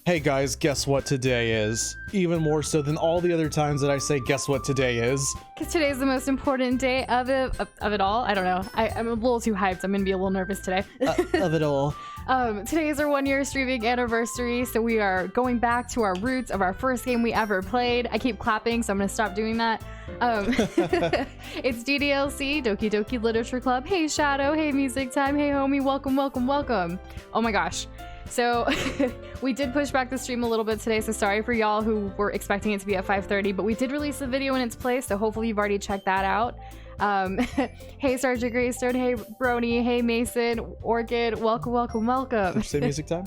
Hey guys, guess what today is? Even more so than all the other times that I say guess what today is. Because today is the most important day of it all. I don't know. I'm a little too hyped. I'm going to be a little nervous today. Of it all. Today is our 1-year streaming anniversary, so we are going back to our roots of our first game we ever played. I keep clapping, so I'm going to stop doing that. It's DDLC, Doki Doki Literature Club. Hey Shadow, hey Music Time, hey homie, welcome, welcome, welcome. Oh my gosh. So we did push back the stream a little bit today, so sorry for y'all who were expecting it to be at 5:30, but we did release the video in its place, so hopefully you've already checked that out. Hey Sergeant Greystone, hey Brony, hey Mason, Orchid, welcome, welcome, welcome. Did you say Music Time?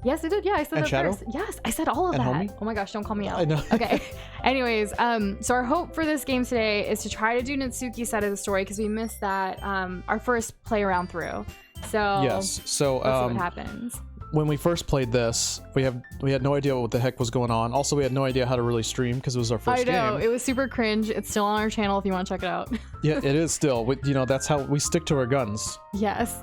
Yes, I did. Yeah, I said that Shadow? first. Yes, I said all of And that. homie? Oh my gosh, don't call me out. I know. Okay. Anyways, so our hope for this game today is to try to do Natsuki's side of the story because we missed that our first play around through. So Yes. So let's see what happens. when we first played this, we had no idea what the heck was going on. Also, we had no idea how to really stream because it was our first game. I know, it was super cringe. It's still on our channel if you want to check it out. Yeah, it is still. That's how we stick to our guns. Yes.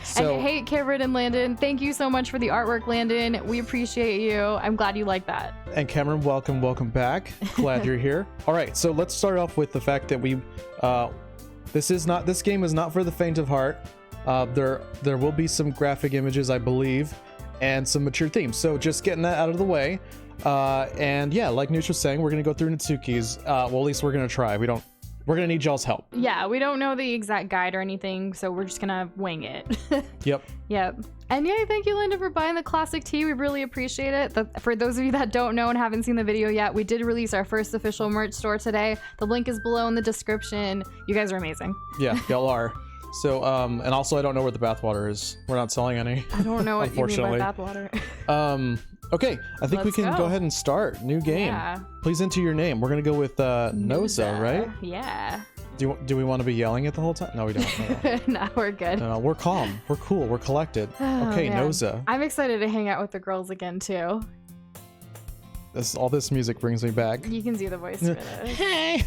So- And hey, Cameron and Landon, thank you so much for the artwork, Landon. We appreciate you. I'm glad you like that. And Cameron, welcome back. Glad you're here. All right, so let's start off with the fact that this game is not for the faint of heart. There will be some graphic images, I believe, and some mature themes. So just getting that out of the way. And yeah, like Nush was saying, we're gonna go through Natsuki's. Well, at least we're gonna try. We're gonna need y'all's help. Yeah, we don't know the exact guide or anything, so we're just gonna wing it. Yep. Yep. And yeah, thank you, Linda, for buying the classic tee. We really appreciate it. For those of you that don't know and haven't seen the video yet, we did release our first official merch store today. The link is below in the description. You guys are amazing. Yeah, y'all are. So, and also I don't know where the bathwater is. We're not selling any. I don't know what you mean by Unfortunately. bathwater. Okay, I think we Let's can go. go ahead and start. New game. Yeah. Please enter your name. We're gonna go with Noza, right? Yeah. Do we want to be yelling it the whole time? No, we don't. No, Nah, we're good. no, we're calm. We're cool. We're collected. Oh, Okay, man. Noza. I'm excited to hang out with the girls again, too. All this music brings me back. You can do the voice for this. Hey!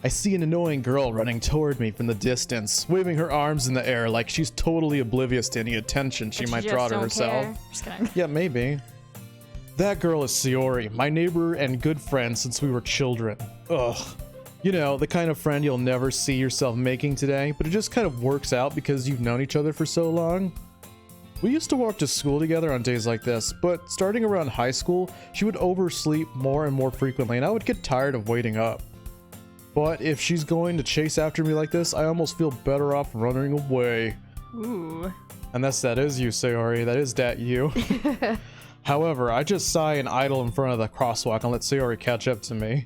I see an annoying girl running toward me from the distance, waving her arms in the air like she's totally oblivious to any attention she But might you draw just to don't herself. care. Just kidding. Yeah, maybe. That girl is Sayori, my neighbor and good friend since we were children. Ugh. You know, the kind of friend you'll never see yourself making today, but it just kind of works out because you've known each other for so long. We used to walk to school together on days like this, but starting around high school, she would oversleep more and more frequently, and I would get tired of waiting up. But if she's going to chase after me like this, I almost feel better off running away. Ooh. Unless that is you, Sayori. That is you. However, I just sigh and idle in front of the crosswalk and let Sayori catch up to me.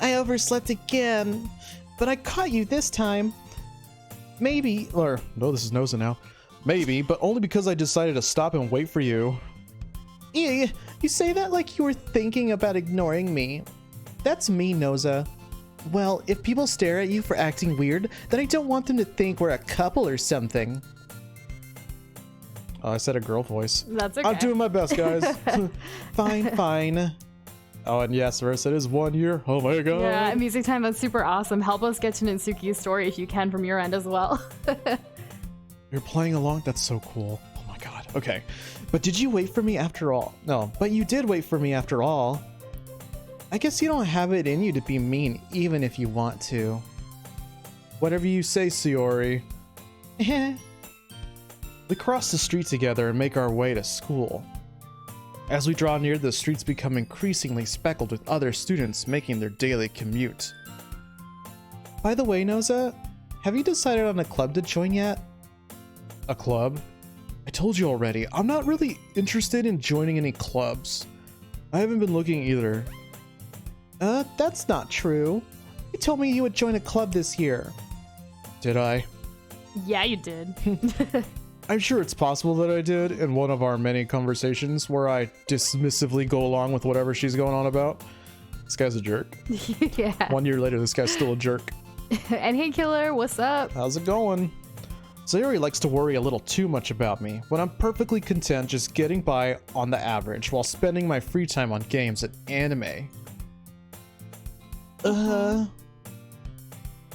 I overslept again, but I caught you this time. Maybe, or no, this is Noza now. Maybe, but only because I decided to stop and wait for you. You say that like you were thinking about ignoring me. That's me, Noza. Well, if people stare at you for acting weird, then I don't want them to think we're a couple or something. Oh, I said a girl voice. That's okay. I'm doing my best, guys. Fine, fine. Oh, and yes, Versa, it is 1 year. Oh my god. Yeah, Music Time, that's super awesome. Help us get to Natsuki's story if you can from your end as well. You're playing along? That's so cool. Oh my god. Okay. But did you wait for me after all? No, but you did wait for me after all. I guess you don't have it in you to be mean, even if you want to. Whatever you say, Sayori. We cross the street together and make our way to school. As we draw near, the streets become increasingly speckled with other students making their daily commute. By the way, Noza, have you decided on a club to join yet? A club? I told you already, I'm not really interested in joining any clubs. I haven't been looking either. That's not true. You told me you would join a club this year. Did I? Yeah, you did. I'm sure it's possible that I did in one of our many conversations where I dismissively go along with whatever she's going on about. This guy's a jerk. Yeah. 1 year later, this guy's still a jerk. And hey, Killer, what's up? How's it going? Sayori likes to worry a little too much about me, when I'm perfectly content just getting by on the average while spending my free time on games and anime.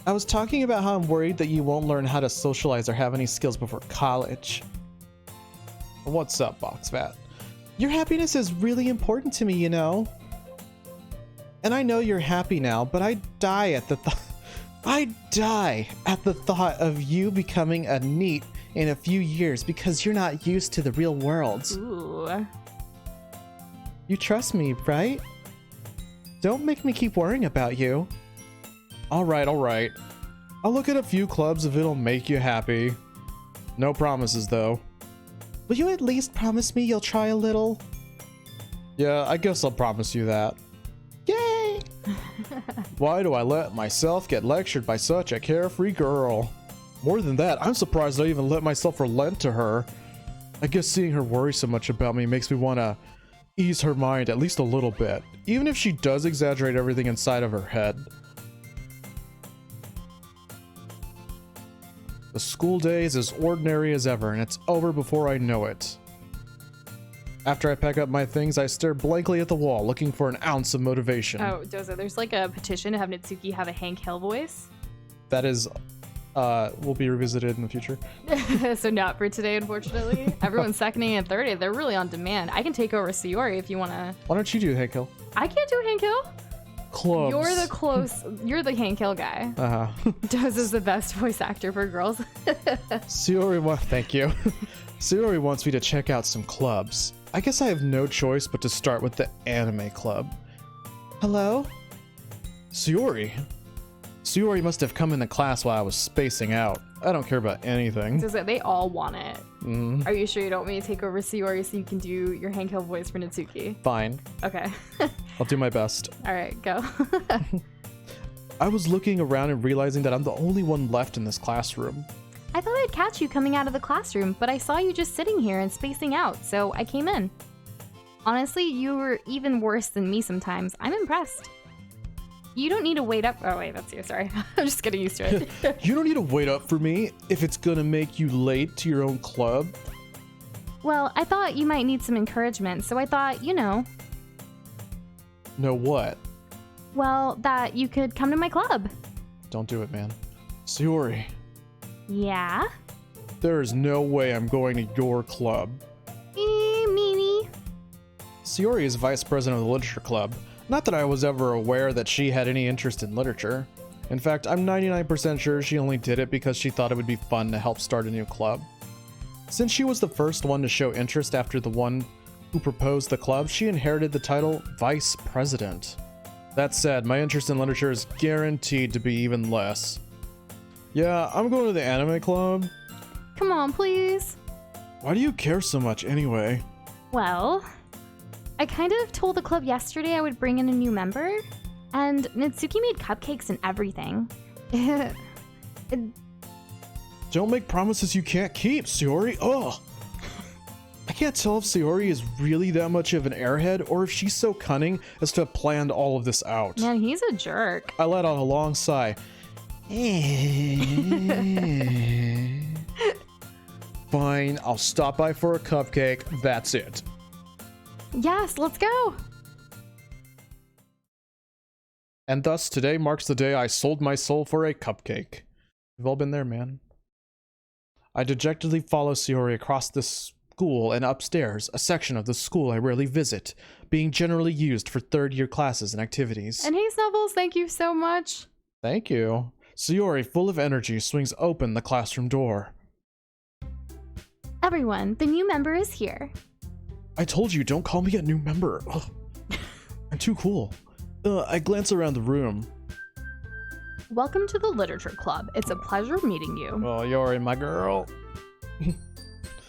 I was talking about how I'm worried that you won't learn how to socialize or have any skills before college. What's up, Boxvat? Your happiness is really important to me, you know? And I know you're happy now, but I die at the thought of you becoming a NEET in a few years because you're not used to the real world. Ooh. You trust me, right? Don't make me keep worrying about you. Alright. I'll look at a few clubs if it'll make you happy. No promises, though. Will you at least promise me you'll try a little? Yeah, I guess I'll promise you that. Yay! Why do I let myself get lectured by such a carefree girl? More than that, I'm surprised I even let myself relent to her. I guess seeing her worry so much about me makes me want to ease her mind at least a little bit, even if she does exaggerate everything inside of her head. The school day is as ordinary as ever, and it's over before I know it. After I pack up my things, I stare blankly at the wall, looking for an ounce of motivation. Oh, Doza, there's like a petition to have Natsuki have a Hank Hill voice. That is, will be revisited in the future. So not for today, unfortunately. Everyone's seconding and thirding. They're really on demand. I can take over Sayori if you want to. Why don't you do Hank Hill? I can't do Hank Hill. Clubs. You're the Hank Hill guy. Doza's the best voice actor for girls. Sayori, thank you. Sayori wants me to check out some clubs. I guess I have no choice but to start with the anime club. Hello? Sayori must have come into class while I was spacing out. I don't care about anything. Doza, they all want it. Are you sure you don't want me to take over Sayori so you can do your Hank Hill voice for Natsuki? Fine. Okay. I'll do my best. All right, go. I was looking around and realizing that I'm the only one left in this classroom. I thought I'd catch you coming out of the classroom, but I saw you just sitting here and spacing out, so I came in. Honestly, you were even worse than me sometimes. I'm impressed. You don't need to wait up. Oh, wait, that's you. Sorry. I'm just getting used to it. You don't need to wait up for me if it's gonna make you late to your own club. Well, I thought you might need some encouragement, so I thought, you know. Know what? Well, that you could come to my club. Don't do it, man. Sayori. Yeah? There is no way I'm going to your club. Meanie. Sayori is vice president of the literature club. Not that I was ever aware that she had any interest in literature. In fact, I'm 99% sure she only did it because she thought it would be fun to help start a new club. Since she was the first one to show interest after the one who proposed the club, she inherited the title Vice President. That said, my interest in literature is guaranteed to be even less. Yeah, I'm going to the anime club. Come on, please. Why do you care so much anyway? Well, I kind of told the club yesterday I would bring in a new member, and Natsuki made cupcakes and everything. Don't make promises you can't keep, Sayori. Ugh. I can't tell if Sayori is really that much of an airhead or if she's so cunning as to have planned all of this out. Man, he's a jerk. I let out a long sigh. Fine, I'll stop by for a cupcake. That's it. Yes, let's go. And thus, today marks the day I sold my soul for a cupcake. We've all been there, man. I dejectedly follow Sayori across the school and upstairs, a section of the school I rarely visit, being generally used for third-year classes and activities. And hey, Snuffles, thank you so much. Thank you. Sayori, full of energy, swings open the classroom door. Everyone, the new member is here. I told you, don't call me a new member. Ugh. I'm too cool. I glance around the room. Welcome to the Literature Club. It's a pleasure meeting you. Oh, Yori, my girl.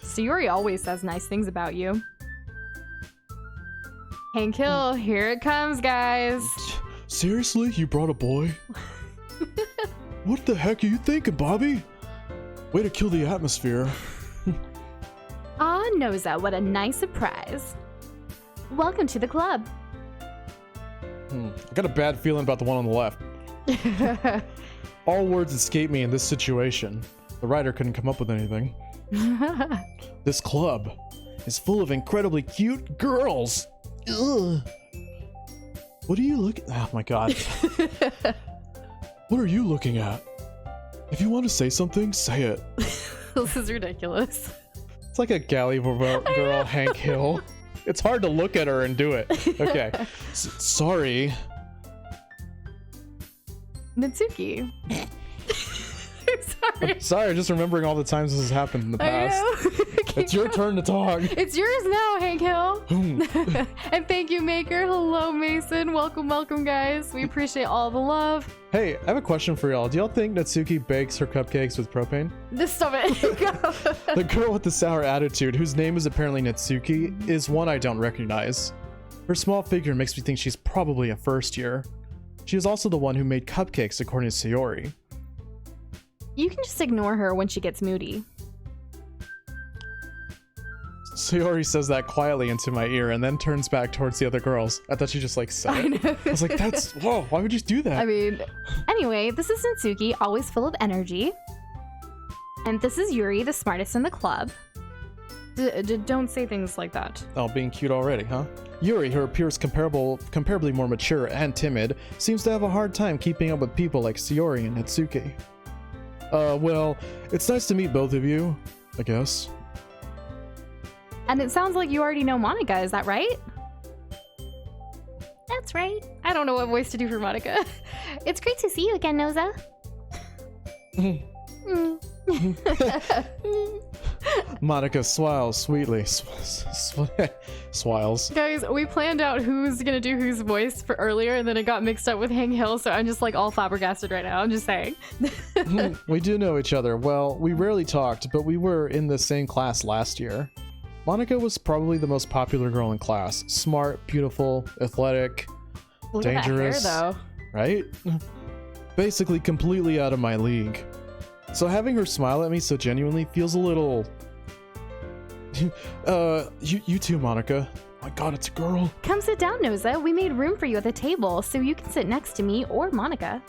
Sayori always says nice things about you. Hank Hill, here it comes, guys. Seriously? You brought a boy? What the heck are you thinking, Bobby? Way to kill the atmosphere. Ah, Noza, what a nice surprise. Welcome to the club. I got a bad feeling about the one on the left. All words escape me in this situation. The writer couldn't come up with anything. This club is full of incredibly cute girls. Ugh. What are you looking at? Oh my god. What are you looking at? If you want to say something, say it. This is ridiculous. It's like a galley girl, Hank Hill. It's hard to look at her and do it. Okay. Sorry. Natsuki. I'm Sorry, just remembering all the times this has happened in the past. I know. It's your turn to talk. It's yours now, Hank Hill. And thank you, Maker. Hello, Mason. Welcome, guys. We appreciate all the love. Hey, I have a question for y'all. Do y'all think Natsuki bakes her cupcakes with propane? Stop it. The girl with the sour attitude, whose name is apparently Natsuki, is one I don't recognize. Her small figure makes me think she's probably a first year. She is also the one who made cupcakes, according to Sayori. You can just ignore her when she gets moody. Sayori says that quietly into my ear and then turns back towards the other girls. I thought she just like said it. I know. I was like, whoa, why would you do that? I mean, anyway, this is Natsuki, always full of energy. And this is Yuri, the smartest in the club. Don't say things like that. Oh, being cute already, huh? Yuri, who appears comparably more mature and timid, seems to have a hard time keeping up with people like Sayori and Natsuki. Well, it's nice to meet both of you, I guess. And it sounds like you already know Monica, is that right? That's right. I don't know what voice to do for Monica. It's great to see you again, Noza. Monica smiles sweetly. Smiles. Guys, we planned out who's gonna do whose voice for earlier, and then it got mixed up with Hank Hill, so I'm just like all flabbergasted right now. I'm just saying. We do know each other. Well, we rarely talked, but we were in the same class last year. Monica was probably the most popular girl in class. Smart, beautiful, athletic, Look dangerous. at that hair, though. Right? Basically completely out of my league. So having her smile at me so genuinely feels a little... you too, Monica. Oh my god, it's a girl. Come sit down, Noza. We made room for you at the table, so you can sit next to me or Monica.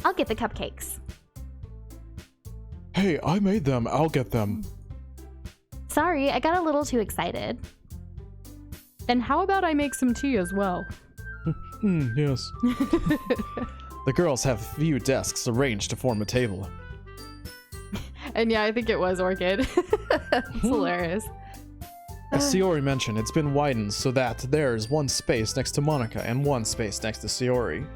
I'll get the cupcakes. Hey, I made them. I'll get them. Sorry, I got a little too excited. And how about I make some tea as well? Yes. The girls have a few desks arranged to form a table. And yeah, I think it was Orchid. It's hilarious. As Sayori mentioned, it's been widened so that there's one space next to Monica and one space next to Sayori.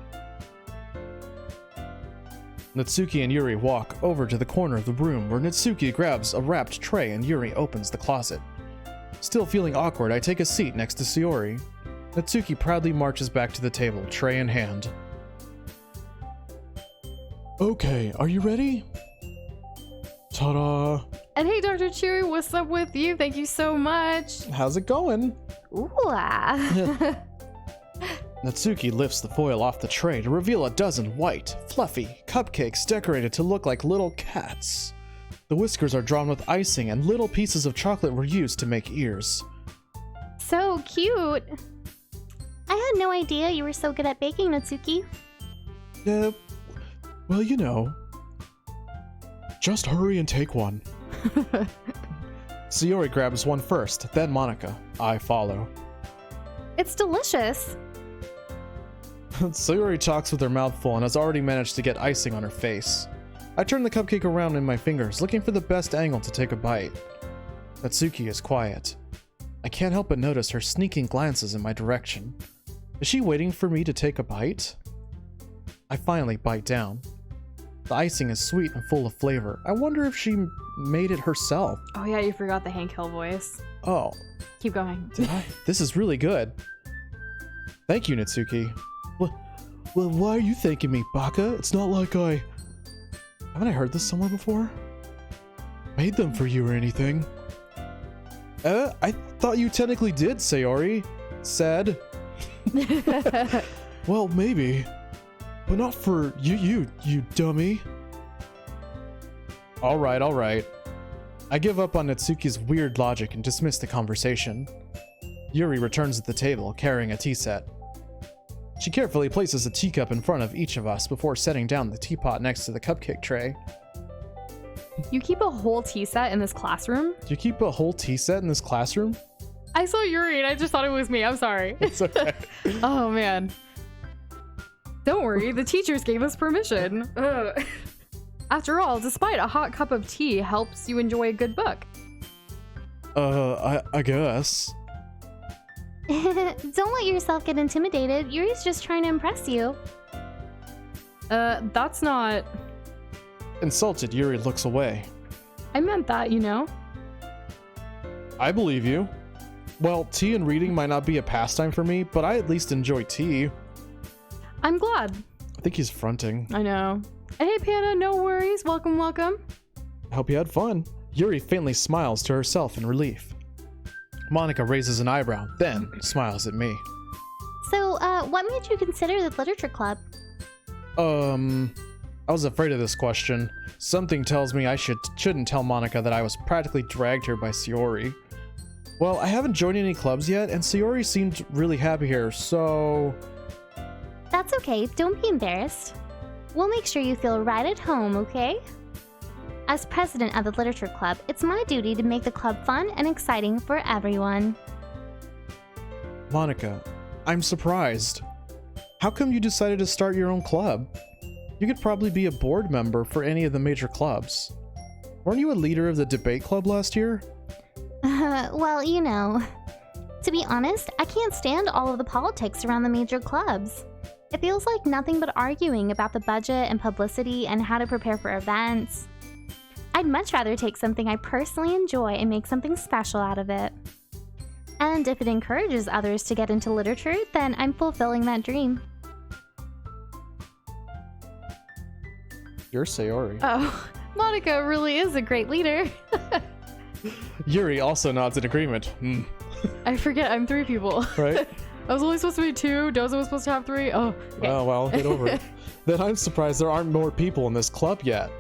Natsuki and Yuri walk over to the corner of the room where Natsuki grabs a wrapped tray and Yuri opens the closet. Still feeling awkward, I take a seat next to Sayori. Natsuki proudly marches back to the table, tray in hand. Okay, are you ready? Ta-da! And hey, Dr. Chewy, what's up with you? Thank you so much. How's it going? Ooh. Natsuki lifts the foil off the tray to reveal a dozen white, fluffy cupcakes decorated to look like little cats. The whiskers are drawn with icing and little pieces of chocolate were used to make ears. So cute. I had no idea you were so good at baking, Natsuki. Well, you know. Just hurry and take one. Sayori grabs one first, then Monica. I follow. It's delicious. Sayori talks with her mouth full and has already managed to get icing on her face. I turn the cupcake around in my fingers, looking for the best angle to take a bite. Natsuki is quiet. I can't help but notice her sneaking glances in my direction. Is she waiting for me to take a bite? I finally bite down. The icing is sweet and full of flavor. I wonder if she made it herself. Oh yeah, you forgot the Hank Hill voice. Oh. Keep going. Did I? This is really good. Thank you, Natsuki. Well, why are you thanking me, Baka? It's not like I... Haven't I heard this somewhere before? Made them for you or anything. I thought you technically did, Sayori. Said. Well, maybe. But not for you dummy. Alright. I give up on Natsuki's weird logic and dismiss the conversation. Yuri returns at the table, carrying a tea set. She carefully places a teacup in front of each of us before setting down the teapot next to the cupcake tray. You keep a whole tea set in this classroom? Do you keep a whole tea set in this classroom? I saw Yuri and I just thought it was me. I'm sorry. It's okay. Oh, man. Don't worry, the teachers gave us permission. Ugh. After all, despite a hot cup of tea helps you enjoy a good book. I guess. Don't let yourself get intimidated. Yuri's just trying to impress you. That's not... Insulted, Yuri looks away. I meant that, you know? I believe you. Well, tea and reading might not be a pastime for me, but I at least enjoy tea. I'm glad. I think he's fronting. I know. Hey, Panda, no worries. Welcome, welcome. I hope you had fun. Yuri faintly smiles to herself in relief. Monica raises an eyebrow, then smiles at me. So, what made you consider the literature club? I was afraid of this question. Something tells me I shouldn't tell Monica that I was practically dragged here by Sayori. Well, I haven't joined any clubs yet, and Sayori seemed really happy here, so... That's okay, don't be embarrassed. We'll make sure you feel right at home, okay? As president of the literature club, it's my duty to make the club fun and exciting for everyone. Monica, I'm surprised. How come you decided to start your own club? You could probably be a board member for any of the major clubs. Weren't you a leader of the debate club last year? Well, you know. To be honest, I can't stand all of the politics around the major clubs. It feels like nothing but arguing about the budget and publicity and how to prepare for events. I'd much rather take something I personally enjoy and make something special out of it. And if it encourages others to get into literature, then I'm fulfilling that dream. You're Sayori. Oh, Monica really is a great leader. Yuri also nods in agreement. I forget I'm 3 people. Right? I was only supposed to be 2. Doza was supposed to have 3. Oh, okay. Oh, well, get over it. Then I'm surprised there aren't more people in this club yet.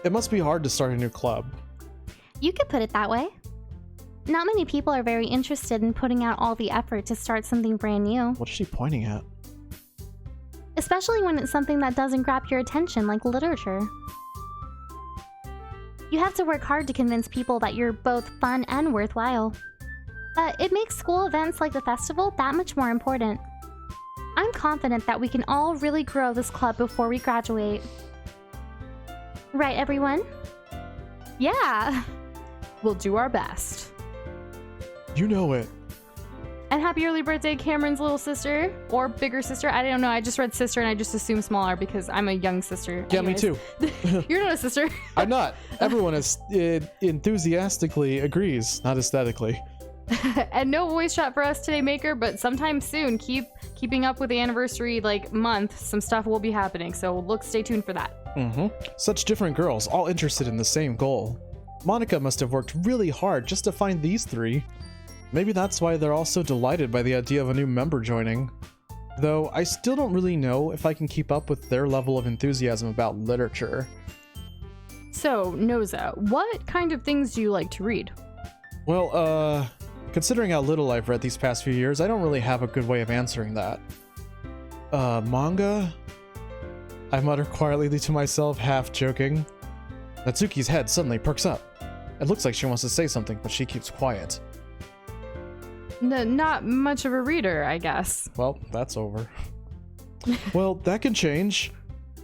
It must be hard to start a new club. You could put it that way. Not many people are very interested in putting out all the effort to start something brand new. What is she pointing at? Especially when it's something that doesn't grab your attention like literature. You have to work hard to convince people that you're both fun and worthwhile. But it makes school events like the festival that much more important. I'm confident that we can all really grow this club before we graduate. Right, everyone? Yeah. We'll do our best. You know it. And happy early birthday, Cameron's little sister. Or bigger sister. I don't know. I just read sister and I just assumed smaller because I'm a young sister. Yeah, Anyways. me too. You're not a sister. I'm not. Everyone is enthusiastically agrees, not aesthetically. And no voice chat for us today, Maker, but sometime soon. Keeping up with the anniversary month. Some stuff will be happening, so stay tuned for that. Such different girls, all interested in the same goal. Monica must have worked really hard just to find these 3. Maybe that's why they're all so delighted by the idea of a new member joining. Though I still don't really know if I can keep up with their level of enthusiasm about literature. So, Noza, what kind of things do you like to read? Well, considering how little I've read these past few years, I don't really have a good way of answering that. Manga? I mutter quietly to myself, half joking. Natsuki's head suddenly perks up. It looks like she wants to say something, but she keeps quiet. Not much of a reader, I guess. Well, that's over. Well, that can change.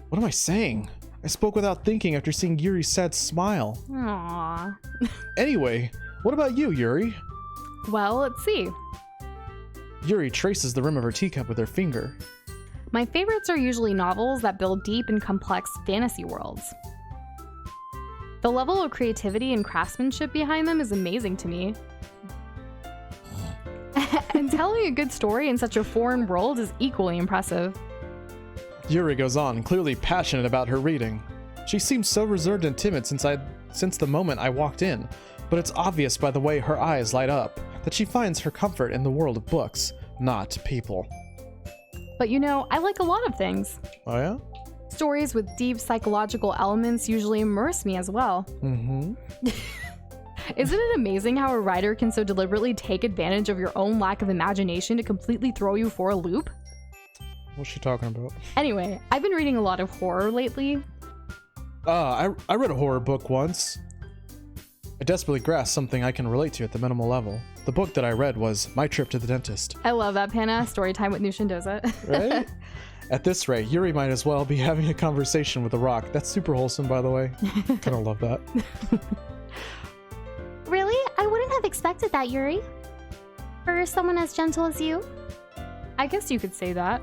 What am I saying? I spoke without thinking after seeing Yuri's sad smile. Aww. Anyway, what about you, Yuri? Well, let's see. Yuri traces the rim of her teacup with her finger. My favorites are usually novels that build deep and complex fantasy worlds. The level of creativity and craftsmanship behind them is amazing to me. And telling a good story in such a foreign world is equally impressive. Yuri goes on, clearly passionate about her reading. She seems so reserved and timid since the moment I walked in, but it's obvious by the way her eyes light up that she finds her comfort in the world of books, not people. But you know, I like a lot of things. Oh yeah? Stories with deep psychological elements usually immerse me as well. Isn't it amazing how a writer can so deliberately take advantage of your own lack of imagination to completely throw you for a loop? What's she talking about? Anyway, I've been reading a lot of horror lately. I read a horror book once. I desperately grasp something I can relate to at the minimal level. The book that I read was My Trip to the Dentist. I love that, Panna. Story time with Nush and Doza. Right? At this rate, Yuri might as well be having a conversation with a rock. That's super wholesome, by the way. Kind of love that. Really? I wouldn't have expected that, Yuri. For someone as gentle as you. I guess you could say that.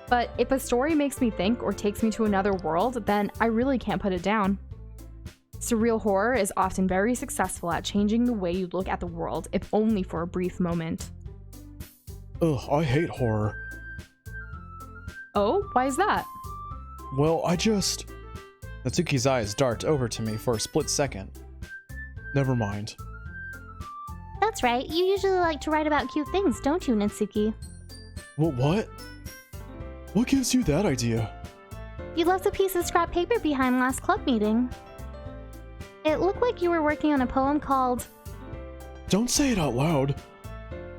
But if a story makes me think or takes me to another world, then I really can't put it down. Surreal horror is often very successful at changing the way you look at the world, if only for a brief moment. Ugh, I hate horror. Oh, why is that? Well, Natsuki's eyes dart over to me for a split second. Never mind. That's right. You usually like to write about cute things, don't you, Natsuki? What? What gives you that idea? You left a piece of scrap paper behind last club meeting. It looked like you were working on a poem called... Don't say it out loud.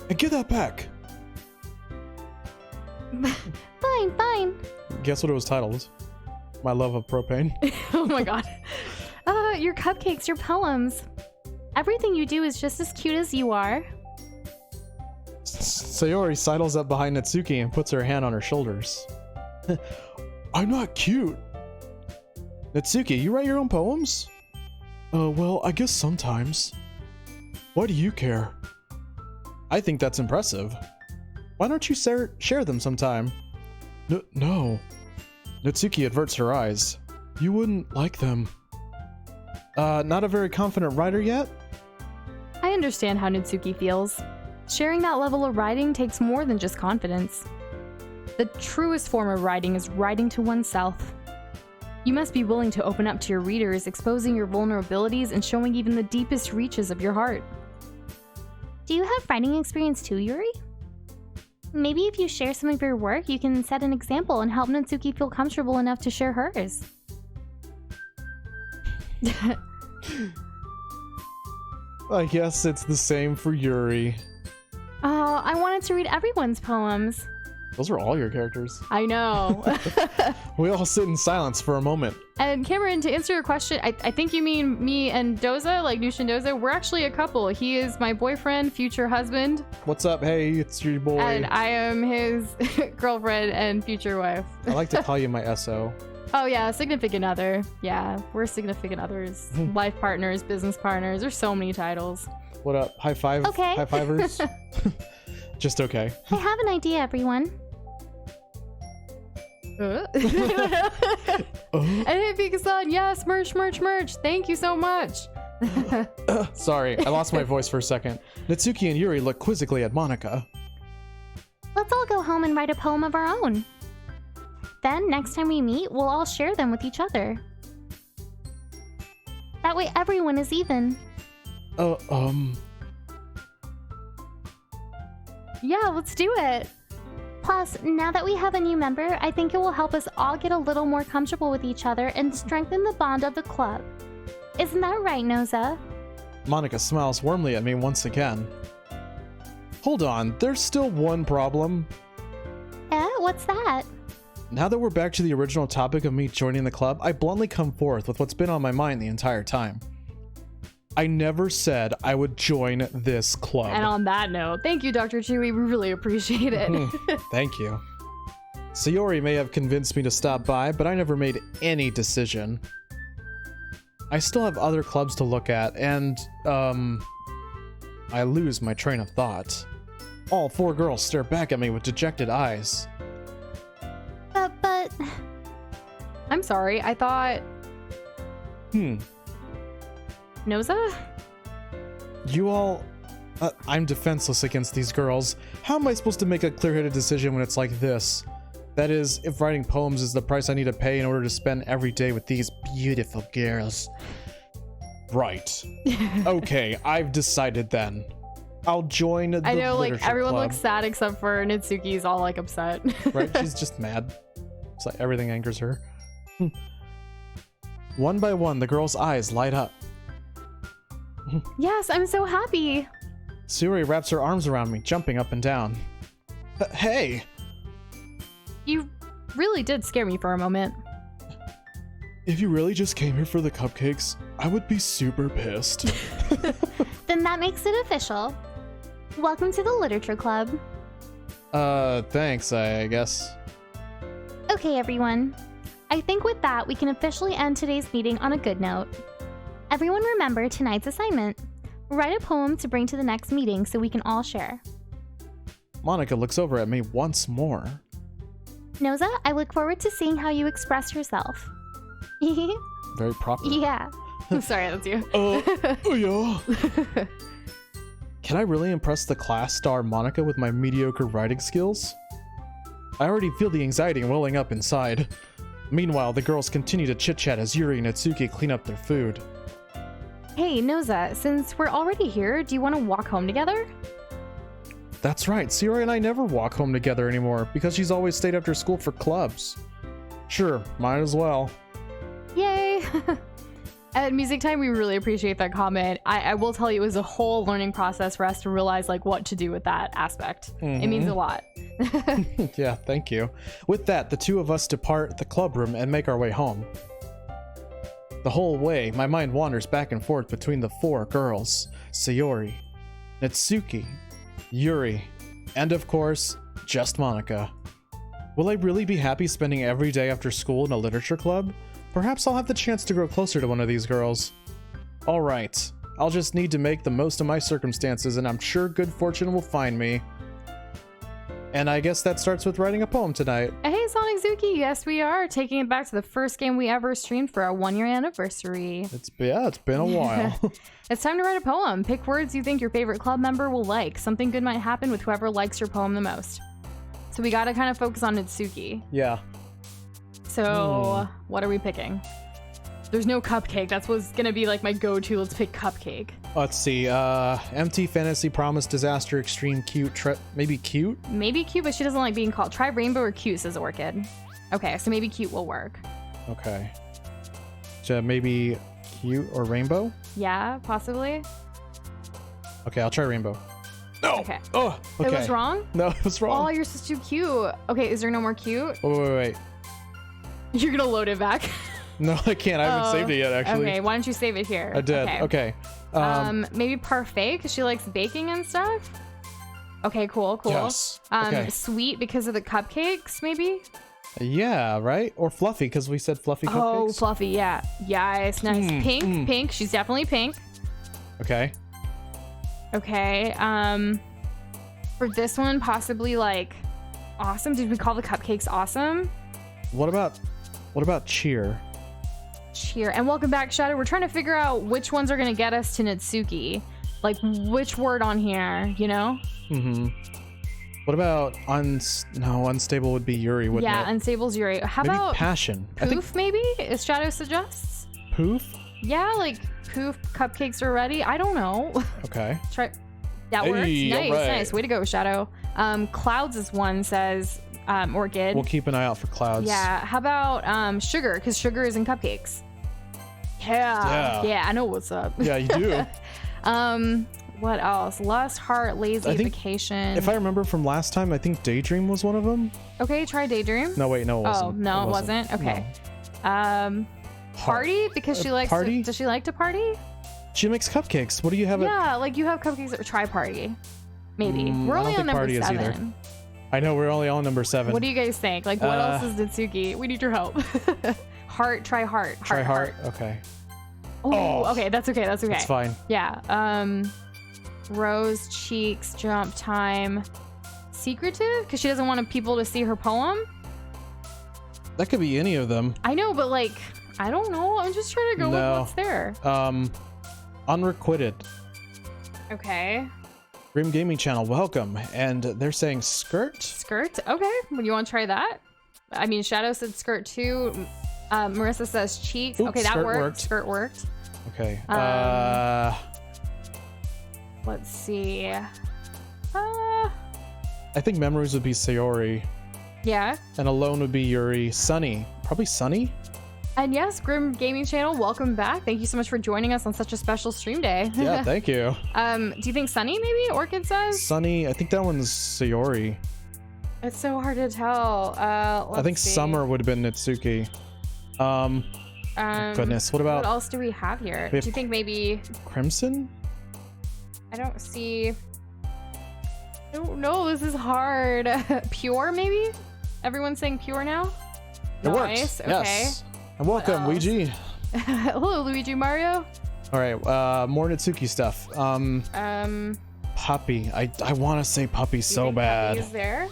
And give that back. Fine. Guess what it was titled? My Love of Propane. Oh my god. Your cupcakes, your poems. Everything you do is just as cute as you are. Sayori sidles up behind Natsuki and puts her hand on her shoulders. I'm not cute. Natsuki, you write your own poems? Well, I guess sometimes. Why do you care? I think that's impressive. Why don't you share them sometime? No. Natsuki averts her eyes. You wouldn't like them. Not a very confident writer yet? I understand how Natsuki feels. Sharing that level of writing takes more than just confidence. The truest form of writing is writing to oneself. You must be willing to open up to your readers, exposing your vulnerabilities and showing even the deepest reaches of your heart. Do you have writing experience too, Yuri? Maybe if you share some of your work, you can set an example and help Natsuki feel comfortable enough to share hers. I guess it's the same for Yuri. Oh, I wanted to read everyone's poems. Those are all your characters. I know. We all sit in silence for a moment. And Cameron, to answer your question, I think you mean me and Doza, like Nush and Doza. We're actually a couple. He is my boyfriend, future husband. What's up? Hey, it's your boy. And I am his girlfriend and future wife. I like to call you my SO. Oh yeah, significant other. Yeah, we're significant others. Life partners, business partners. There's so many titles. What up? High five? Okay. High fivers? Just okay. I have an idea, everyone. And it beats on, yes, merch. Thank you so much. Sorry, I lost my voice for a second. Natsuki and Yuri look quizzically at Monica. Let's all go home and write a poem of our own. Then, next time we meet, we'll all share them with each other. That way everyone is even. Yeah, let's do it. Plus, now that we have a new member, I think it will help us all get a little more comfortable with each other and strengthen the bond of the club. Isn't that right, Noza? Monica smiles warmly at me once again. Hold on, there's still one problem. What's that? Now that we're back to the original topic of me joining the club, I bluntly come forth with what's been on my mind the entire time. I never said I would join this club. And on that note, thank you, Dr. Chewy. We really appreciate it. Thank you. Sayori may have convinced me to stop by, but I never made any decision. I still have other clubs to look at, and, I lose my train of thought. All four girls stare back at me with dejected eyes. But... I'm sorry, I thought... Noza? You all... I'm defenseless against these girls. How am I supposed to make a clear-headed decision when it's like this? That is, if writing poems is the price I need to pay in order to spend every day with these beautiful girls. Right. Okay, I've decided then. I'll join the I know, like, literature everyone club. looks sad except for Natsuki's all, like, upset. Right? She's just mad. It's like everything angers her. One by one, the girls' eyes light up. Yes, I'm so happy. Sayori wraps her arms around me, jumping up and down. Hey! You really did scare me for a moment. If you really just came here for the cupcakes, I would be super pissed. Then that makes it official. Welcome to the Literature Club. Thanks, I guess. Okay, everyone. I think with that, we can officially end today's meeting on a good note. Everyone remember tonight's assignment. Write a poem to bring to the next meeting so we can all share. Monica looks over at me once more. Noza, I look forward to seeing how you express yourself. Very proper. Yeah. Sorry, that's you. Yeah. Can I really impress the class star Monica with my mediocre writing skills? I already feel the anxiety welling up inside. Meanwhile, the girls continue to chit-chat as Yuri and Natsuki clean up their food. Hey, Noza, since we're already here, do you want to walk home together? That's right, Sayori and I never walk home together anymore because she's always stayed after school for clubs. Sure, might as well. Yay! At Music Time, we really appreciate that comment. I will tell you, it was a whole learning process for us to realize like what to do with that aspect. It means a lot. Yeah, thank you. With that, the two of us depart the club room and make our way home. The whole way, my mind wanders back and forth between the four girls: Sayori, Natsuki, Yuri, and of course, just Monica. Will I really be happy spending every day after school in a literature club? Perhaps I'll have the chance to grow closer to one of these girls. Alright, I'll just need to make the most of my circumstances, and I'm sure good fortune will find me. And I guess that starts with writing a poem tonight. Hey, Sonic Zuki, yes we are taking it back to the first game we ever streamed for our 1-year anniversary. It's been a while. It's time to write a poem. Pick words you think your favorite club member will like. Something good might happen with whoever likes your poem the most. So we gotta kind of focus on Natsuki. Yeah. So what are we picking? There's no cupcake. That's what's gonna be like my go-to. Let's pick cupcake. Let's see. Empty fantasy promise disaster extreme cute maybe cute. Maybe cute, but she doesn't like being called. Try rainbow or cute, says Orchid. Okay, so maybe cute will work. Okay. So maybe cute or rainbow. Yeah, possibly. Okay, I'll try rainbow. No. Okay. Oh. Okay. It was wrong. No, it was wrong. Oh, you're such too cute. Okay, is there no more cute? Wait. You're gonna load it back. No, I can't. I haven't saved it yet, actually. Okay, why don't you save it here? I did. Okay. Maybe parfait because she likes baking and stuff. Okay, cool. Yes. Okay. Sweet because of the cupcakes, maybe. Yeah, right? Or fluffy because we said fluffy cupcakes. Oh, fluffy. Yeah. Yes, nice. Pink. She's definitely pink. Okay. Okay. For this one, possibly like awesome. Did we call the cupcakes awesome? What about cheer? Cheer. And welcome back, Shadow. We're trying to figure out which ones are going to get us to Natsuki. Like, which word on here, you know? Mm-hmm. What about unstable would be Yuri, wouldn't it? Yeah, unstable's Yuri. How maybe about passion? poof, maybe? Is Shadow suggests? Poof? Yeah, like poof cupcakes are ready. I don't know. Okay. Try. That works. Hey, Nice, alright. nice. Way to go, Shadow. Clouds is one, says Orchid. We'll keep an eye out for clouds. Yeah. How about sugar? Because sugar is in cupcakes. Yeah, I know what's up. Yeah, you do. What else? Lust, heart, lazy, I think vacation. If I remember from last time, I think daydream was one of them. Okay, try daydream. No, wait, no, it wasn't. Oh, no, it wasn't. Okay. No. Party because she likes party? does she like to party? She makes cupcakes. What do you have? Yeah, like you have cupcakes or try party. Maybe. We're I only don't on think number party is 7. either. I know we're only on number 7. What do you guys think? Like what else is Natsuki? We need your help. Heart, try heart. Try heart. Okay. Oh, okay, that's okay. That's okay. It's fine. Yeah. Rose, cheeks, jump time. Secretive? Because she doesn't want people to see her poem? That could be any of them. I know, but like, I don't know. I'm just trying to go with what's there. Unrequited. Okay. Grim Gaming Channel, welcome. And they're saying skirt? Skirt? Okay. Well, you want to try that? I mean, Shadow said skirt too. Marissa says cheeks. Ooh, okay, that skirt worked. worked. Skirt worked. Okay. Let's see. I think memories would be Sayori. Yeah. And alone would be Yuri. Sunny. Probably Sunny? And yes, Grim Gaming Channel, welcome back. Thank you so much for joining us on such a special stream day. Yeah, thank you. Do you think Sunny maybe? Orchid says? Sunny, I think that one's Sayori. It's so hard to tell. I think see. Summer would have been Natsuki. Goodness, what about What else do we have here? we Do have- you think maybe... Crimson? I don't see... I don't know, this is hard. Pure, maybe? Everyone's saying pure now? It Nice, works. okay. Yes. And welcome, else? Luigi. Hello, Luigi Mario. All right, more Natsuki stuff. Puppy. I want to say puppy so bad. Is there?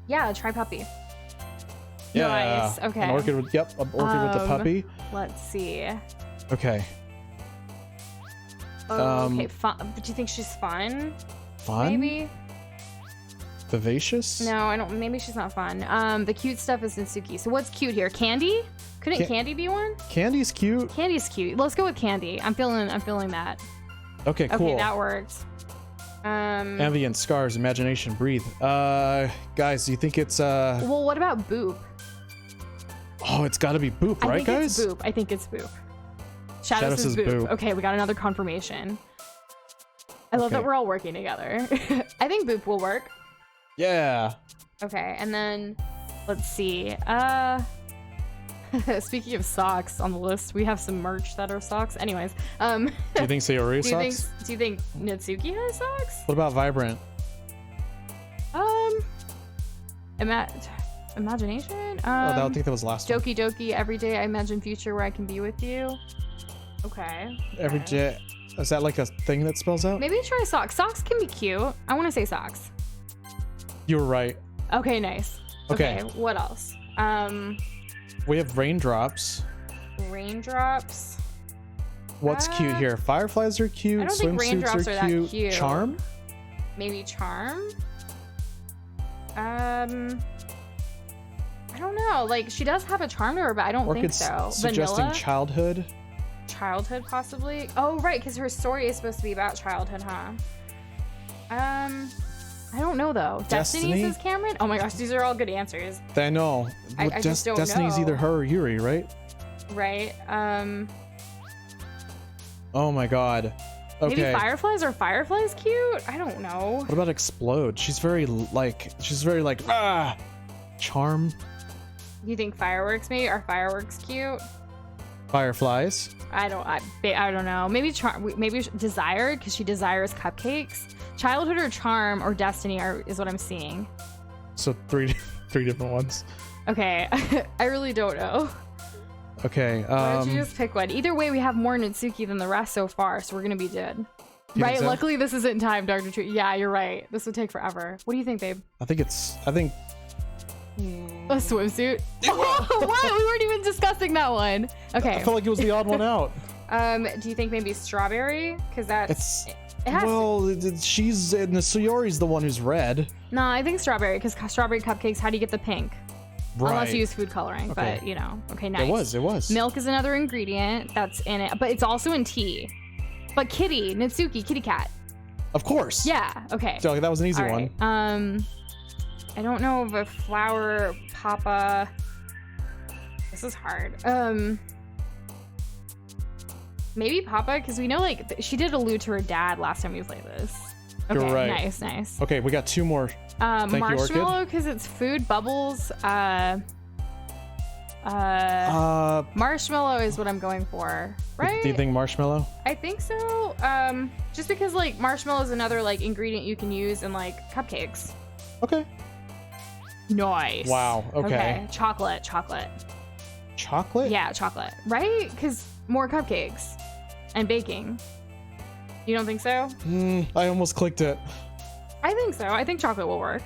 Yeah, try puppy. Yeah. Nice, okay. An orchid with, yep, an orchid with the puppy. Let's see. Okay. Oh, okay, fun. Do you think she's fun? Fun? Maybe? Vivacious? No, I don't. Maybe she's not fun. The cute stuff is Natsuki. So what's cute here? Candy? Couldn't Candy be one? Candy's cute. Candy's cute. Let's go with Candy. I'm feeling that. Okay, cool. Okay, that worked. Ambient, scars, imagination, breathe. Guys, do you think it's Well, what about Boop? Oh, it's got to be Boop, right, guys? I think it's Boop. Shadow says Boop. Okay, we got another confirmation. I love that we're all working together. I think Boop will work. Yeah. Okay, and then let's see. Speaking of socks on the list, we have some merch that are socks. Anyways, Do you think Sayori socks? Do you think Natsuki has socks? What about Vibrant? Imagination. I think that was last one. Doki Doki. Every day I imagine future where I can be with you. Okay. Every day. Is that like a thing that spells out? Maybe try socks. Socks can be cute. I want to say socks. You were right. Okay, nice. Okay. What else? We have raindrops. Raindrops. What's cute here? Fireflies are cute. I don't think raindrops Swimsuits are are that cute. cute. Charm? Maybe charm. I don't know. Like she does have a charm to her, but I don't think so. Suggesting Vanilla. childhood. Childhood, possibly. Oh, right, because her story is supposed to be about childhood, huh? I don't know though. Destiny says Cameron. Oh my gosh, these are all good answers. I know. I just don't Destiny's know. either her or Yuri, right? Right. Oh my god. Okay. Maybe fireflies. Are fireflies cute? I don't know. What about explode? She's very like charm. You think fireworks? Maybe are fireworks cute? Fireflies. I don't know. Maybe maybe desire because she desires cupcakes. Childhood or charm or destiny is what I'm seeing. So three different ones. Okay, I really don't know. Okay. Why don't you just pick one? Either way, we have more Natsuki than the rest so far, so we're gonna be good. You Right? think so? Luckily, this isn't time, Dr. Tree. Yeah, you're right. This would take forever. What do you think, babe? I think A swimsuit? Oh, what? We weren't even discussing that one. Okay. I felt like it was the odd one out. Do you think maybe strawberry? Because that's... It has she's and the Sayori's the one who's red. No, I think strawberry, because strawberry cupcakes, how do you get the pink? Right. Unless you use food coloring, Okay. but you know. Okay, nice. It was. Milk is another ingredient that's in it, but it's also in tea. But kitty, Natsuki, kitty cat. Of course. Yeah, okay. So that was an easy All one. right. I don't know if a flower, Papa. This is hard. Maybe Papa, because we know like she did allude to her dad last time we played this. Okay, You're right. Nice. Okay, we got two more. Thank you, Marshmallow, because it's food. Bubbles. Marshmallow is what I'm going for, right? Do you think marshmallow? I think so. Just because like marshmallow is another like ingredient you can use in like cupcakes. Okay. Nice. Wow. Okay. Chocolate. Chocolate? Yeah, chocolate. Right? Because more cupcakes and baking. You don't think so? I almost clicked it. I think so. I think chocolate will work.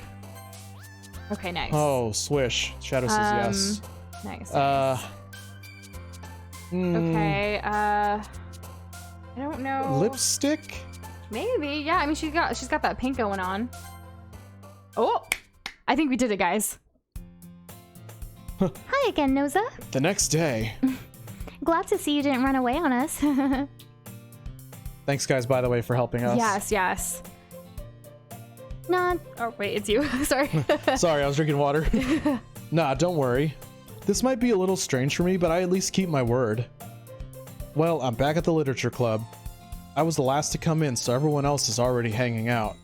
Okay, nice. Oh, swish. Shadow says yes. Nice. Mm, Okay. I don't know. Lipstick? Maybe. Yeah. I mean, she's got that pink going on. Oh, I think we did it, guys. Hi again, Noza. The next day. Glad to see you didn't run away on us. Thanks, guys, by the way, for helping us. Yes. Nah, Oh, wait, it's you. Sorry. Sorry, I was drinking water. Nah, don't worry. This might be a little strange for me, but I at least keep my word. Well, I'm back at the literature club. I was the last to come in, so everyone else is already hanging out.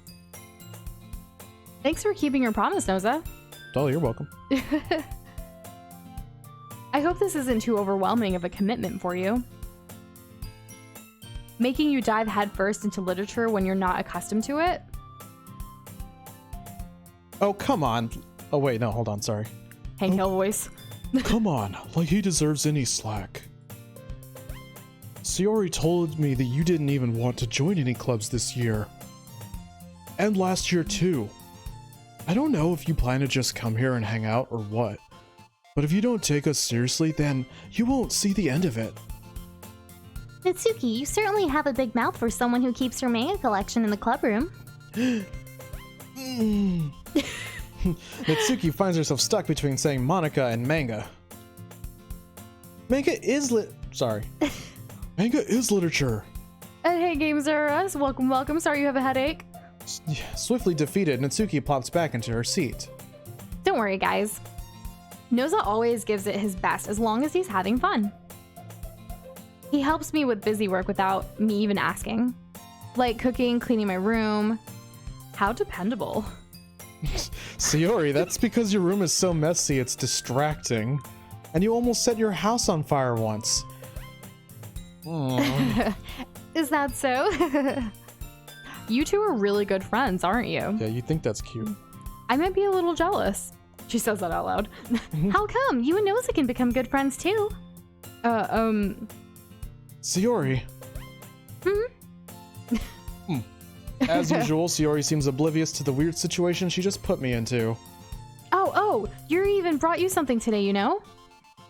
Thanks for keeping your promise, Noza. Oh, you're welcome. I hope this isn't too overwhelming of a commitment for you. Making you dive headfirst into literature when you're not accustomed to it? Oh, come on. Oh, wait, no, hold on, sorry. Hank Hill voice. Come on, like he deserves any slack. Sayori told me that you didn't even want to join any clubs this year. And last year too. I don't know if you plan to just come here and hang out or what. But if you don't take us seriously, then you won't see the end of it. Natsuki, you certainly have a big mouth for someone who keeps her manga collection in the club room. Natsuki finds herself stuck between saying Monica and manga. Manga is Manga is literature. Hey, Games Are Us. Welcome, welcome. Sorry you have a headache. Swiftly defeated, Natsuki plops back into her seat. Don't worry, guys. Noza always gives it his best as long as he's having fun. He helps me with busy work without me even asking. Like cooking, cleaning my room. How dependable. Sayori, that's because your room is so messy it's distracting. And you almost set your house on fire once. Is that so? You two are really good friends, aren't you? Yeah, you think that's cute. I might be a little jealous. She says that out loud. How come? You and Noza can become good friends too. Sayori. As usual, Sayori seems oblivious to the weird situation she just put me into. Oh, Yuri even brought you something today, you know?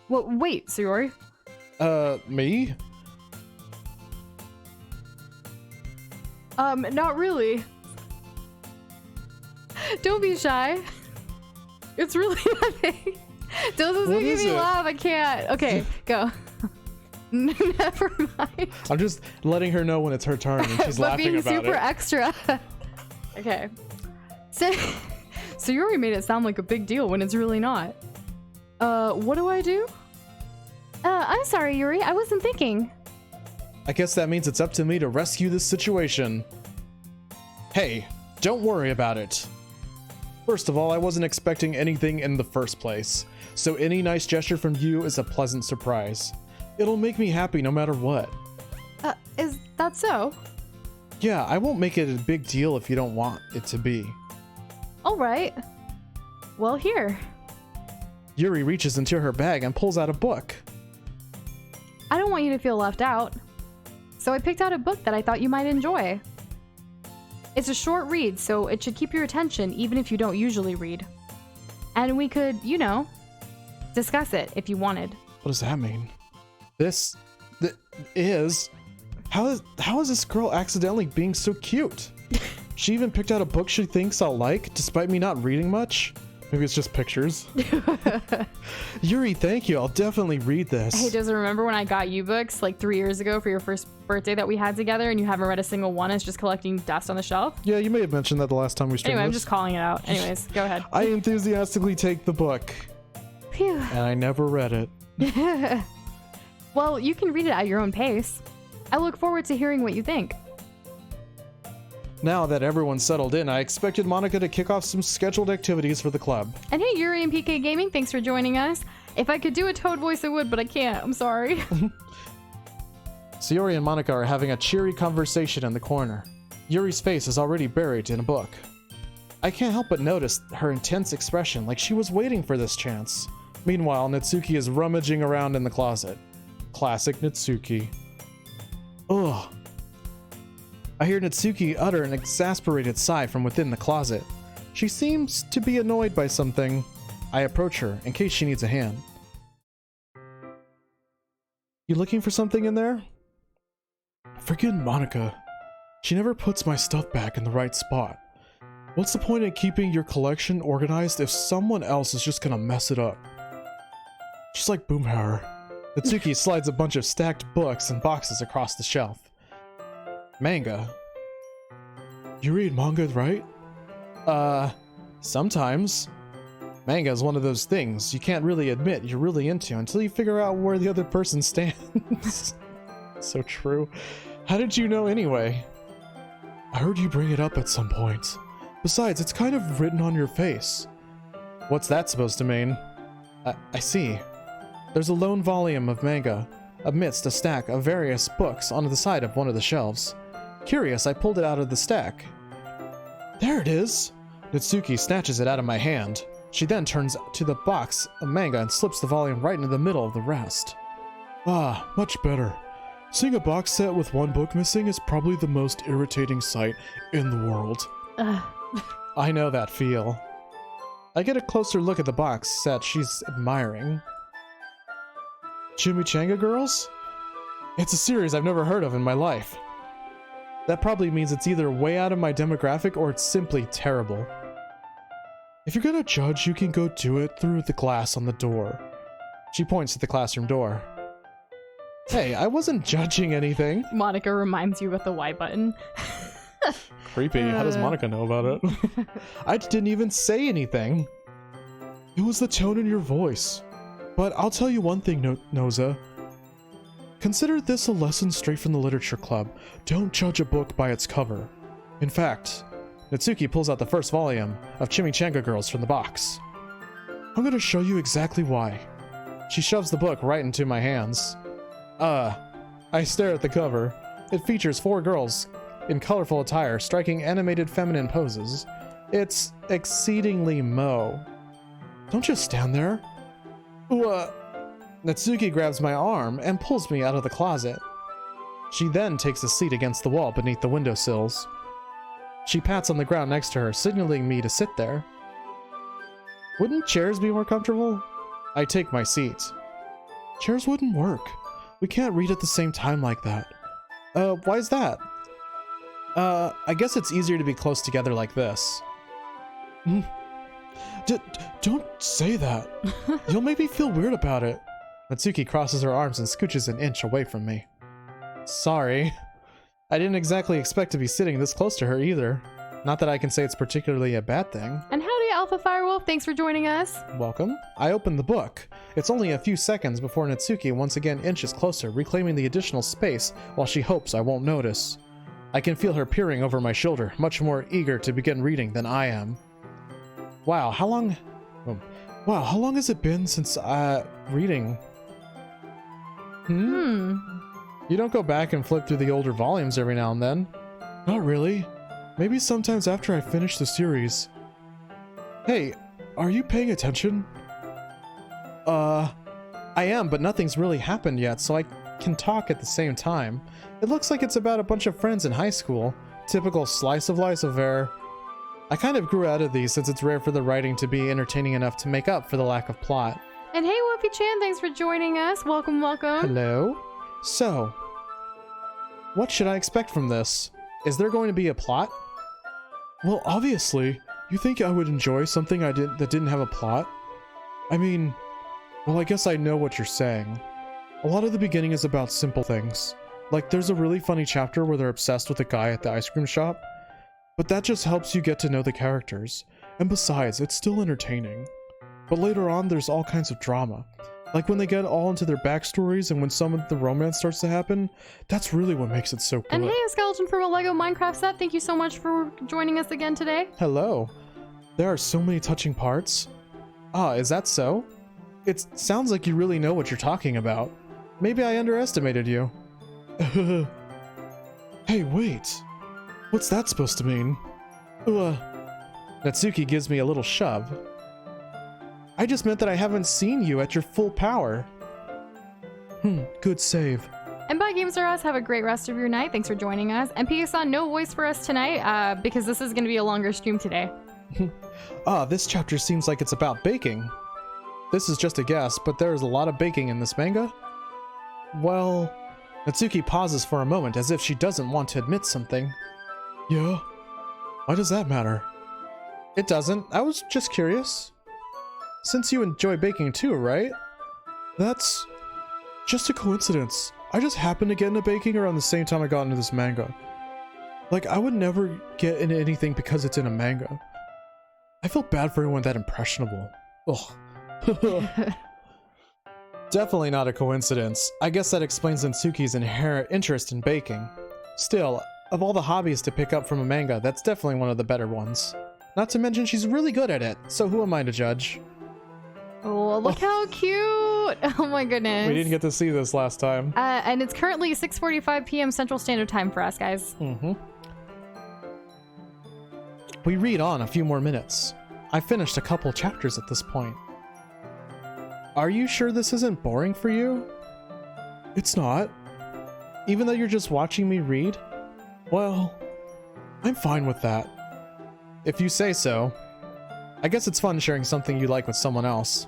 Well, wait, Sayori. Me? Not really. Don't be shy. It's really nothing. Doza's making me laugh. I can't. Okay, go. Never mind. I'm just letting her know when it's her turn and she's laughing about it. But being super extra. Okay. So Yuri made it sound like a big deal when it's really not. What do I do? I'm sorry, Yuri. I wasn't thinking. I guess that means it's up to me to rescue this situation. Hey, don't worry about it. First of all, I wasn't expecting anything in the first place, so any nice gesture from you is a pleasant surprise. It'll make me happy no matter what. Is that so? Yeah, I won't make it a big deal if you don't want it to be. All right. Well, here. Yuri reaches into her bag and pulls out a book. I don't want you to feel left out. So I picked out a book that I thought you might enjoy. It's a short read, so it should keep your attention even if you don't usually read. And we could, you know, discuss it if you wanted. What does that mean? How is this girl accidentally being so cute? She even picked out a book she thinks I'll like, despite me not reading much. Maybe it's just pictures. Yuri, thank you. I'll definitely read this. Hey, does it remember when I got you books like 3 years ago for your first birthday that we had together and you haven't read a single one? It's just collecting dust on the shelf? Yeah, you may have mentioned that the last time we streamed. Anyway, I'm this. just calling it out. Anyways, go ahead. I enthusiastically take the book. Phew. And I never read it. Well, you can read it at your own pace. I look forward to hearing what you think. Now that everyone's settled in, I expected Monica to kick off some scheduled activities for the club. And hey, Yuri and PK Gaming, thanks for joining us. If I could do a Toad voice, I would, but I can't. I'm sorry. Sayori and Monica are having a cheery conversation in the corner. Yuri's face is already buried in a book. I can't help but notice her intense expression, like she was waiting for this chance. Meanwhile, Natsuki is rummaging around in the closet. Classic Natsuki. Ugh. I hear Natsuki utter an exasperated sigh from within the closet. She seems to be annoyed by something. I approach her in case she needs a hand. You looking for something in there? Friggin' Monica. She never puts my stuff back in the right spot. What's the point in keeping your collection organized if someone else is just gonna mess it up? Just like Boomhauer. Natsuki slides a bunch of stacked books and boxes across the shelf. Manga. You read manga, right? Sometimes. Manga is one of those things you can't really admit you're really into until you figure out where the other person stands. So true. How did you know anyway? I heard you bring it up at some point. Besides, it's kind of written on your face. What's that supposed to mean? I see. There's a lone volume of manga amidst a stack of various books on the side of one of the shelves. Curious, I pulled it out of the stack. There it is! Natsuki snatches it out of my hand. She then turns to the box of manga and slips the volume right into the middle of the rest. Ah, much better. Seeing a box set with one book missing is probably the most irritating sight in the world. I know that feel. I get a closer look at the box set she's admiring. Chimichanga Girls? It's a series I've never heard of in my life. That probably means it's either way out of my demographic or it's simply terrible. If you're gonna judge, you can go do it through the glass on the door. She points to the classroom door. Hey, I wasn't judging anything. Monica reminds you with the Y button. Creepy. How does Monica know about it? I didn't even say anything. It was the tone in your voice. But I'll tell you one thing, Noza. Consider this a lesson straight from the literature club. Don't judge a book by its cover. In fact, Natsuki pulls out the first volume of Chimichanga Girls from the box. I'm gonna show you exactly why. She shoves the book right into my hands. I stare at the cover. It features 4 girls in colorful attire striking animated feminine poses. It's exceedingly mo. Don't just stand there. Natsuki grabs my arm and pulls me out of the closet. She then takes a seat against the wall beneath the windowsills. She pats on the ground next to her, signaling me to sit there. Wouldn't chairs be more comfortable? I take my seat. Chairs wouldn't work. We can't read at the same time like that. Why is that? I guess it's easier to be close together like this. Don't say that. You'll make me feel weird about it. Natsuki crosses her arms and scooches an inch away from me. Sorry. I didn't exactly expect to be sitting this close to her either. Not that I can say it's particularly a bad thing. And howdy, Alpha Firewolf. Thanks for joining us. Welcome. I open the book. It's only a few seconds before Natsuki once again inches closer, reclaiming the additional space while she hopes I won't notice. I can feel her peering over my shoulder, much more eager to begin reading than I am. Wow, how long has it been since, reading? You don't go back and flip through the older volumes every now and then? Not really. Maybe sometimes after I finish the series. Hey, are you paying attention? I am, but nothing's really happened yet, so I can talk at the same time. It looks like it's about a bunch of friends in high school. Typical slice of life affair. I kind of grew out of these since it's rare for the writing to be entertaining enough to make up for the lack of plot. And hey, Wolfie-chan, thanks for joining us. Welcome, welcome. Hello? So, what should I expect from this? Is there going to be a plot? Well, obviously. You think I would enjoy something that didn't have a plot? I mean, well, I guess I know what you're saying. A lot of the beginning is about simple things. Like, there's a really funny chapter where they're obsessed with a guy at the ice cream shop. But that just helps you get to know the characters. And besides, it's still entertaining. But later on, there's all kinds of drama. Like when they get all into their backstories and when some of the romance starts to happen, that's really what makes it so good. And hey, a skeleton from a Lego Minecraft set, thank you so much for joining us again today. Hello. There are so many touching parts. Ah, is that so? It sounds like you really know what you're talking about. Maybe I underestimated you. Hey, wait. What's that supposed to mean? Natsuki gives me a little shove. I just meant that I haven't seen you at your full power. Good save. And bye, Games R Us. Have a great rest of your night. Thanks for joining us. And Pia-san, no voice for us tonight because this is going to be a longer stream today. This chapter seems like it's about baking. This is just a guess, but there is a lot of baking in this manga. Well, Natsuki pauses for a moment as if she doesn't want to admit something. Yeah? Why does that matter? It doesn't. I was just curious. Since you enjoy baking too, right? That's just a coincidence. I just happened to get into baking around the same time I got into this manga. Like, I would never get into anything because it's in a manga. I feel bad for anyone that impressionable. Ugh. Definitely not a coincidence. I guess that explains Natsuki's inherent interest in baking. Still, of all the hobbies to pick up from a manga, that's definitely one of the better ones. Not to mention she's really good at it, so who am I to judge? Oh, look how cute! cute. Oh my goodness. We didn't get to see this last time. And it's currently 6:45 p.m. Central Standard Time for us, guys. Mm-hmm. We read on a few more minutes. I finished a couple chapters at this point. Are you sure this isn't boring for you? It's not. Even though you're just watching me read? Well, I'm fine with that. If you say so. I guess it's fun sharing something you like with someone else.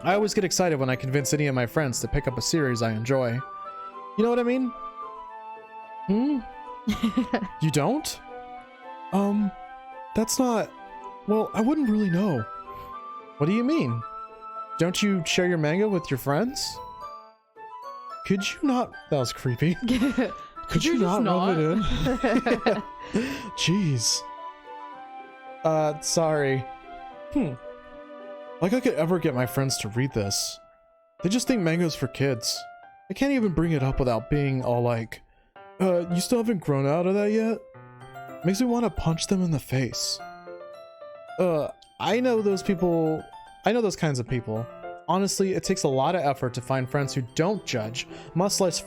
I always get excited when I convince any of my friends to pick up a series I enjoy. You know what I mean? You don't? That's not... Well, I wouldn't really know. What do you mean? Don't you share your manga with your friends? Could you not... That was creepy. Could you not rub it in? Jeez. Sorry. Like I could ever get my friends to read this. They just think manga's for kids. I can't even bring it up without being all like, you still haven't grown out of that yet? Makes me want to punch them in the face. I know those people. I know those kinds of people. Honestly, it takes a lot of effort to find friends who don't judge, mustache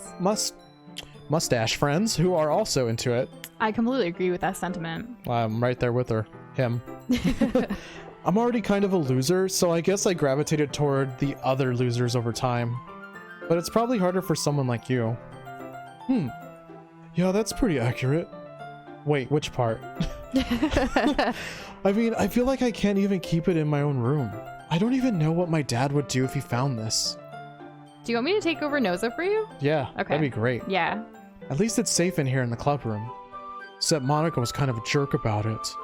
friends who are also into it. I completely agree with that sentiment. I'm right there with her. Him. I'm already kind of a loser, so I guess I gravitated toward the other losers over time. But it's probably harder for someone like you. Yeah, that's pretty accurate. Wait, which part? I mean, I feel like I can't even keep it in my own room. I don't even know what my dad would do if he found this. Do you want me to take over Noza for you? Yeah, Okay. that'd be great. Yeah. At least it's safe in here in the club room. Except Monica was kind of a jerk about it.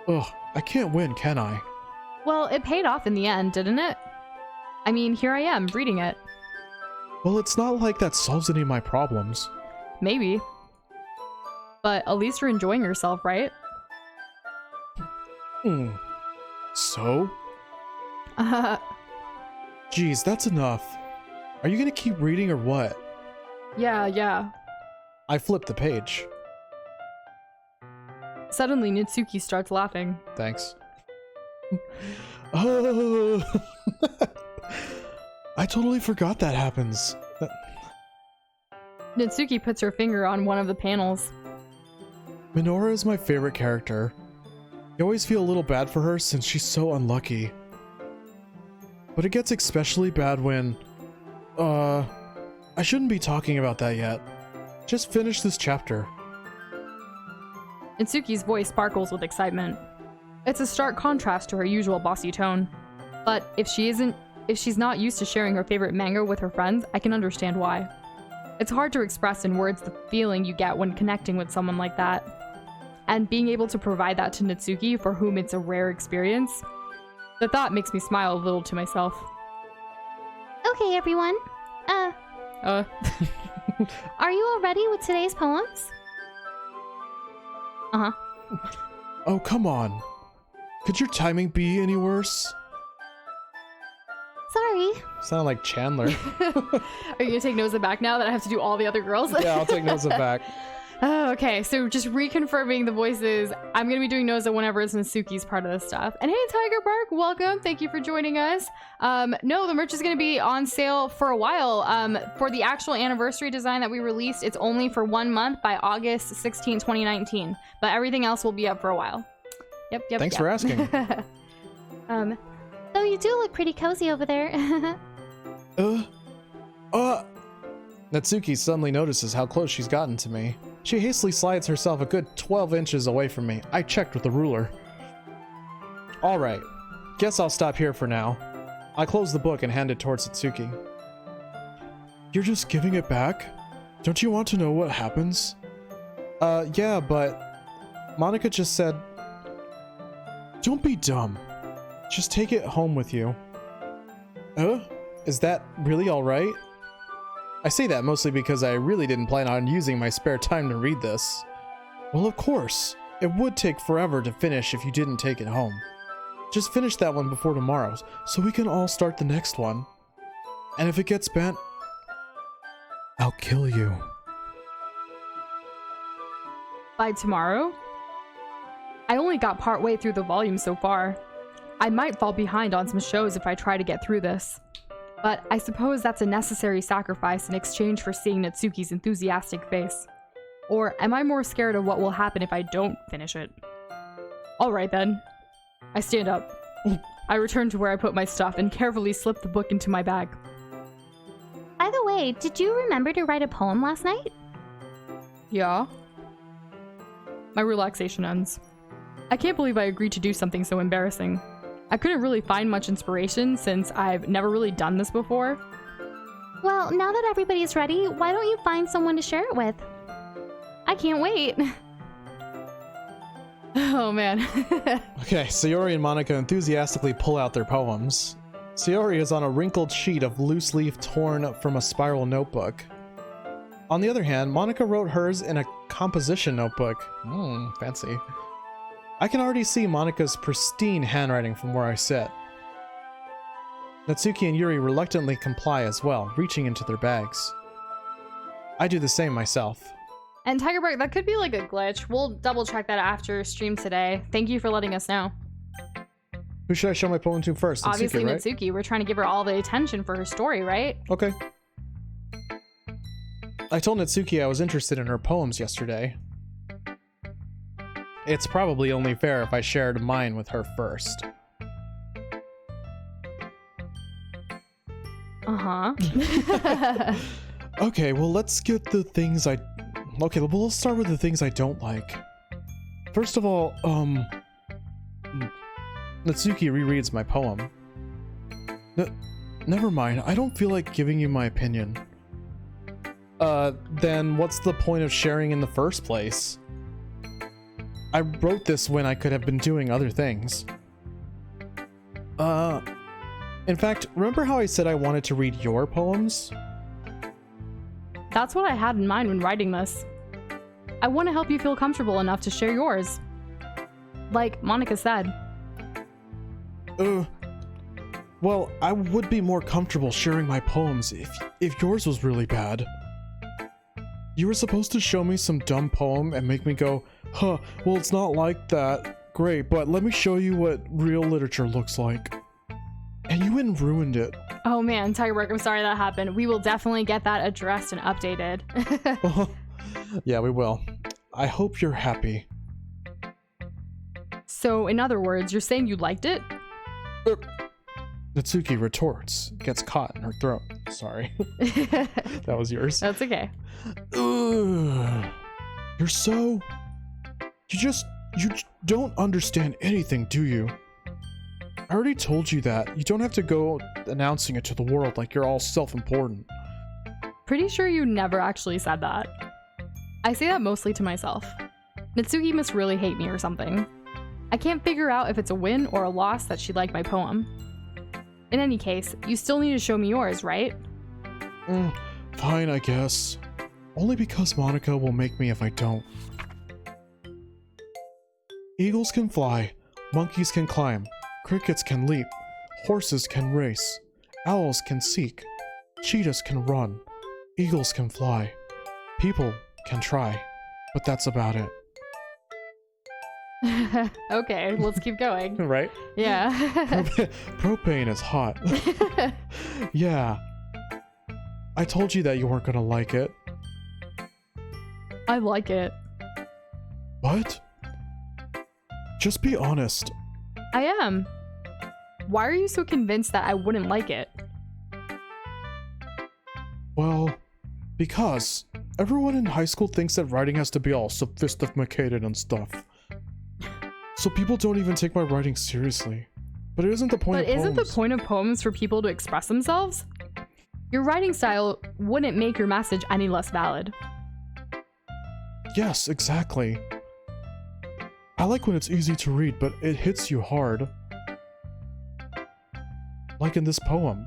Ugh, I can't win, can I? Well, it paid off in the end, didn't it? I mean, here I am, reading it. Well, it's not like that solves any of my problems. Maybe. But at least you're enjoying yourself, right? So? Geez, that's enough. Are you gonna keep reading or what? Yeah. I flipped the page. Suddenly, Natsuki starts laughing. Thanks. Oh, I totally forgot that happens. Natsuki puts her finger on one of the panels. Minora is my favorite character. I always feel a little bad for her since she's so unlucky. But it gets especially bad when... I shouldn't be talking about that yet. Just finish this chapter. Natsuki's voice sparkles with excitement. It's a stark contrast to her usual bossy tone. But if she's not used to sharing her favorite manga with her friends, I can understand why. It's hard to express in words the feeling you get when connecting with someone like that. And being able to provide that to Natsuki, for whom it's a rare experience, the thought makes me smile a little to myself. Okay, everyone. Are you all ready with today's poems? Uh-huh. Oh, come on. Could your timing be any worse? Sorry. Sound like Chandler. Are you gonna take Noza back now that I have to do all the other girls? Yeah, I'll take Noza back. Oh, okay, so just reconfirming the voices. I'm gonna be doing Noza whenever it's Natsuki's part of this stuff. And hey, Tiger Bark, welcome. Thank you for joining us. No, the merch is gonna be on sale for a while. For the actual anniversary design that we released, it's only for 1 month by August 16, 2019. But everything else will be up for a while. Yep. Thanks for asking. Though you do look pretty cozy over there. Natsuki suddenly notices how close she's gotten to me. She hastily slides herself a good 12 inches away from me. I checked with the ruler. Alright, guess I'll stop here for now. I close the book and hand it towards Natsuki. You're just giving it back? Don't you want to know what happens? Yeah, but... Monica just said... Don't be dumb. Just take it home with you. Is that really alright? I say that mostly because I really didn't plan on using my spare time to read this. Well, of course. It would take forever to finish if you didn't take it home. Just finish that one before tomorrow, so we can all start the next one. And if it gets bent, I'll kill you. By tomorrow? I only got partway through the volume so far. I might fall behind on some shows if I try to get through this. But I suppose that's a necessary sacrifice in exchange for seeing Natsuki's enthusiastic face. Or am I more scared of what will happen if I don't finish it? Alright then. I stand up. I return to where I put my stuff and carefully slip the book into my bag. By the way, did you remember to write a poem last night? Yeah? My relaxation ends. I can't believe I agreed to do something so embarrassing. I couldn't really find much inspiration since I've never really done this before. Well, now that everybody's ready, why don't you find someone to share it with? I can't wait. Oh man. Okay, Sayori and Monica enthusiastically pull out their poems. Sayori is on a wrinkled sheet of loose leaf torn from a spiral notebook. On the other hand, Monica wrote hers in a composition notebook. Fancy. I can already see Monica's pristine handwriting from where I sit. Natsuki and Yuri reluctantly comply as well, reaching into their bags. I do the same myself. And Tiger Bark, that could be like a glitch. We'll double check that after stream today. Thank you for letting us know. Who should I show my poem to first? Obviously Natsuki, right? Natsuki. We're trying to give her all the attention for her story, right? Okay. I told Natsuki I was interested in her poems yesterday. It's probably only fair if I shared mine with her first. Uh-huh. Okay, well, let's get the things Okay, well, let's start with the things I don't like. First of all, Natsuki rereads my poem. Never mind, I don't feel like giving you my opinion. Then what's the point of sharing in the first place? I wrote this when I could have been doing other things. In fact, remember how I said I wanted to read your poems? That's what I had in mind when writing this. I want to help you feel comfortable enough to share yours. Like Monica said. Well, I would be more comfortable sharing my poems if yours was really bad. You were supposed to show me some dumb poem and make me go, huh, well, it's not like that. Great, but let me show you what real literature looks like. And you went and ruined it. Oh man, Tiger Bark, I'm sorry that happened. We will definitely get that addressed and updated. Yeah, we will. I hope you're happy. So, in other words, you're saying you liked it? Natsuki retorts, gets caught in her throat. Sorry. That was yours. That's okay. Ugh. You don't understand anything, do you? I already told you that. You don't have to go announcing it to the world like you're all self-important. Pretty sure you never actually said that. I say that mostly to myself. Natsuki must really hate me or something. I can't figure out if it's a win or a loss that she liked my poem. In any case, you still need to show me yours, right? Fine, I guess. Only because Monica will make me if I don't. Eagles can fly, monkeys can climb, crickets can leap, horses can race, owls can seek, cheetahs can run, eagles can fly, people can try, but that's about it. Okay, let's keep going. Right? Yeah. Propane is hot. Yeah. I told you that you weren't gonna like it. I like it. What? Just be honest. I am. Why are you so convinced that I wouldn't like it? Well, because everyone in high school thinks that writing has to be all sophisticated and stuff. So people don't even take my writing seriously. But it isn't the point of poems. But isn't the point of poems for people to express themselves? Your writing style wouldn't make your message any less valid. Yes, exactly. I like when it's easy to read, but it hits you hard. Like in this poem.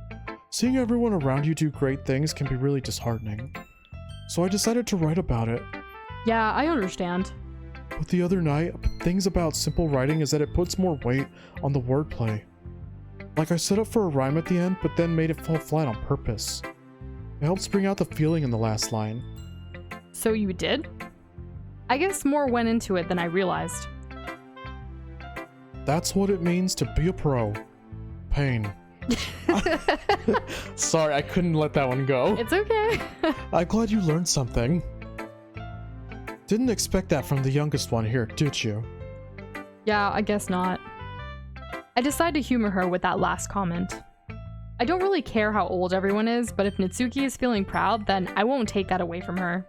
Seeing everyone around you do great things can be really disheartening. So I decided to write about it. Yeah, I understand. But the other night, things about simple writing is that it puts more weight on the wordplay. Like I set up for a rhyme at the end, but then made it fall flat on purpose. It helps bring out the feeling in the last line. So you did? I guess more went into it than I realized. That's what it means to be a pro. Pain. Sorry, I couldn't let that one go. It's okay. I'm glad you learned something. Didn't expect that from the youngest one here, did you? Yeah, I guess not. I decided to humor her with that last comment. I don't really care how old everyone is, but if Natsuki is feeling proud, then I won't take that away from her.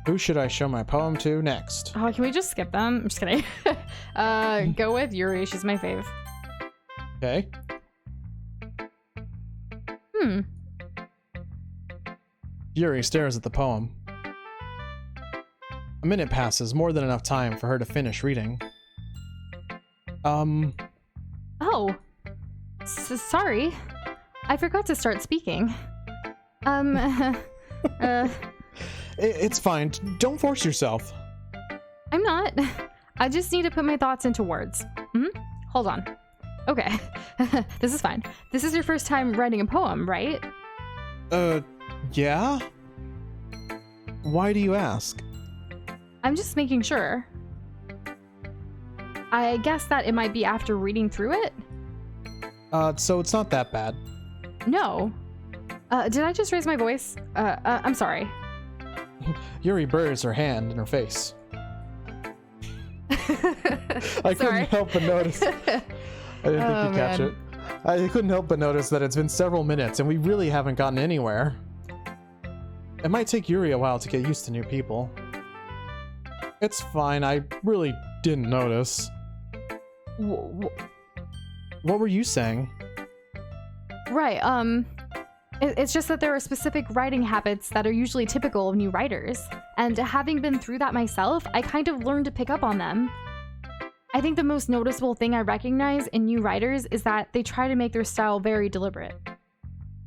Who should I show my poem to next? Oh, can we just skip them? I'm just kidding. Go with Yuri, she's my fave. Okay. Yuri stares at the poem. A minute passes, more than enough time for her to finish reading. Oh. Sorry. I forgot to start speaking. It's fine. Don't force yourself. I'm not. I just need to put my thoughts into words. Hold on. Okay. This is fine. This is your first time writing a poem, right? Yeah? Why do you ask? I'm just making sure. I guess that it might be after reading through it? So it's not that bad. No. Did I just raise my voice? I'm sorry. Yuri buries her hand in her face. I couldn't help but notice. I didn't think you'd catch it. I couldn't help but notice that it's been several minutes and we really haven't gotten anywhere. It might take Yuri a while to get used to new people. It's fine, I really didn't notice. What were you saying? Right, it's just that there are specific writing habits that are usually typical of new writers, and having been through that myself, I kind of learned to pick up on them. I think the most noticeable thing I recognize in new writers is that they try to make their style very deliberate.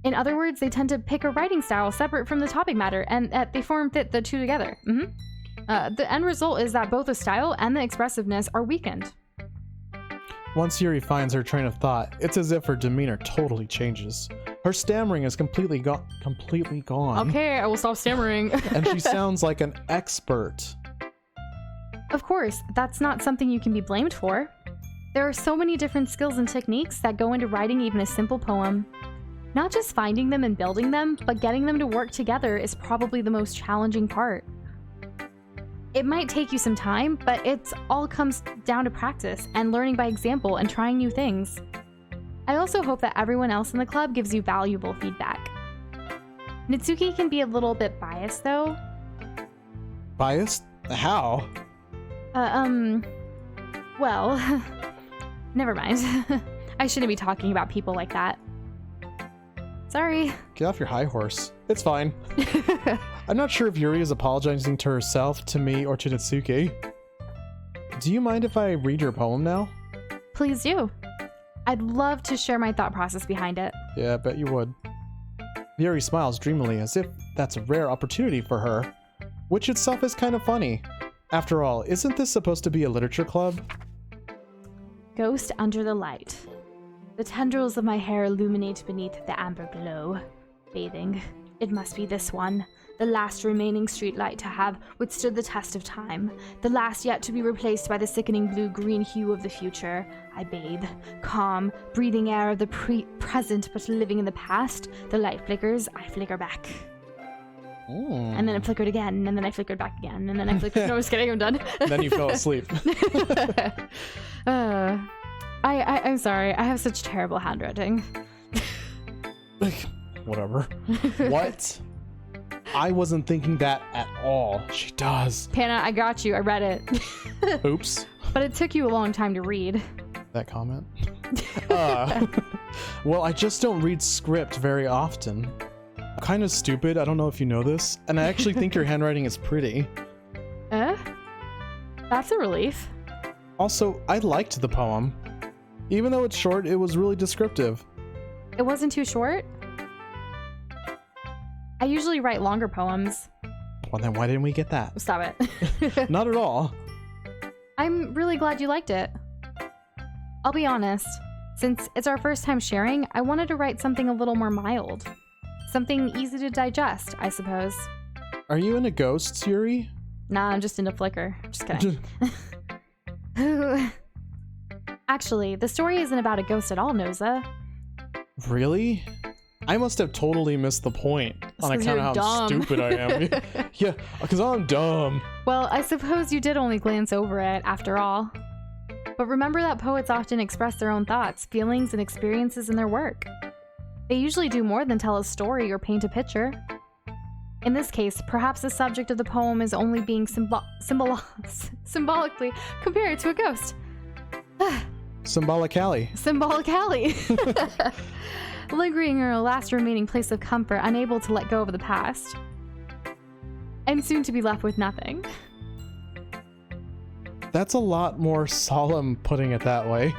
In other words, they tend to pick a writing style separate from the topic matter, and that they fit the two together. The end result is that both the style and the expressiveness are weakened. Once Yuri finds her train of thought, it's as if her demeanor totally changes. Her stammering is completely gone. Okay, I will stop stammering. And she sounds like an expert. Of course, that's not something you can be blamed for. There are so many different skills and techniques that go into writing even a simple poem. Not just finding them and building them, but getting them to work together is probably the most challenging part. It might take you some time, but it all comes down to practice and learning by example and trying new things. I also hope that everyone else in the club gives you valuable feedback. Natsuki can be a little bit biased though. Biased? How? Well, never mind. I shouldn't be talking about people like that. Sorry. Get off your high horse. It's fine. I'm not sure if Yuri is apologizing to herself, to me, or to Natsuki. Do you mind if I read your poem now? Please do. I'd love to share my thought process behind it. Yeah, I bet you would. Yuri smiles dreamily as if that's a rare opportunity for her, which itself is kind of funny. After all, isn't this supposed to be a literature club? Ghost under the light. The tendrils of my hair illuminate beneath the amber glow. Bathing. It must be this one. The last remaining streetlight to have withstood the test of time. The last yet to be replaced by the sickening blue-green hue of the future. I bathe. Calm, breathing air of the present but living in the past. The light flickers, I flicker back. And then it flickered again, and then I flickered back again, and then I flickered... No, I was kidding, I'm done. Then you fell asleep. I'm sorry, I have such terrible handwriting. Whatever. What? I wasn't thinking that at all. She does. Panna, I got you. I read it. Oops. But it took you a long time to read. That comment? Well, I just don't read script very often. I'm kind of stupid. I don't know if you know this. And I actually think your handwriting is pretty. That's a relief. Also, I liked the poem. Even though it's short, it was really descriptive. It wasn't too short? I usually write longer poems. Well, then why didn't we get that? Stop it. Not at all. I'm really glad you liked it. I'll be honest. Since it's our first time sharing, I wanted to write something a little more mild. Something easy to digest, I suppose. Are you into ghosts, Yuri? Nah, I'm just into Flickr. Just kidding. Actually, the story isn't about a ghost at all, Noza. Really? I must have totally missed the point on 'cause account you're of how dumb. stupid I am. Yeah, because I'm dumb. Well, I suppose you did only glance over it, after all. But remember that poets often express their own thoughts, feelings, and experiences in their work. They usually do more than tell a story or paint a picture. In this case, perhaps the subject of the poem is only being symbolically compared to a ghost. Symbolically. Symbolically. Lingering in her last remaining place of comfort, unable to let go of the past. And soon to be left with nothing. That's a lot more solemn putting it that way.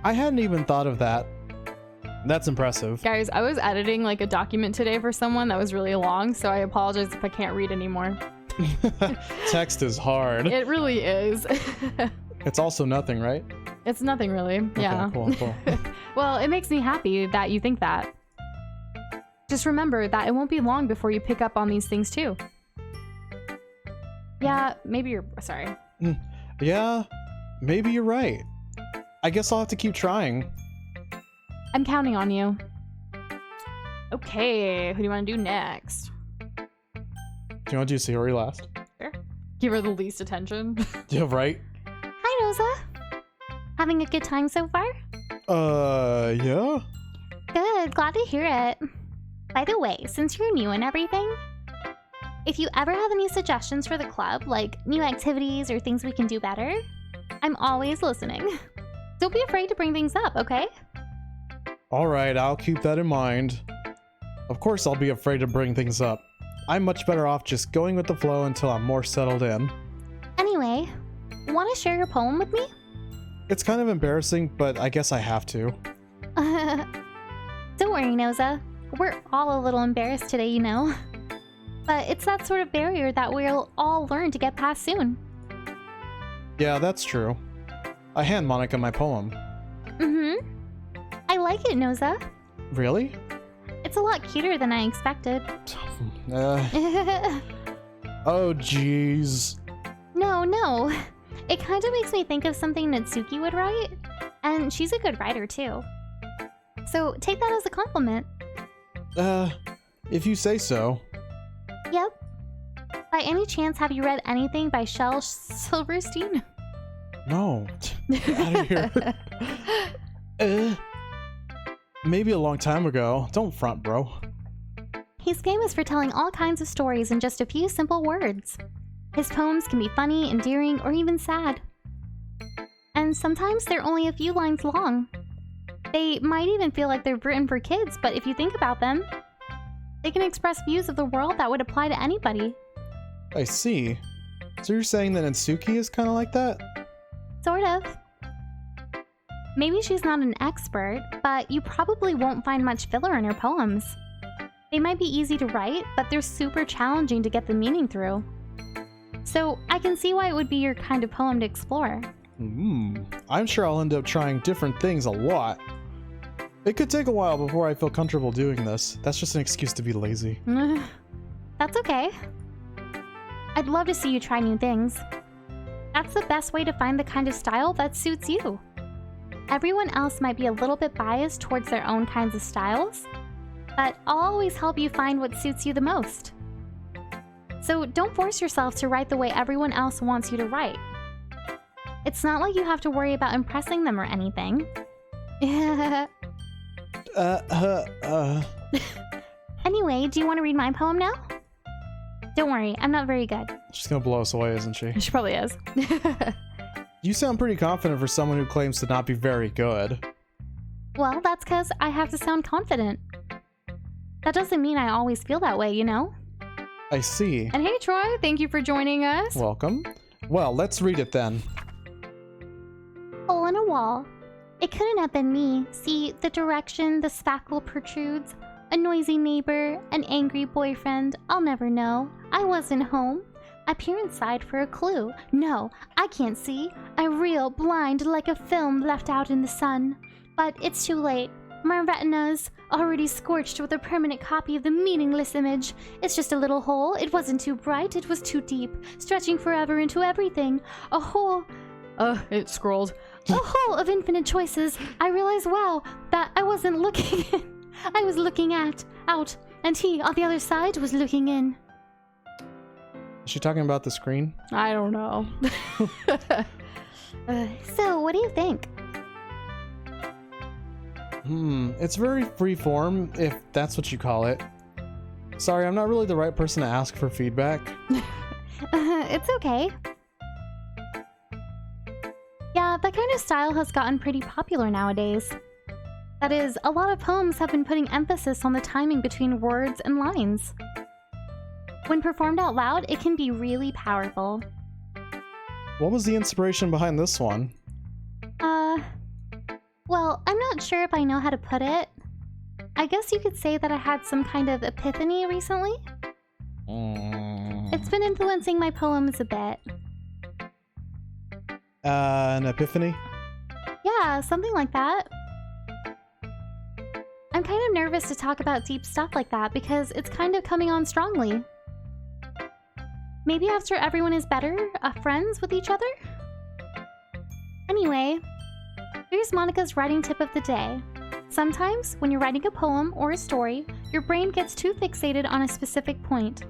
I hadn't even thought of that. That's impressive. Guys, I was editing like a document today for someone that was really long, so I apologize if I can't read anymore. Text is hard. It really is. It's also nothing, right? It's nothing really. Yeah. Okay, cool. Well, it makes me happy that you think that. Just remember that it won't be long before you pick up on these things too. Yeah, maybe you're sorry. Yeah, maybe you're right. I guess I'll have to keep trying. I'm counting on you. Okay, who do you want to do next? Do you want to do Sayori last? Sure. Give her the least attention. Yeah, right? Hi, Doza. Having a good time so far? Yeah? Good, glad to hear it. By the way, since you're new and everything, if you ever have any suggestions for the club, like new activities or things we can do better, I'm always listening. Don't be afraid to bring things up, okay? Alright, I'll keep that in mind. Of course I'll be afraid to bring things up. I'm much better off just going with the flow until I'm more settled in. Anyway, want to share your poem with me? It's kind of embarrassing, but I guess I have to. Don't worry, Noza. We're all a little embarrassed today, you know. But it's that sort of barrier that we'll all learn to get past soon. Yeah, that's true. I hand Monica my poem. Mm-hmm. I like it, Noza. Really? It's a lot cuter than I expected. Oh, jeez. No. It kind of makes me think of something Natsuki would write. And she's a good writer, too. So take that as a compliment. If you say so. Yep. By any chance, have you read anything by Shel Silverstein? No. Get out of here. Maybe a long time ago. Don't front, bro. He's famous for telling all kinds of stories in just a few simple words. His poems can be funny, endearing, or even sad. And sometimes they're only a few lines long. They might even feel like they're written for kids, but if you think about them, they can express views of the world that would apply to anybody. I see. So you're saying that Natsuki is kind of like that? Sort of. Maybe she's not an expert, but you probably won't find much filler in her poems. They might be easy to write, but they're super challenging to get the meaning through. So I can see why it would be your kind of poem to explore. I'm sure I'll end up trying different things a lot. It could take a while before I feel comfortable doing this. That's just an excuse to be lazy. That's okay. I'd love to see you try new things. That's the best way to find the kind of style that suits you. Everyone else might be a little bit biased towards their own kinds of styles, but I'll always help you find what suits you the most. So don't force yourself to write the way everyone else wants you to write. It's not like you have to worry about impressing them or anything. Anyway, do you want to read my poem now? Don't worry, I'm not very good. She's gonna blow us away, isn't she? She probably is. You sound pretty confident for someone who claims to not be very good. Well, that's because I have to sound confident. That doesn't mean I always feel that way, you know? I see. And hey, Troy, thank you for joining us. Welcome. Well, let's read it then. Hole in a wall. It couldn't have been me. See, the direction the spackle protrudes. A noisy neighbor, an angry boyfriend. I'll never know. I wasn't home. I peer inside for a clue. No, I can't see. I reel blind like a film left out in the sun. But it's too late. My retina's already scorched with a permanent copy of the meaningless image. It's just a little hole. It wasn't too bright. It was too deep, stretching forever into everything. A hole It scrolled. A hole of infinite choices. I realized, wow, that I wasn't looking in. I was looking out, and he, on the other side, was looking in. Is she talking about the screen? I don't know. So, what do you think? It's very freeform, if that's what you call it. Sorry, I'm not really the right person to ask for feedback. It's okay. Yeah, that kind of style has gotten pretty popular nowadays. That is, a lot of poems have been putting emphasis on the timing between words and lines. When performed out loud, it can be really powerful. What was the inspiration behind this one? Well, I'm not sure if I know how to put it. I guess you could say that I had some kind of epiphany recently. It's been influencing my poems a bit. An epiphany? Yeah, something like that. I'm kind of nervous to talk about deep stuff like that because it's kind of coming on strongly. Maybe after everyone is better, friends with each other? Anyway, here's Monica's writing tip of the day. Sometimes, when you're writing a poem or a story, your brain gets too fixated on a specific point.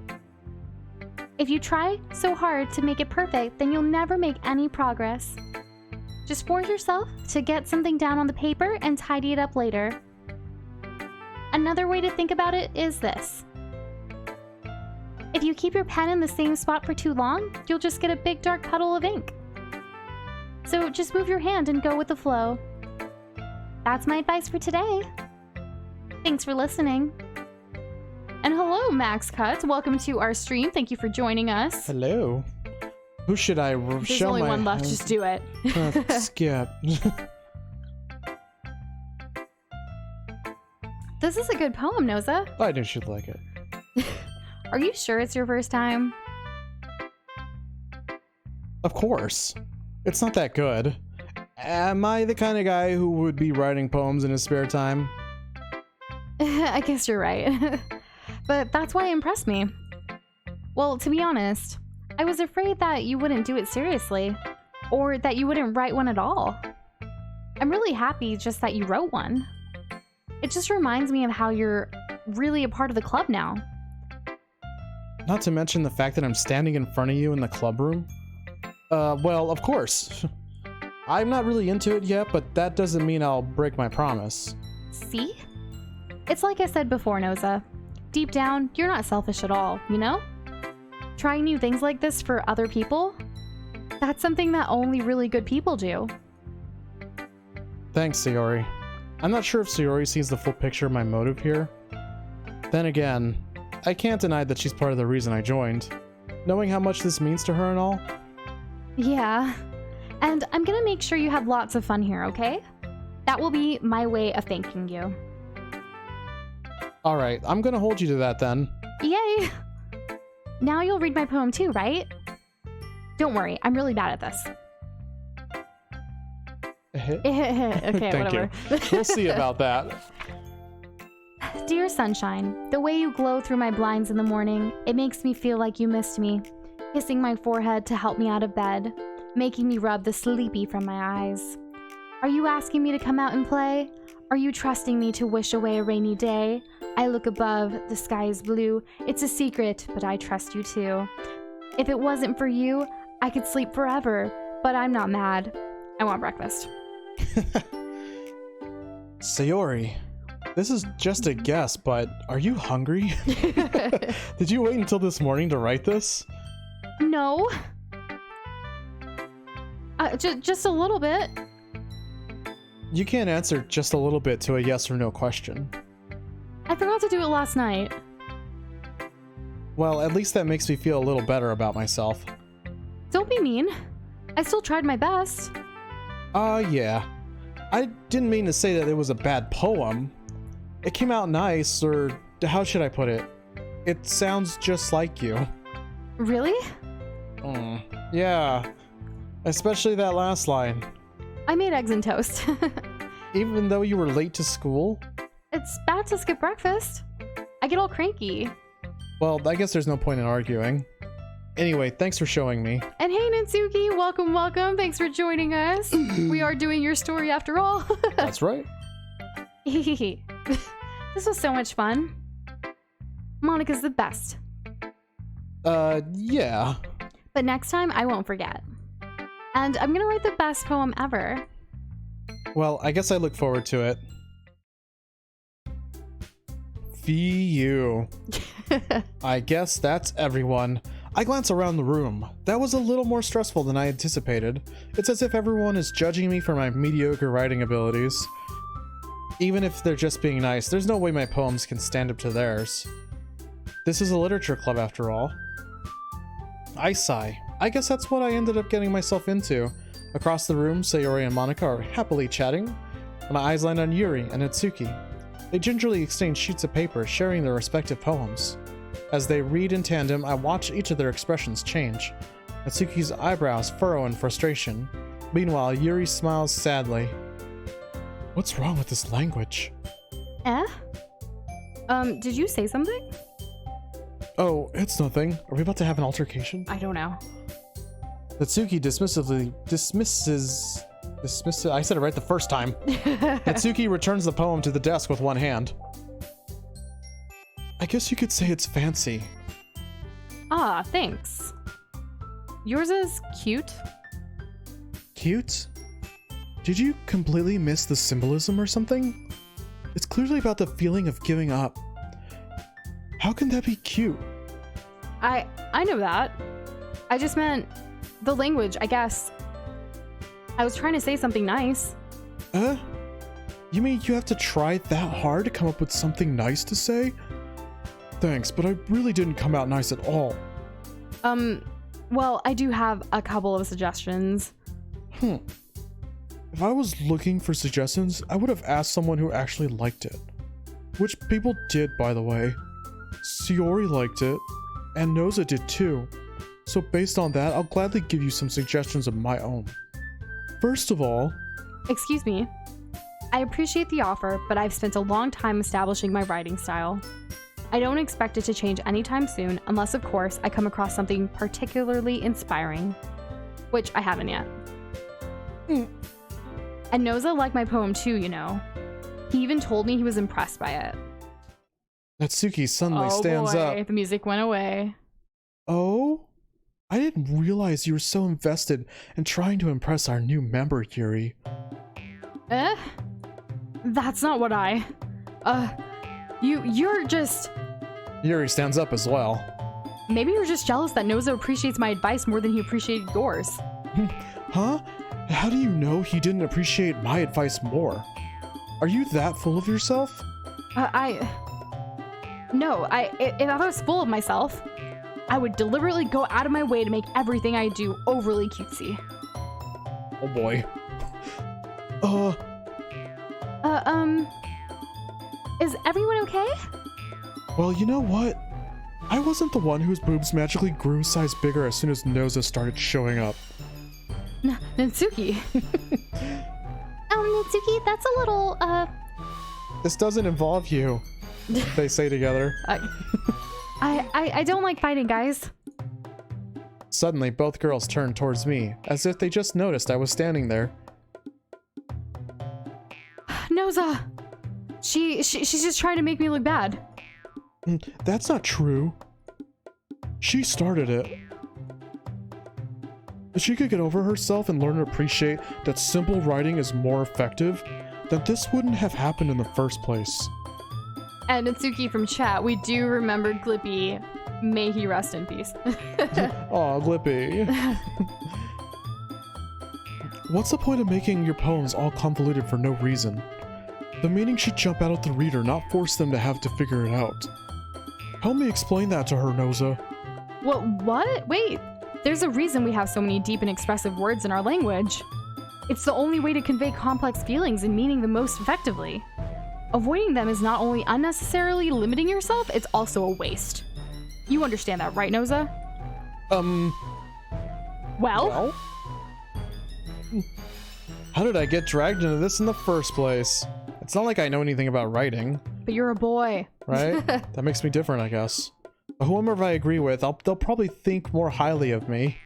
If you try so hard to make it perfect, then you'll never make any progress. Just force yourself to get something down on the paper and tidy it up later. Another way to think about it is this. If you keep your pen in the same spot for too long, you'll just get a big dark puddle of ink. So just move your hand and go with the flow. That's my advice for today. Thanks for listening. And hello, Max Cuts. Welcome to our stream. Thank you for joining us. Hello. Who should I There's show only my... one left. Just do it. Skip. This is a good poem, Noza. I knew she'd like it. Are you sure it's your first time? Of course. It's not that good. Am I the kind of guy who would be writing poems in his spare time? I guess you're right. But that's why it impressed me. Well, to be honest, I was afraid that you wouldn't do it seriously, or that you wouldn't write one at all. I'm really happy just that you wrote one. It just reminds me of how you're really a part of the club now. Not to mention the fact that I'm standing in front of you in the club room. Well, of course. I'm not really into it yet, but that doesn't mean I'll break my promise. See? It's like I said before, Noza. Deep down, you're not selfish at all, you know? Trying new things like this for other people? That's something that only really good people do. Thanks, Sayori. I'm not sure if Sayori sees the full picture of my motive here. Then again, I can't deny that she's part of the reason I joined. Knowing how much this means to her and all. Yeah. And I'm gonna make sure you have lots of fun here, okay? That will be my way of thanking you. Alright, I'm gonna hold you to that then. Yay! Now you'll read my poem too, right? Don't worry, I'm really bad at this. Okay, Thank whatever. you. We'll see about that. Dear sunshine, the way you glow through my blinds in the morning, it makes me feel like you missed me. Kissing my forehead to help me out of bed, making me rub the sleepy from my eyes. Are you asking me to come out and play? Are you trusting me to wish away a rainy day? I look above, the sky is blue. It's a secret, but I trust you too. If it wasn't for you, I could sleep forever, but I'm not mad. I want breakfast. Sayori, this is just a guess, but are you hungry? Did you wait until this morning to write this? No. Just a little bit. You can't answer just a little bit to a yes or no question. I forgot to do it last night. Well, at least that makes me feel a little better about myself. Don't be mean. I still tried my best. Yeah. I didn't mean to say that it was a bad poem. It came out nice, or how should I put it? It sounds just like you. Really? Yeah. Especially that last line. I made eggs and toast. Even though you were late to school? It's bad to skip breakfast. I get all cranky. Well, I guess there's no point in arguing. Anyway, thanks for showing me. And hey, Natsuki, welcome, welcome. Thanks for joining us. We are doing your story after all. That's right. This was so much fun. Monica's the best. Yeah. But next time, I won't forget. And I'm gonna write the best poem ever. Well, I guess I look forward to it. Phew. I guess that's everyone. I glance around the room. That was a little more stressful than I anticipated. It's as if everyone is judging me for my mediocre writing abilities. Even if they're just being nice, there's no way my poems can stand up to theirs. This is a literature club after all. I sigh. I guess that's what I ended up getting myself into. Across the room, Sayori and Monica are happily chatting. My eyes land on Yuri and Natsuki. They gingerly exchange sheets of paper, sharing their respective poems. As they read in tandem, I watch each of their expressions change. Natsuki's eyebrows furrow in frustration. Meanwhile, Yuri smiles sadly. What's wrong with this language? Did you say something? Oh, it's nothing. Are we about to have an altercation? I don't know. Natsuki dismisses. I said it right the first time. Natsuki returns the poem to the desk with one hand. I guess you could say it's fancy. Ah, thanks. Yours is cute. Cute? Did you completely miss the symbolism or something? It's clearly about the feeling of giving up. How can that be cute? I know that. I just meant the language, I guess. I was trying to say something nice. You mean you have to try that hard to come up with something nice to say? Thanks, but I really didn't come out nice at all. Well, I do have a couple of suggestions. If I was looking for suggestions, I would have asked someone who actually liked it. Which people did, by the way. Sayori liked it, and Noza did too. So based on that, I'll gladly give you some suggestions of my own. First of all... Excuse me. I appreciate the offer, but I've spent a long time establishing my writing style. I don't expect it to change anytime soon, unless of course I come across something particularly inspiring. Which I haven't yet. And Noza liked my poem too, you know. He even told me he was impressed by it. Natsuki suddenly stands up. The music went away. Oh? I didn't realize you were so invested in trying to impress our new member, Yuri. That's not what you're just... Yuri stands up as well. Maybe you're just jealous that Noza appreciates my advice more than he appreciated yours. Huh? How do you know he didn't appreciate my advice more? Are you that full of yourself? No, if I was full of myself, I would deliberately go out of my way to make everything I do overly cutesy. Oh boy. Is everyone okay? Well, you know what? I wasn't the one whose boobs magically grew a size bigger as soon as Noza started showing up. Natsuki. Natsuki, that's a little, This doesn't involve you, they say together. I don't like fighting, guys. Suddenly, both girls turned towards me, as if they just noticed I was standing there. Noza! She's just trying to make me look bad. That's not true. She started it. If she could get over herself and learn to appreciate that simple writing is more effective, then this wouldn't have happened in the first place. And Natsuki from chat, we do remember Glippy. May he rest in peace. Aw, Glippy. What's the point of making your poems all convoluted for no reason? The meaning should jump out at the reader, not force them to have to figure it out. Help me explain that to her, Noza. What? Wait. There's a reason we have so many deep and expressive words in our language. It's the only way to convey complex feelings and meaning the most effectively. Avoiding them is not only unnecessarily limiting yourself, it's also a waste. You understand that, right, Noza? Well? How did I get dragged into this in the first place? It's not like I know anything about writing. But you're a boy. Right? That makes me different, I guess. Whomever I agree with, they'll probably think more highly of me.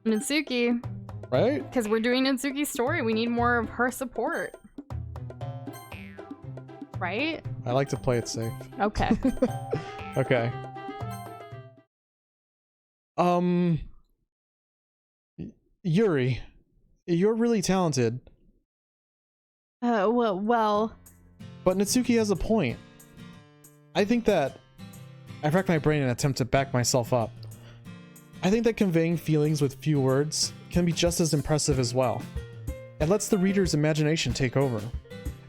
Natsuki. Right? Because we're doing Natsuki's story. We need more of her support. Right? I like to play it safe. Okay. Okay. Yuri, you're really talented. Well. But Natsuki has a point. I think that... I racked my brain in an attempt to back myself up. I think that conveying feelings with few words can be just as impressive as well. It lets the reader's imagination take over.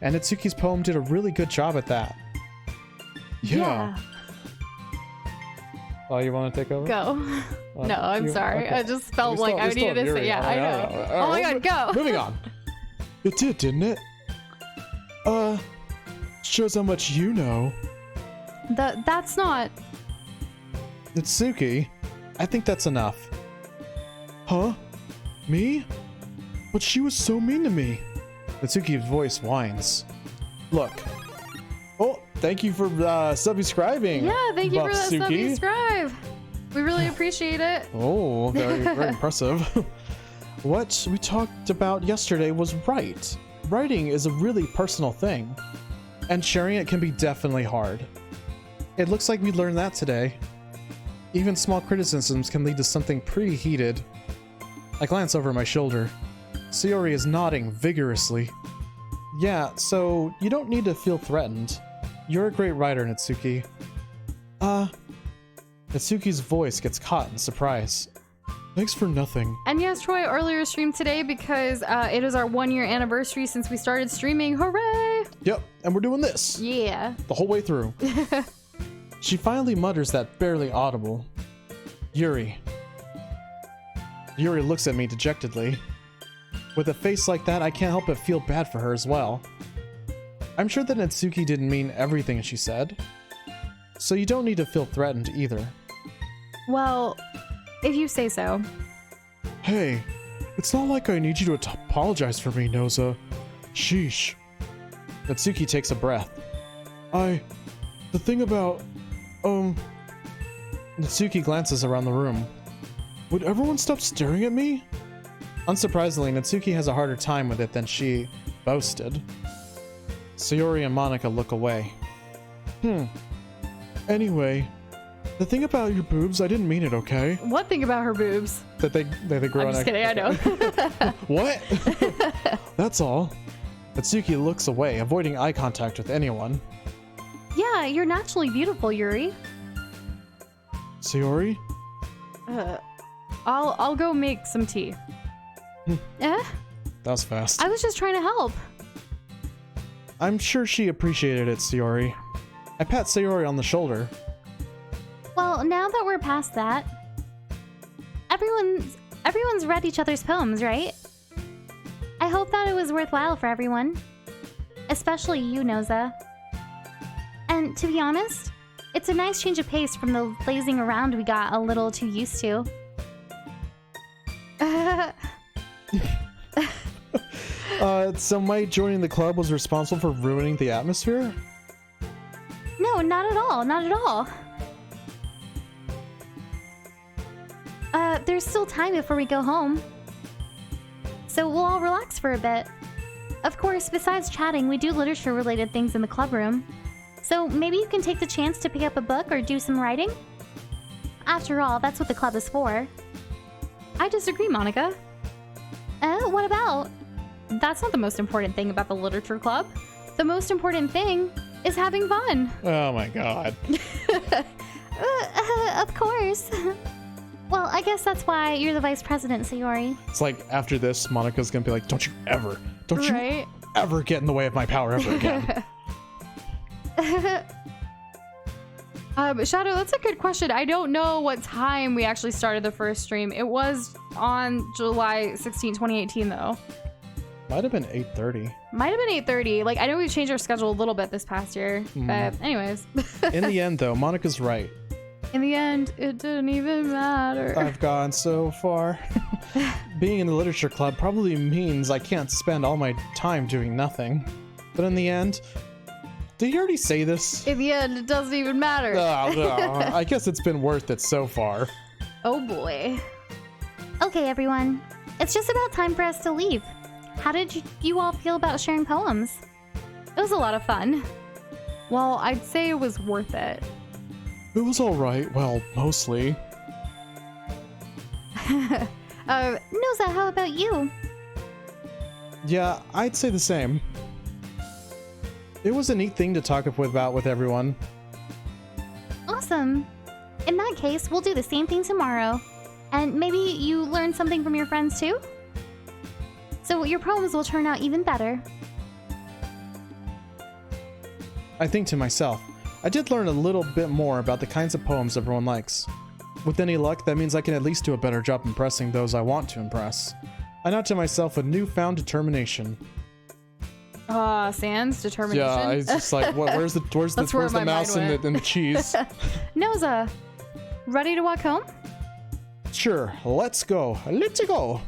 And Natsuki's poem did a really good job at that. Yeah. Oh, you want to take over? Go. No, I'm sorry. Okay. I just felt like I needed to say, yeah, I know. Oh my god, go! Moving on. It did, didn't it? Shows how much you know. That's not... Natsuki, I think that's enough. Huh? Me? But she was so mean to me. Natsuki's voice whines. Look. Oh, thank you for subscribing. Yeah, thank you for that Buffsuki. subscribe. We really appreciate it. Oh, very, very impressive. What we talked about yesterday was right. Writing is a really personal thing, and sharing it can be definitely hard. It looks like we learned that today. Even small criticisms can lead to something pretty heated. I glance over my shoulder. Sayori is nodding vigorously. Yeah, so you don't need to feel threatened. You're a great writer, Natsuki. Natsuki's voice gets caught in surprise. Thanks for nothing. And yes, Troy earlier streamed today because it is our 1 year anniversary since we started streaming. Hooray! Yep, and we're doing this. Yeah. The whole way through. She finally mutters that barely audible. Yuri. Yuri looks at me dejectedly. With a face like that, I can't help but feel bad for her as well. I'm sure that Natsuki didn't mean everything she said. So you don't need to feel threatened either. Well, if you say so. Hey, it's not like I need you to apologize for me, Noza. Sheesh. Natsuki takes a breath. The thing about... Natsuki glances around the room. Would everyone stop staring at me? Unsurprisingly, Natsuki has a harder time with it than she boasted. Sayori and Monika look away. Anyway, the thing about your boobs, I didn't mean it, okay? What thing about her boobs? That they grow. I'm just kidding, I know. What? That's all. Natsuki looks away, avoiding eye contact with anyone. Yeah, you're naturally beautiful, Yuri. Sayori? I'll go make some tea. That was fast. I was just trying to help. I'm sure she appreciated it, Sayori. I pat Sayori on the shoulder. Well, now that we're past that, everyone's read each other's poems, right? I hope that it was worthwhile for everyone. Especially you, Noza. And to be honest, it's a nice change of pace from the lazing around we got a little too used to. So my joining the club was responsible for ruining the atmosphere? No, not at all, not at all. There's still time before we go home. So we'll all relax for a bit. Of course, besides chatting, we do literature-related things in the club room. So maybe you can take the chance to pick up a book or do some writing? After all, that's what the club is for. I disagree, Monika. What about? That's not the most important thing about the literature club. The most important thing is having fun. Oh my god. Of course. Well, I guess that's why you're the vice president, Sayori. It's like after this, Monika's gonna be like, don't you ever get in the way of my power ever again. Shadow, that's a good question. I don't know what time we actually started the first stream. It was on July 16, 2018, though. Might have been 8:30. Might have been 8:30. Like, I know we've changed our schedule a little bit this past year. But anyways. In the end, though, Monika's right. In the end, it didn't even matter. I've gone so far. Being in the literature club probably means I can't spend all my time doing nothing. But in the end, Did you already say this? In the end, it doesn't even matter. I guess it's been worth it so far. Oh boy. Okay, everyone. It's just about time for us to leave. How did you all feel about sharing poems? It was a lot of fun. Well, I'd say it was worth it. It was alright. Well, mostly. Noza, how about you? Yeah, I'd say the same. It was a neat thing to talk about with everyone. Awesome. In that case, we'll do the same thing tomorrow. And maybe you learn something from your friends too? So your poems will turn out even better. I think to myself, I did learn a little bit more about the kinds of poems everyone likes. With any luck, that means I can at least do a better job impressing those I want to impress. I nod to myself with newfound determination. Sans determination. Yeah, I was just like, where's the mouse and the cheese? Noza, ready to walk home? Sure, let's go. Let's go.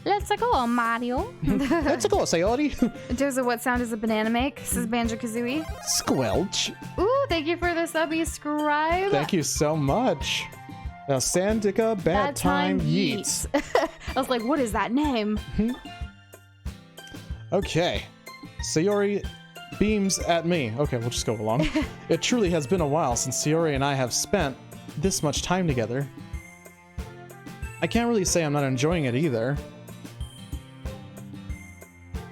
Let's go, Mario. Let's go, Sayori. Doza, what sound does a banana make? This is Banjo-Kazooie. Squelch. Ooh, thank you for the subby scribe. Thank you so much. Now, Sandika, bad time yeets. I was like, what is that name? Okay. Sayori beams at me. Okay, we'll just go along. It truly has been a while since Sayori and I have spent this much time together. I can't really say I'm not enjoying it either.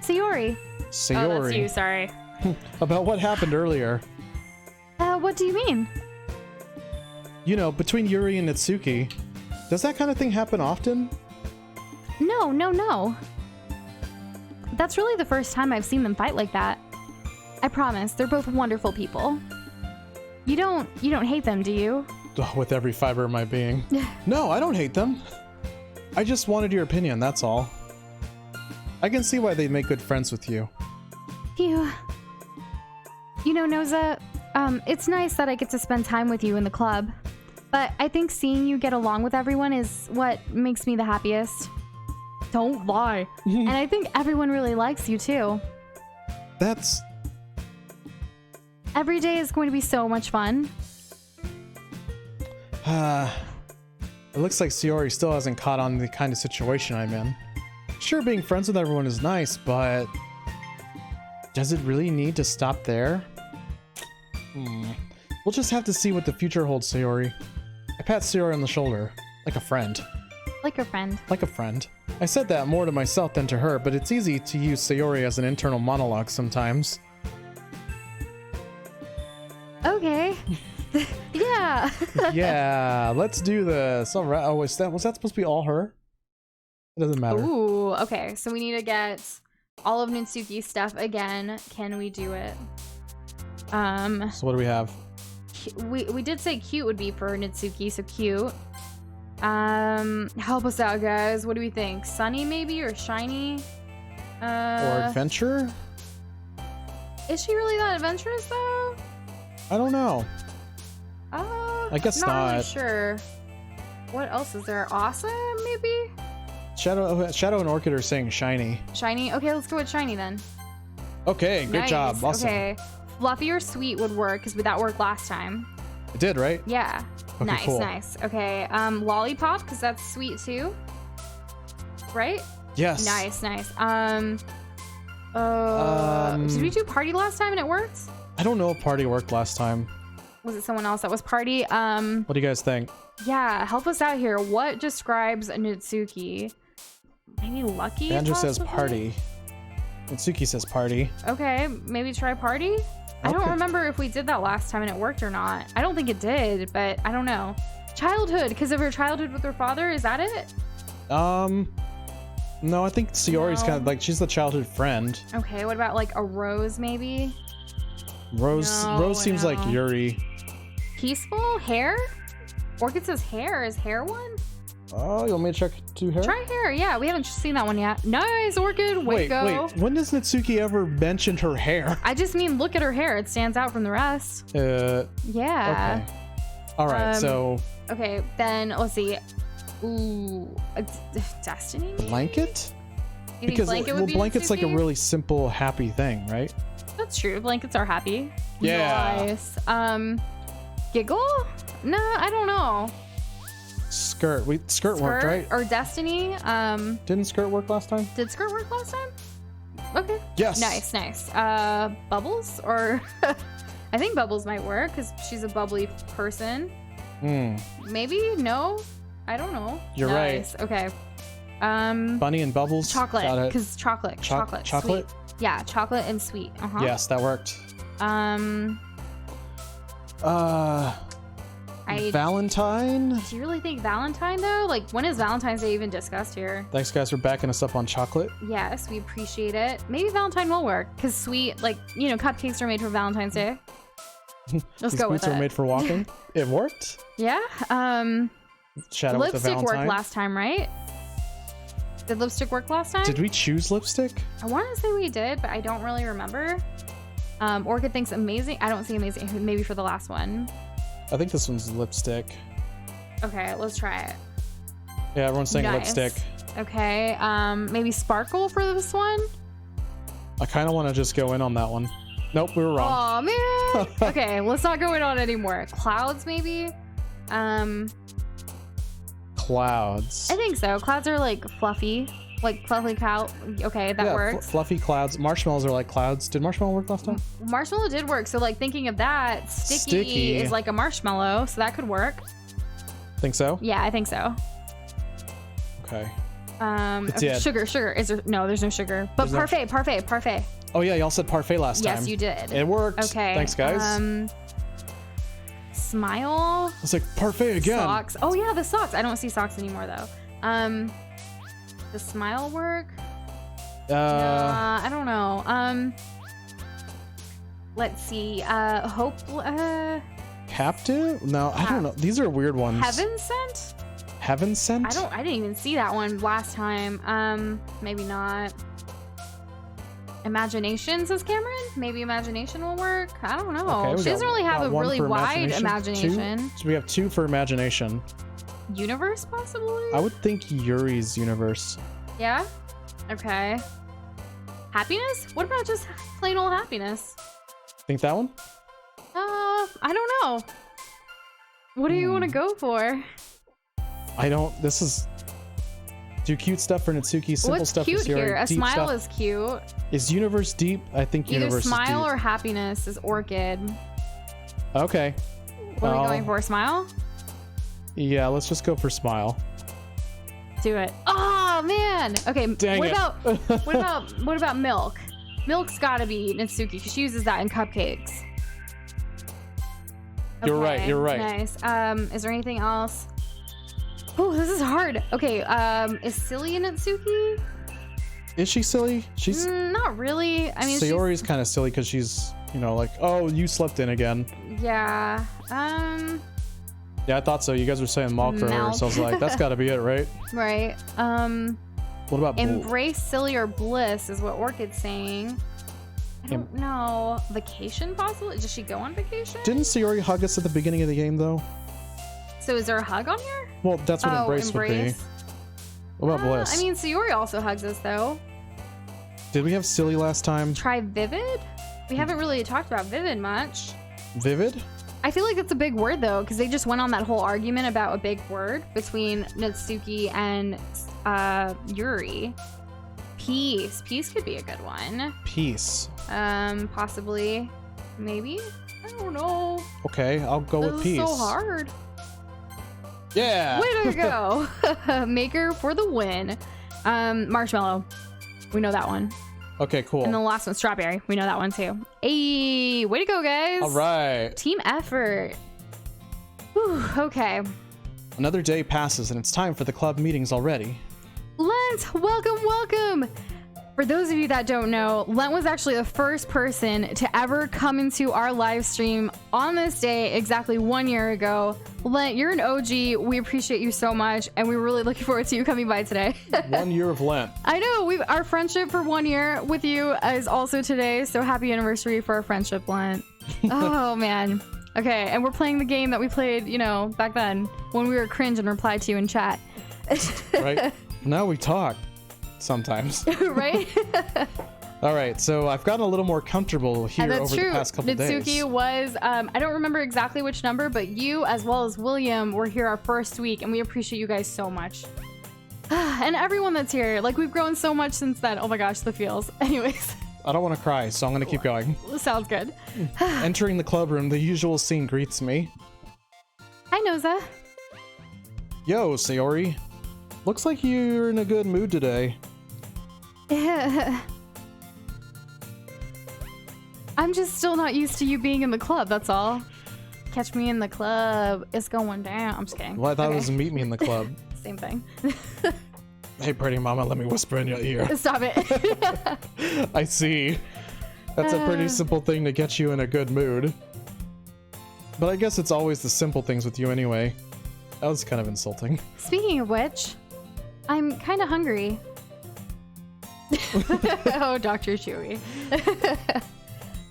Sayori. Sayori. Oh, that's you, sorry. About what happened earlier. What do you mean? You know, between Yuri and Natsuki. Does that kind of thing happen often? No. That's really the first time I've seen them fight like that. I promise, they're both wonderful people. You don't hate them, do you? Oh, with every fiber of my being. No, I don't hate them. I just wanted your opinion, that's all. I can see why they'd make good friends with you. Phew. You know, Noza, it's nice that I get to spend time with you in the club, but I think seeing you get along with everyone is what makes me the happiest. Don't lie. And I think everyone really likes you too. That's... Every day is going to be so much fun. It looks like Sayori still hasn't caught on the kind of situation I'm in. Sure, being friends with everyone is nice, but... does it really need to stop there? We'll just have to see what the future holds, Sayori. I pat Sayori on the shoulder. Like a friend. Like a friend. Like a friend. I said that more to myself than to her, but it's easy to use Sayori as an internal monologue sometimes. Okay. Yeah. Yeah, let's do this. All right. Oh, was that supposed to be all her? It doesn't matter. Ooh, okay. So we need to get all of Natsuki's stuff again. Can we do it? So what do we have? We did say cute would be for Natsuki, so cute. Help us out, guys. What do we think? Sunny maybe or shiny? Or adventure? Is she really that adventurous though? I don't know. I guess not really not. sure. What else is there? Awesome, maybe? Shadow and Orchid are saying shiny. Shiny? Okay, let's go with shiny then. Okay, good Nice. job. Awesome. Okay. Fluffy or sweet would work because that worked last time. It did, right? Yeah. Okay, nice, cool. nice. Okay. Lollipop because that's sweet too. Right? Yes. Nice. Did we do party last time and it worked? I don't know if party worked last time. Was it someone else that was party? What do you guys think? Yeah, help us out here. What describes Natsuki? Maybe lucky? Banjo says possibly? party. Natsuki says party. Okay, maybe try party? I don't Okay. remember if we did that last time and it worked or not. I don't think it did, but I don't know. Childhood, because of her childhood with her father, is that it? No, I think Sayori's No. kind of like, she's the childhood friend. Okay, what about like a rose maybe? Rose seems like no. Yuri. Peaceful? Hair? Orchid says hair. Is hair one? Oh, you want me to check to her? Try hair. Yeah, we haven't seen that one yet. Nice, Orchid. Way to go. Wait. When does Natsuki ever mention her hair? I just mean look at her hair. It stands out from the rest. Yeah. Yeah. Okay. All right. So. Okay, then let's see. Ooh, Destiny? Blanket? You think Because blanket would well, be blanket's like a Natsuki? really simple, happy thing, right? That's true. Blankets are happy. Yeah. Nice. Giggle? No, I don't know. Skirt. Skirt worked, right? Or Destiny. Didn't skirt work last time? Did skirt work last time? Okay. Yes. Nice. Bubbles or I think Bubbles might work because she's a bubbly person. Maybe no. I don't know. You're nice. right. Okay. Bunny and Bubbles. Chocolate, Got it. because chocolate. Chocolate? Sweet. Yeah, chocolate and sweet. Yes, that worked. Valentine? Do you really think Valentine though? Like, when is Valentine's Day even discussed here? Thanks, guys, for backing us up on chocolate. Yes, we appreciate it. Maybe Valentine will work because sweet, like, you know, cupcakes are made for Valentine's Day. Let's These go with boots it. are made for walking. It worked. Yeah. Shadow with the Lipstick Valentine. worked last time, right? Did lipstick work last time? Did we choose lipstick? I want to say we did, but I don't really remember. Orchid thinks amazing. I don't see amazing. Maybe for the last one. I think this one's lipstick. Okay, let's try it. Yeah, everyone's saying Nice. lipstick. Okay, maybe sparkle for this one. I kind of want to just go in on that one. Nope, we were wrong. Oh man. Okay, let's not go in on anymore. Clouds maybe. Clouds. I think so. Clouds are like fluffy cloud. Okay, that yeah, works. Fluffy clouds. Marshmallows are like clouds. Did marshmallow work last time? Marshmallow did work. So like thinking of that, sticky is like a marshmallow, so that could work. Think so? Yeah, I think so. Okay. Okay, did. sugar. Is there? No, there's no sugar. But There's no- parfait. Oh yeah, y'all said parfait last time. Yes, you did. It worked. Okay. Thanks, guys. Smile. It's like parfait again. Socks. Oh yeah, the socks. I don't see socks anymore though. The smile work. I don't know. Let's see. Hope. Captive? No, I don't know. These are weird ones. Heaven sent. Heaven sent? I didn't even see that one last time. Maybe not. Imagination, says Cameron. Maybe imagination will work. I don't know. Okay, we She doesn't really have got a one really for wide imagination. Two? So we have 2 for imagination. Universe, possibly? I would think Yuri's universe. Yeah? Okay. Happiness? What about just plain old happiness? Think that one? I don't know. What do you want to go for? I don't. This is. Do cute stuff for Natsuki. Simple What's stuff cute is Yuri. here? A Deep smile stuff. is cute. Is universe deep? I think Either universe smile is or happiness is orchid. deep. Okay. What are we going for? Smile? Yeah, let's just go for smile. Do it. Oh man. Okay. Dang what it. what about milk? Milk's gotta be Natsuki because she uses that in cupcakes. You're right, you're right. Nice. Is there anything else? Oh, this is hard. Okay. Is silly a Natsuki? Is she silly? She's. Not really. I mean, Sayori's kind of silly because she's, like, oh, you slept in again. yeah. Yeah, I thought so. You guys were saying milk earlier, Milk. so I was like, that's got to be it, right? Right. What about Embrace silly or bliss is what Orchid's saying. I don't know. Vacation possibly? Does she go on vacation? Didn't Sayori hug us at the beginning of the game, though? So is there a hug on here? Well, that's what embrace would be. What about bliss? I mean, Sayori also hugs us though. Did we have silly last time? Try vivid? We haven't really talked about vivid much. Vivid? I feel like it's a big word though, because they just went on that whole argument about a big word between Natsuki and Yuri. Peace. Peace could be a good one. Peace. Possibly. Maybe? I don't know. Okay, I'll go with This peace. is so hard. Yeah. Way to go. Maker for the win. Marshmallow. We know that one. Okay, cool. And the last one, strawberry. We know that one too. Hey, way to go, guys. All right. Team effort. Whew, okay. Another day passes and it's time for the club meetings already. Lent, welcome. For those of you that don't know, Lent was actually the first person to ever come into our live stream on this day exactly 1 year ago. Lent, you're an OG. We appreciate you so much, and we're really looking forward to you coming by today. 1 year of Lent. I know, our friendship for 1 year with you is also today, so happy anniversary for our friendship, Lent. Oh, man. Okay, and we're playing the game that we played, back then when we were cringe and replied to you in chat. Right? Now we talk. sometimes. Right? All right, so I've gotten a little more comfortable here And over that's the true. past couple Natsuki days. was, I don't remember exactly which number, but you as well as William were here our first week, and we appreciate you guys so much. And everyone that's here, like we've grown so much since then. Oh my gosh, the feels. Anyways, I don't want to cry, so I'm going to keep going. sounds good. Entering the club room, the usual scene greets me. Hi, Noza. Yo, Sayori. Looks like you're in a good mood today. I'm just still not used to you being in the club, that's all. Catch me in the club. It's going down. I'm just kidding. Well, I thought Okay. it was meet me in the club. Same thing. Hey, pretty mama, let me whisper in your ear. Stop it. I see. That's a pretty simple thing to get you in a good mood. But I guess it's always the simple things with you anyway. That was kind of insulting. Speaking of which, I'm kind of hungry. Oh, Dr. Chewy.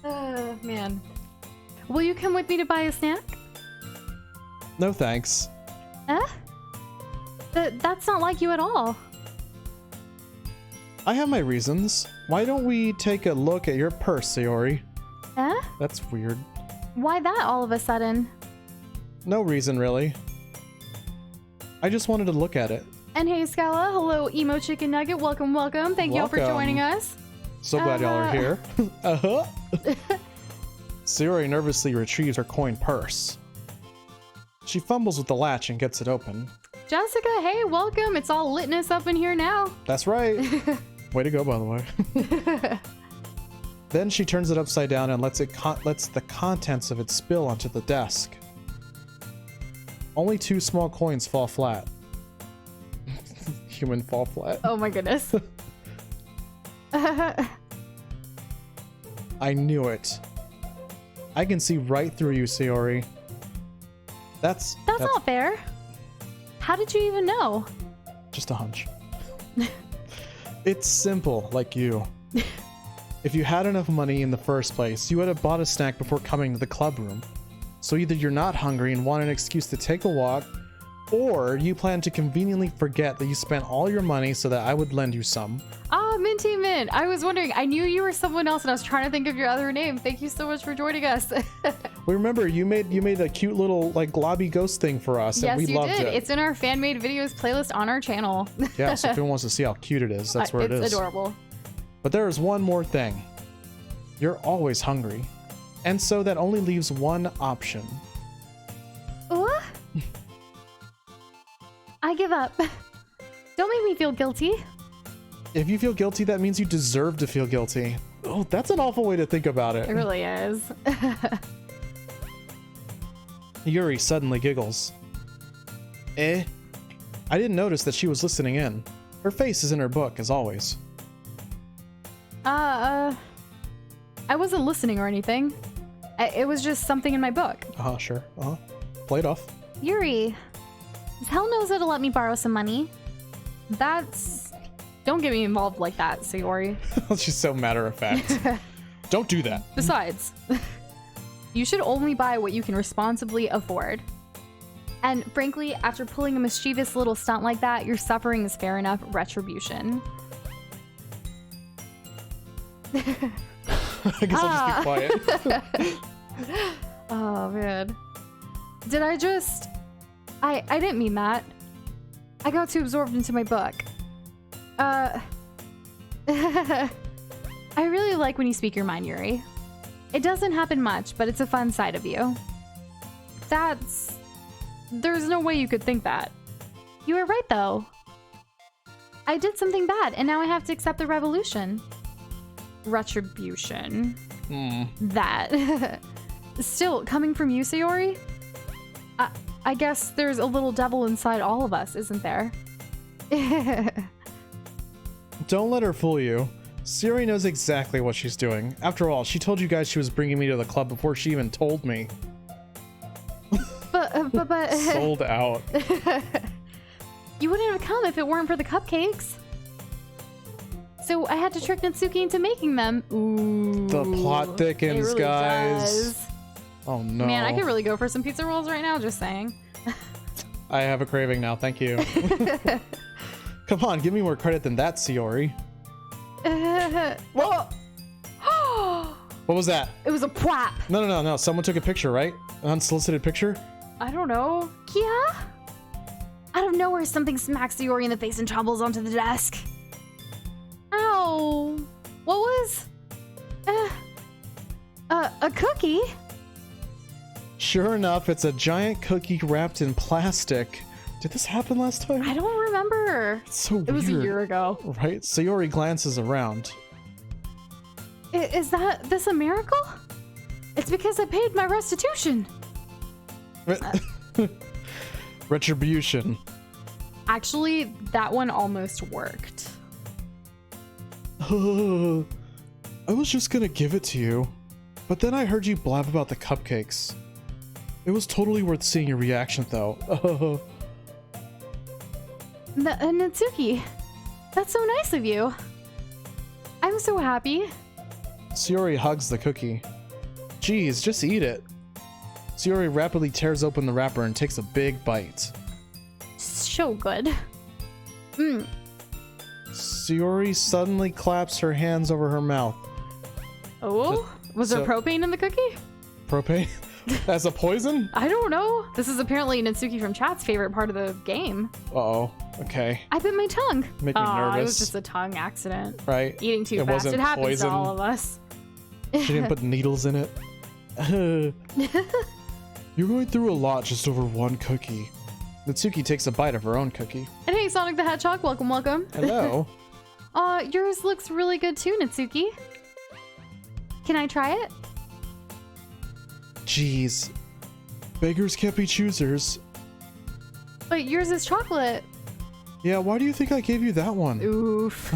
Oh, man. Will you come with me to buy a snack? No thanks. That's not like you at all. I have my reasons. Why don't we take a look at your purse, Sayori? That's weird. Why that all of a sudden? No reason, really. I just wanted to look at it. And hey, Scala. Hello, Emo Chicken Nugget. Welcome, welcome. Thank you all for Welcome. joining us. So glad y'all are here. Uh-huh. Sayori nervously retrieves her coin purse. She fumbles with the latch and gets it open. Jessica, hey, welcome. It's all litness up in here now. That's right. Way to go, by the way. Then she turns it upside down and lets the contents of it spill onto the desk. Only 2 small coins fall flat. Human fall flat. Oh my goodness. I knew it. I can see right through you, Sayori. That's not fair. How did you even know? just a hunch. It's simple, like you. If you had enough money in the first place, you would have bought a snack before coming to the club room. So either you're not hungry and want an excuse to take a walk, or you plan to conveniently forget that you spent all your money so that I would lend you some. Ah, Minty Mint. I was wondering. I knew you were someone else, and I was trying to think of your other name. Thank you so much for joining us. We remember you made a cute little like globby ghost thing for us, Yes, and we you loved did. it. It's in our fan-made videos playlist on our channel. Yeah, so if anyone wants to see how cute it is, that's where it is. It's adorable. But there is one more thing. You're always hungry. And so that only leaves one option. What? I give up. Don't make me feel guilty. If you feel guilty, that means you deserve to feel guilty. Oh, that's an awful way to think about it. It really is. Yuri suddenly giggles. Eh? I didn't notice that she was listening in. Her face is in her book, as always. I wasn't listening or anything. It was just something in my book. Sure. Play it off. Yuri, tell Noza to let me borrow some money. Don't get me involved like that, Sayori. She's so matter of fact. Don't do that. Besides, you should only buy what you can responsibly afford. And frankly, after pulling a mischievous little stunt like that, your suffering is fair enough retribution. I guess I'll just be quiet. Oh, man. Did I just... I didn't mean that. I got too absorbed into my book. I really like when you speak your mind, Yuri. It doesn't happen much, but it's a fun side of you. There's no way you could think that. You were right, though. I did something bad, and now I have to accept the revolution. Retribution. That. Still, coming from you, Sayori? I guess there's a little devil inside all of us, isn't there? Don't let her fool you. Sayori knows exactly what she's doing. After all, she told you guys she was bringing me to the club before she even told me. But Sold out. You wouldn't have come if it weren't for the cupcakes. So I had to trick Natsuki into making them. Ooh. The plot thickens, it really guys. does. Oh no. Man, I could really go for some pizza rolls right now, just saying. I have a craving now, thank you. Come on, give me more credit than that, Sayori. Whoa! What was that? It was a plap. No. Someone took a picture, right? An unsolicited picture? I don't know. Yeah? Out of nowhere, something smacks Sayori in the face and tumbles onto the desk. Ow. What was? A cookie? Sure enough, it's a giant cookie wrapped in plastic. Did this happen last time? I don't remember. It's so weird. It was a year ago. Right? Sayori glances around. Is this a miracle? It's because I paid my restitution. Retribution. Actually, that one almost worked. I was just gonna give it to you, but then I heard you blab about the cupcakes. It was totally worth seeing your reaction, though. Natsuki, that's so nice of you. I'm so happy. Sayori hugs the cookie. Geez, just eat it. Sayori rapidly tears open the wrapper and takes a big bite. So good. Sayori suddenly claps her hands over her mouth. Oh? Was there propane in the cookie? Propane? As a poison? I don't know. This is apparently Natsuki from chat's favorite part of the game. Uh-oh. Okay. I bit my tongue. Make me nervous. It was just a tongue accident. Right? Eating too It fast. wasn't It happens poison. to all of us. She didn't put needles in it. You're going through a lot just over one cookie. Natsuki takes a bite of her own cookie. And hey, Sonic the Hedgehog, welcome. Hello. Yours looks really good too, Natsuki. Can I try it? Jeez. Beggars can't be choosers. But yours is chocolate. Yeah, why do you think I gave you that one? Oof.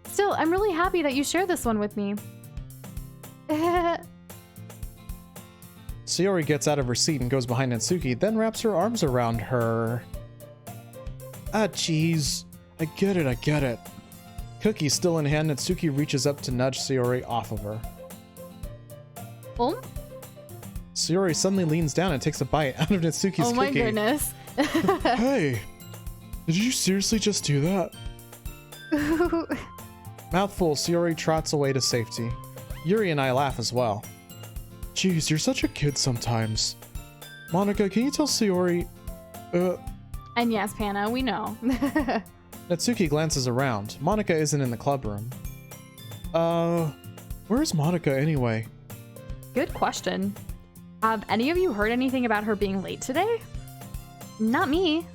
Still, I'm really happy that you shared this one with me. Sayori gets out of her seat and goes behind Natsuki, then wraps her arms around her. Ah, jeez. I get it. Cookie still in hand, Natsuki reaches up to nudge Sayori off of her. Oh? Sayori suddenly leans down and takes a bite out of Natsuki's Oh my cookie. goodness. Hey, did you seriously just do that? Mouthful, Sayori trots away to safety. Yuri and I laugh as well. Jeez, you're such a kid sometimes. Monica, can you tell Sayori... And yes, Panna, we know. Natsuki glances around. Monica isn't in the club room. Where's Monica anyway? Good question. Have any of you heard anything about her being late today? Not me.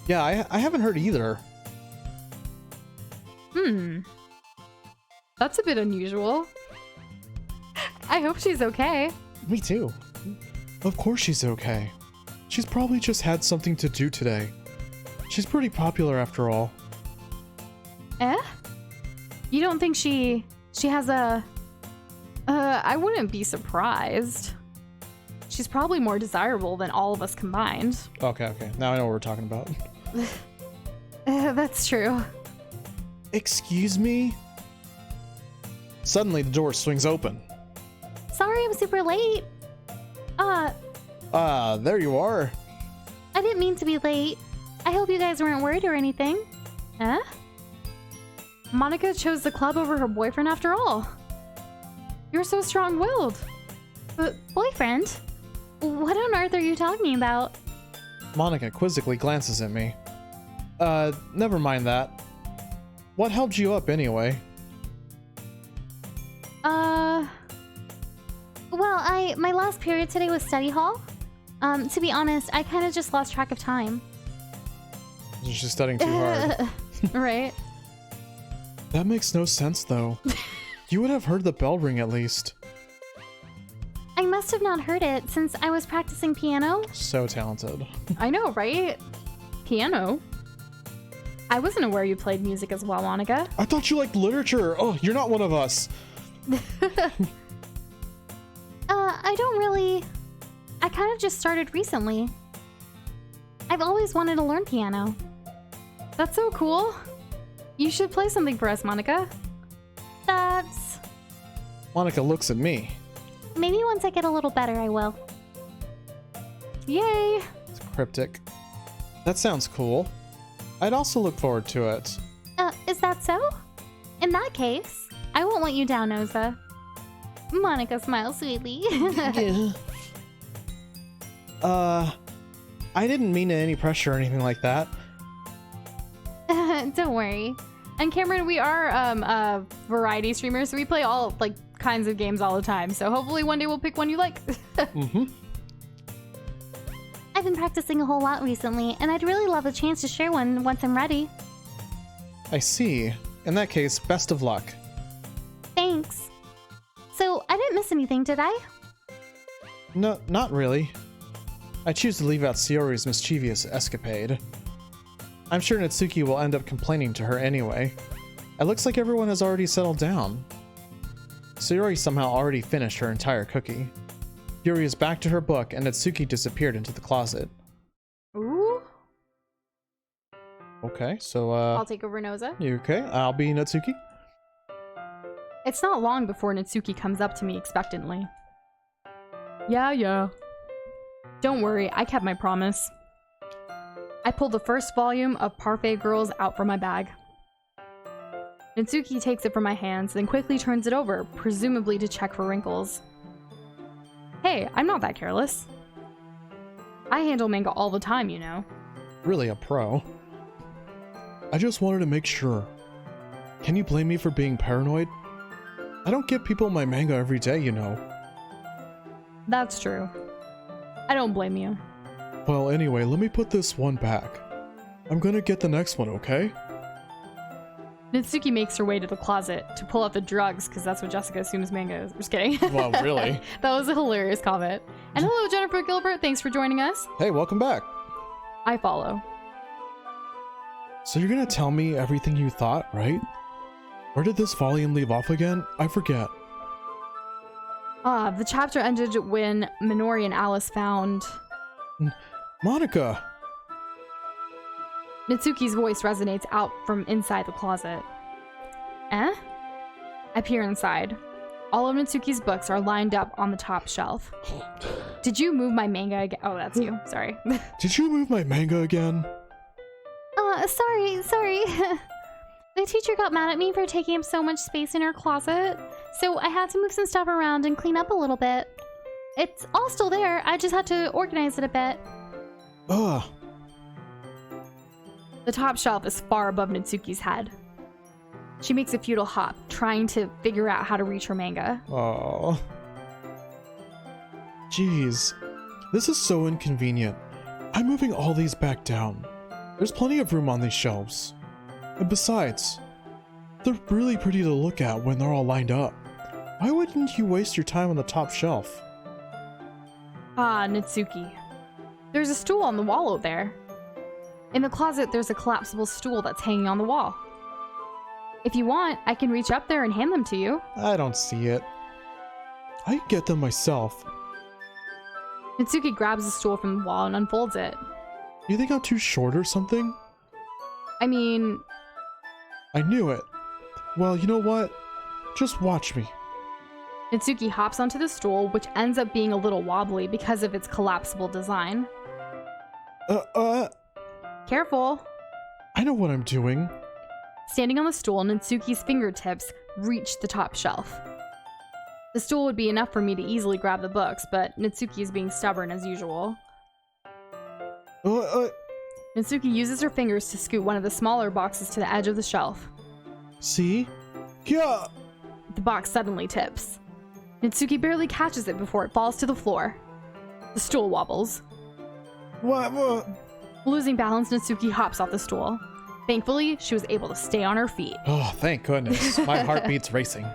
Yeah, I haven't heard either. That's a bit unusual. I hope she's okay. Me too. Of course she's okay. She's probably just had something to do today. She's pretty popular after all. You don't think she has a... I wouldn't be surprised. She's probably more desirable than all of us combined. Okay. Now I know what we're talking about. That's true. Excuse me? Suddenly the door swings open. Sorry I'm super late. There you are. I didn't mean to be late. I hope you guys weren't worried or anything. Huh? Monica chose the club over her boyfriend after all. You're so strong-willed. But boyfriend? What on earth are you talking about? Monica quizzically glances at me. Never mind that. What helped you up anyway? Well, my last period today was study hall. To be honest, I kind of just lost track of time. You're just studying too hard. Right. That makes no sense though. You would have heard the bell ring at least. I must have not heard it since I was practicing piano. So talented. I know, right? Piano? I wasn't aware you played music as well, Monica. I thought you liked literature. Oh, you're not one of us. I don't really... I kind of just started recently. I've always wanted to learn piano. That's so cool. You should play something for us, Monica. That's... Monica looks at me. Maybe once I get a little better, I will. Yay! It's cryptic. That sounds cool. I'd also look forward to it. Is that so? In that case, I won't let you down, Noza. Monica smiles sweetly. I didn't mean any pressure or anything like that. Don't worry. And Cameron, we are variety streamers, so we play all like kinds of games all the time. So hopefully one day we'll pick one you like. Mm-hmm. I've been practicing a whole lot recently, and I'd really love a chance to share one once I'm ready. I see. In that case, best of luck. Thanks. So, I didn't miss anything, did I? No, not really. I choose to leave out Sayori's mischievous escapade. I'm sure Natsuki will end up complaining to her anyway. It looks like everyone has already settled down. Sayori somehow already finished her entire cookie. Yuri is back to her book, and Natsuki disappeared into the closet. Ooh. Okay, so, I'll take over Noza. you okay? I'll be Natsuki. It's not long before Natsuki comes up to me expectantly. Yeah. Don't worry, I kept my promise. I pulled the first volume of Parfait Girls out from my bag. Natsuki takes it from my hands, then quickly turns it over, presumably to check for wrinkles. Hey, I'm not that careless. I handle manga all the time, you know. Really a pro. I just wanted to make sure. Can you blame me for being paranoid? I don't give people my manga every day, you know. That's true. I don't blame you. Well, anyway, let me put this one back. I'm gonna get the next one, okay? Natsuki makes her way to the closet to pull out the drugs, because that's what Jessica assumes manga is. Just kidding. Well, really? That was a hilarious comment. And hello, Jennifer Gilbert. Thanks for joining us. Hey, welcome back. I follow. So you're gonna tell me everything you thought, right? Where did this volume leave off again? I forget. The chapter ended when Minori and Alice found... Monica! Natsuki's voice resonates out from inside the closet. Eh? I peer inside. All of Natsuki's books are lined up on the top shelf. Did you move my manga again? Oh, that's you. Sorry. Did you move my manga again? Sorry. The teacher got mad at me for taking up so much space in her closet, so I had to move some stuff around and clean up a little bit. It's all still there, I just had to organize it a bit. Ugh. The top shelf is far above Natsuki's head. She makes a futile hop, trying to figure out how to reach her manga. Oh. Jeez. This is so inconvenient. I'm moving all these back down. There's plenty of room on these shelves. And besides, they're really pretty to look at when they're all lined up. Why wouldn't you waste your time on the top shelf? Ah, Natsuki. There's a stool on the wall out there. In the closet, there's a collapsible stool that's hanging on the wall. If you want, I can reach up there and hand them to you. I don't see it. I can get them myself. Natsuki grabs the stool from the wall and unfolds it. You think I'm too short or something? I mean... I knew it. Well, you know what? Just watch me. Natsuki hops onto the stool, which ends up being a little wobbly because of its collapsible design. Careful. I know what I'm doing. Standing on the stool, Natsuki's fingertips reach the top shelf. The stool would be enough for me to easily grab the books, but Natsuki is being stubborn as usual. Natsuki uses her fingers to scoot one of the smaller boxes to the edge of the shelf. See? Yeah. The box suddenly tips. Natsuki barely catches it before it falls to the floor. The stool wobbles. What? Losing balance, Natsuki hops off the stool. Thankfully, she was able to stay on her feet. Oh, thank goodness. My heartbeat's racing.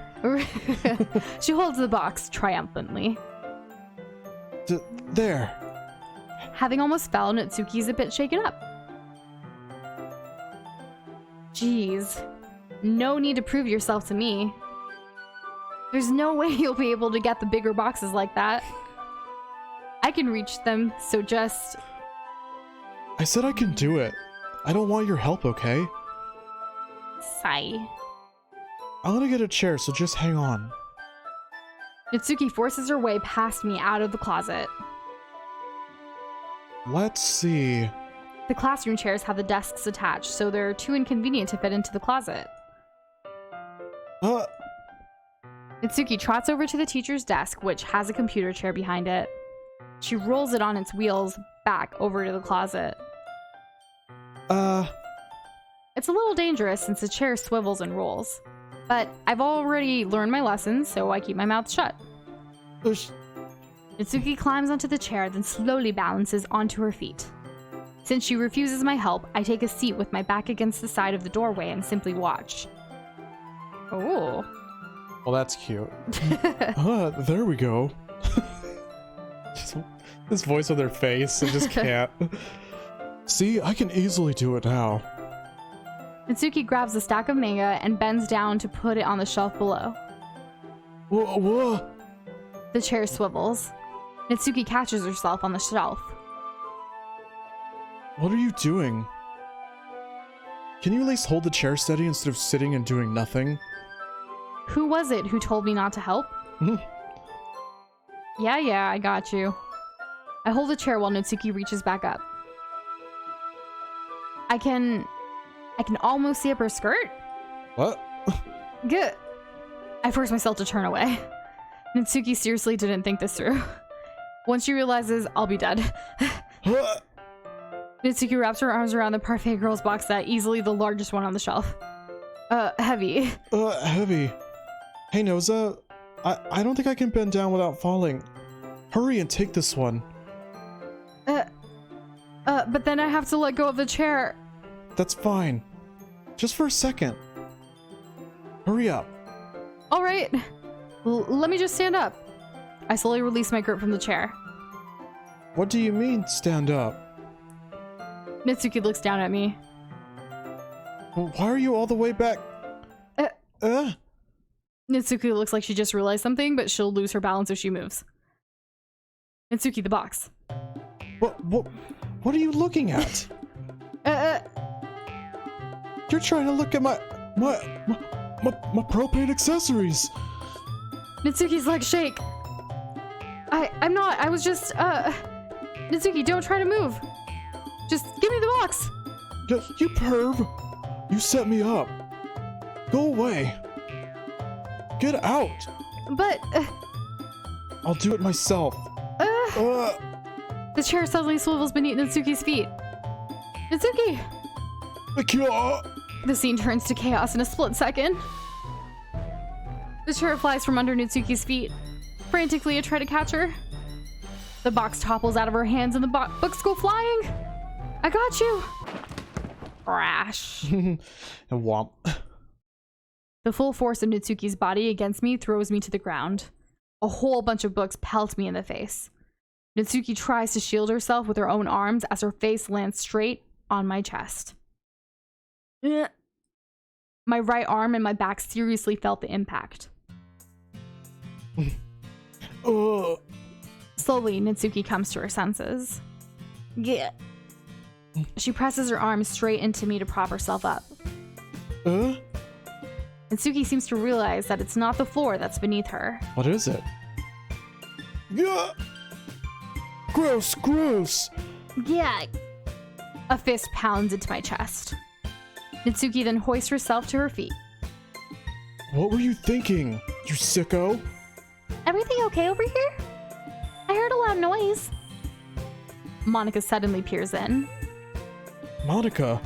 She holds the box triumphantly. There. Having almost fell, Natsuki's a bit shaken up. Jeez. No need to prove yourself to me. There's no way you'll be able to get the bigger boxes like that. I can reach them, so just... I said I can do it. I don't want your help, okay? Sigh. I'm gonna get a chair, so just hang on. Natsuki forces her way past me out of the closet. Let's see. The classroom chairs have the desks attached, so they're too inconvenient to fit into the closet. Natsuki trots over to the teacher's desk, which has a computer chair behind it. She rolls it on its wheels back over to the closet. It's a little dangerous since the chair swivels and rolls. But I've already learned my lessons, so I keep my mouth shut. Natsuki climbs onto the chair, then slowly balances onto her feet. Since she refuses my help, I take a seat with my back against the side of the doorway and simply watch. Oh. Well, that's cute. There we go. This voice on their face, I just can't. See, I can easily do it now. Natsuki grabs a stack of manga and bends down to put it on the shelf below. Whoa. The chair swivels. Natsuki catches herself on the shelf. What are you doing? Can you at least hold the chair steady instead of sitting and doing nothing? Who was it who told me not to help? Yeah, I got you. I hold the chair while Natsuki reaches back up. I can almost see up her skirt. What? Good. I force myself to turn away. Natsuki seriously didn't think this through. Once she realizes I'll be dead. Natsuki wraps her arms around the Parfait Girls box set, easily the largest one on the shelf. Heavy. Heavy. Hey, Noza. I don't think I can bend down without falling. Hurry and take this one. But then I have to let go of the chair. That's fine. Just for a second. Hurry up. All right. Let me just stand up. I slowly release my grip from the chair. What do you mean, stand up? Natsuki looks down at me. Why are you all the way back? Natsuki looks like she just realized something, but she'll lose her balance if she moves. Natsuki, the box. What are you looking at? You're trying to look at my propane accessories. Natsuki's legs shake. I'm not. I was just, Natsuki, don't try to move. Just give me the box. You perv. You set me up. Go away. Get out. But, I'll do it myself. The chair suddenly swivels beneath Natsuki's feet. Natsuki! The scene turns to chaos in a split second. The chair flies from under Natsuki's feet. Frantically, I try to catch her. The box topples out of her hands and the books go flying. I got you. Crash. And womp. The full force of Natsuki's body against me throws me to the ground. A whole bunch of books pelt me in the face. Natsuki tries to shield herself with her own arms as her face lands straight on my chest. My right arm and my back seriously felt the impact. Slowly, Natsuki comes to her senses. Yeah. She presses her arms straight into me to prop herself up. Natsuki seems to realize that it's not the floor that's beneath her. What is it? Yeah. Gross. Yeah. A fist pounds into my chest. Natsuki then hoists herself to her feet. What were you thinking, you sicko? Everything okay over here? I heard a loud noise. Monica suddenly peers in. Monica,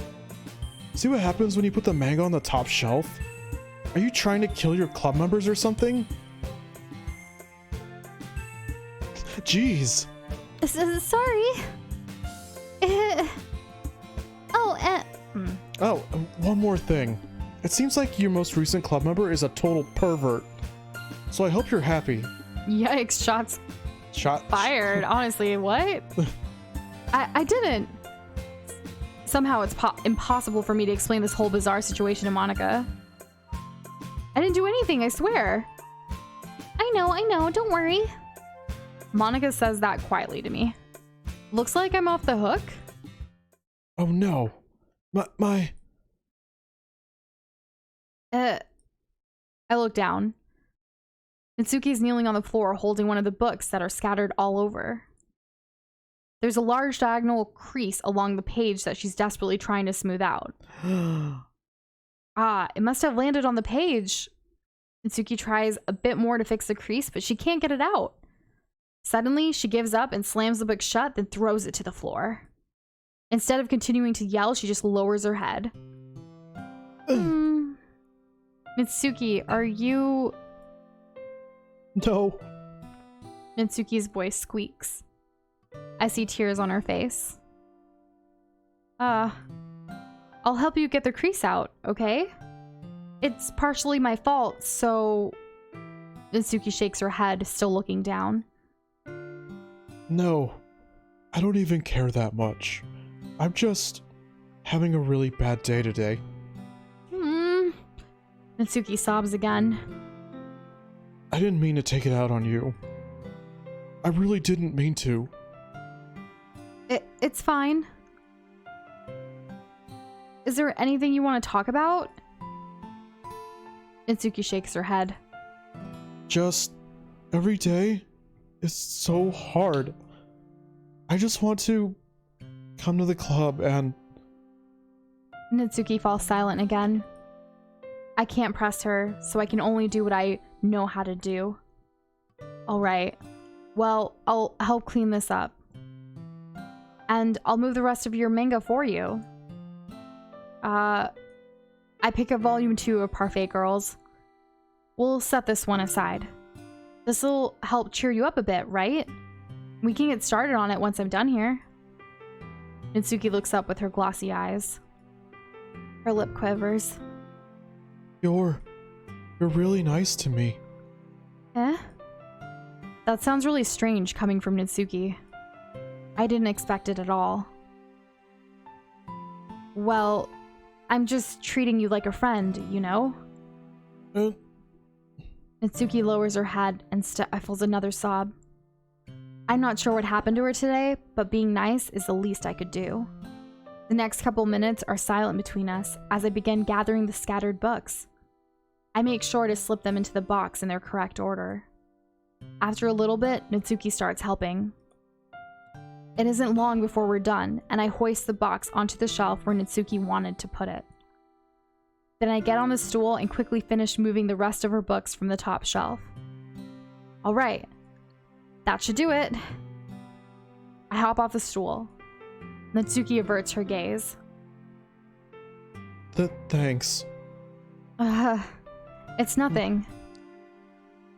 see what happens when you put the manga on the top shelf? Are you trying to kill your club members or something? Jeez. Sorry. Oh, one more thing. It seems like your most recent club member is a total pervert. So I hope you're happy. Yikes, shots fired. Honestly, what? I didn't. Somehow it's impossible for me to explain this whole bizarre situation to Monica. I didn't do anything, I swear. I know, don't worry. Monica says that quietly to me. Looks like I'm off the hook. Oh no. My... I look down. Natsuki's kneeling on the floor holding one of the books that are scattered all over. There's a large diagonal crease along the page that she's desperately trying to smooth out. It must have landed on the page. Natsuki tries a bit more to fix the crease, but she can't get it out. Suddenly, she gives up and slams the book shut, then throws it to the floor. Instead of continuing to yell, she just lowers her head. Natsuki, are you... No. Natsuki's voice squeaks. I see tears on her face. I'll help you get the crease out, okay? It's partially my fault, so... Natsuki shakes her head, still looking down. No. I don't even care that much. I'm just having a really bad day today. Natsuki sobs again. I didn't mean to take it out on you. I really didn't mean to. It's fine. Is there anything you want to talk about? Natsuki shakes her head. Just every day is so hard. I just want to come to the club and... Natsuki falls silent again. I can't press her, so I can only do what I know how to do. Alright. Well, I'll help clean this up. And I'll move the rest of your manga for you. I pick up volume 2 of Parfait Girls. We'll set this one aside. This'll help cheer you up a bit, right? We can get started on it once I'm done here. Natsuki looks up with her glossy eyes. Her lip quivers. You're really nice to me. Eh? That sounds really strange coming from Natsuki. I didn't expect it at all. Well, I'm just treating you like a friend, you know? Natsuki lowers her head and stifles another sob. I'm not sure what happened to her today, but being nice is the least I could do. The next couple minutes are silent between us as I begin gathering the scattered books. I make sure to slip them into the box in their correct order. After a little bit, Natsuki starts helping. It isn't long before we're done, and I hoist the box onto the shelf where Natsuki wanted to put it. Then I get on the stool and quickly finish moving the rest of her books from the top shelf. Alright, that should do it. I hop off the stool. Natsuki averts her gaze. Thanks. It's nothing.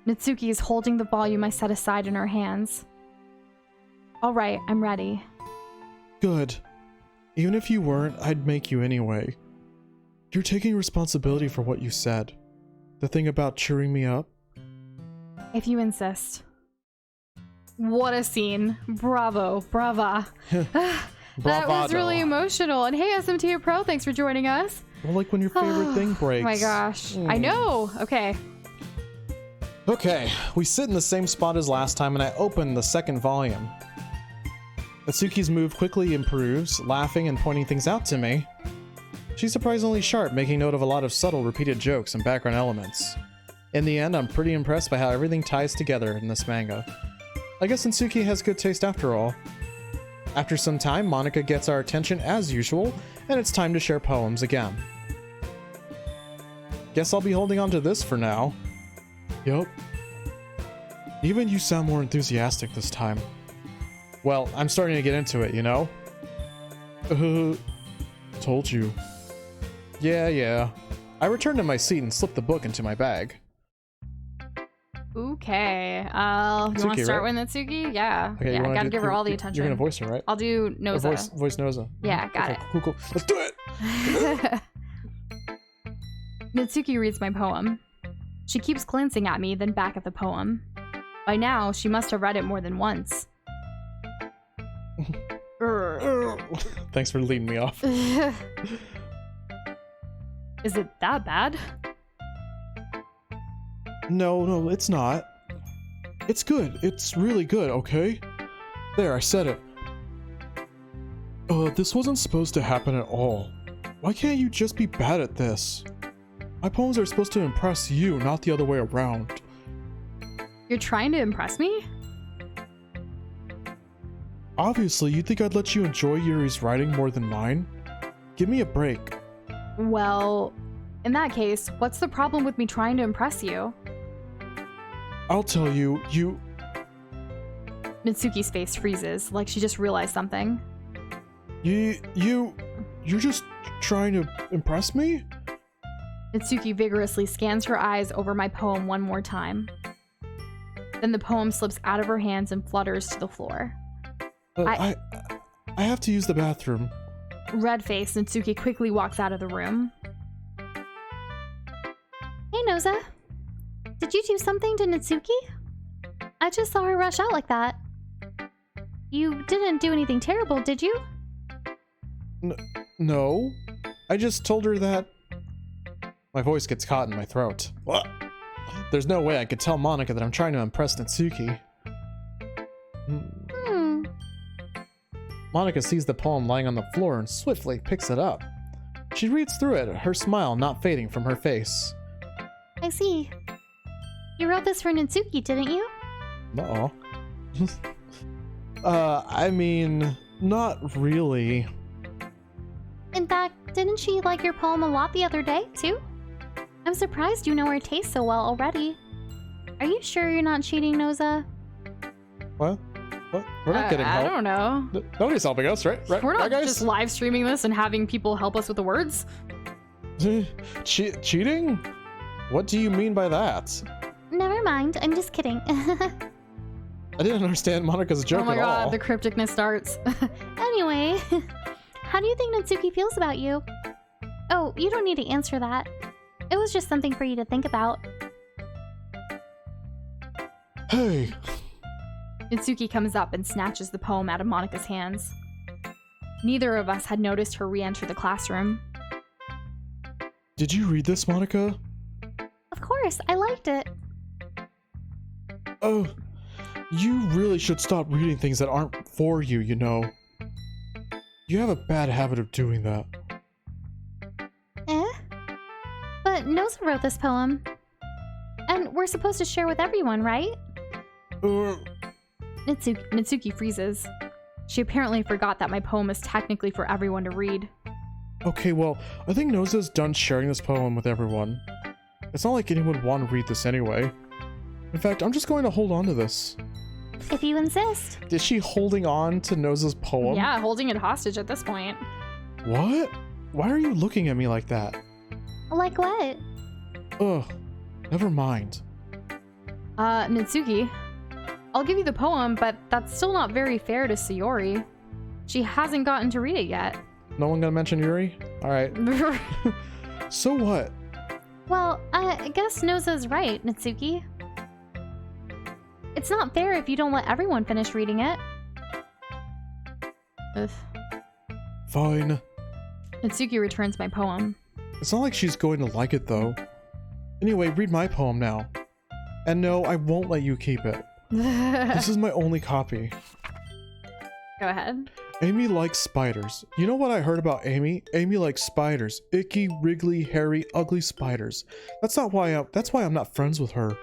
Natsuki is holding the volume I set aside in her hands. Alright, I'm ready. Good. Even if you weren't, I'd make you anyway. You're taking responsibility for what you said. The thing about cheering me up? If you insist. What a scene. Bravo. Brava. That was really emotional. And hey, SMT Pro, thanks for joining us. Well, like when your favorite thing breaks. Oh my gosh. I know. Okay. Okay, we sit in the same spot as last time and I open the second volume. Natsuki's move quickly improves, laughing and pointing things out to me. She's surprisingly sharp, making note of a lot of subtle repeated jokes and background elements. In the end, I'm pretty impressed by how everything ties together in this manga. I guess Natsuki has good taste after all. After some time, Monika gets our attention as usual, and it's time to share poems again. Guess I'll be holding on to this for now. Yup. Even you sound more enthusiastic this time. Well, I'm starting to get into it, you know? Told you. Yeah. I returned to my seat and slipped the book into my bag. Okay. You want to start with Natsuki? Yeah. Okay, yeah, I gotta give her all the attention. You're gonna voice her, right? I'll do Noza. Voice Noza. Yeah, got it. Cool. Let's do it! Natsuki reads my poem. She keeps glancing at me, then back at the poem. By now, she must have read it more than once. Thanks for leading me off. Is it that bad? No, it's not. It's good. It's really good, okay? There, I said it. This wasn't supposed to happen at all. Why can't you just be bad at this? My poems are supposed to impress you, not the other way around. You're trying to impress me? Obviously, you think I'd let you enjoy Yuri's writing more than mine? Give me a break. Well, in that case, what's the problem with me trying to impress you? I'll tell you, Natsuki's face freezes, like she just realized something. you're just trying to impress me? Natsuki vigorously scans her eyes over my poem one more time. Then the poem slips out of her hands and flutters to the floor. I have to use the bathroom. Red-faced, Natsuki quickly walks out of the room. Hey, Noza. Did you do something to Natsuki? I just saw her rush out like that. You didn't do anything terrible, did you? No. I just told her that... My voice gets caught in my throat. What? There's no way I could tell Monika that I'm trying to impress Natsuki. Monika sees the poem lying on the floor and swiftly picks it up. She reads through it, her smile not fading from her face. I see. You wrote this for Natsuki, didn't you? Uh-oh. I mean, not really. In fact, didn't she like your poem a lot the other day, too? I'm surprised you know her taste so well already. Are you sure you're not cheating, Noza? What? We're not getting I help. don't know. Nobody's helping us, right? We're not right, guys? just live streaming this and having people help us with the words. Cheating? What do you mean by that? Never mind, I'm just kidding. I didn't understand Monika's joke Oh my at god, all. the crypticness starts. Anyway, how do you think Natsuki feels about you? Oh, you don't need to answer that. It was just something for you to think about. Hey, Natsuki comes up and snatches the poem out of Monika's hands. Neither of us had noticed her re-enter the classroom. did you read this, Monika? Of course, I liked it. Oh, you really should stop reading things that aren't for you, you know. You have a bad habit of doing that. Eh? But Noza wrote this poem. And we're supposed to share with everyone, right? Natsuki freezes. She apparently forgot that my poem is technically for everyone to read. Okay, well, I think Noza's done sharing this poem with everyone. It's not like anyone would want to read this anyway. In fact, I'm just going to hold on to this. If you insist. Is she holding on to Noza's poem? Yeah, holding it hostage at this point. What? Why are you looking at me like that? Like what? Ugh, never mind. Natsuki, I'll give you the poem, but that's still not very fair to Sayori. She hasn't gotten to read it yet. No one gonna mention Yuri? Alright. So what? Well, I guess Noza's right, Natsuki. It's not fair if you don't let everyone finish reading it. Ugh. Fine. Natsuki returns my poem. It's not like she's going to like it though. Anyway, read my poem now. And no, I won't let you keep it. This is my only copy. Go ahead. Amy likes spiders. You know what I heard about Amy? Amy likes spiders. Icky, wriggly, hairy, ugly spiders. That's why I'm not friends with her.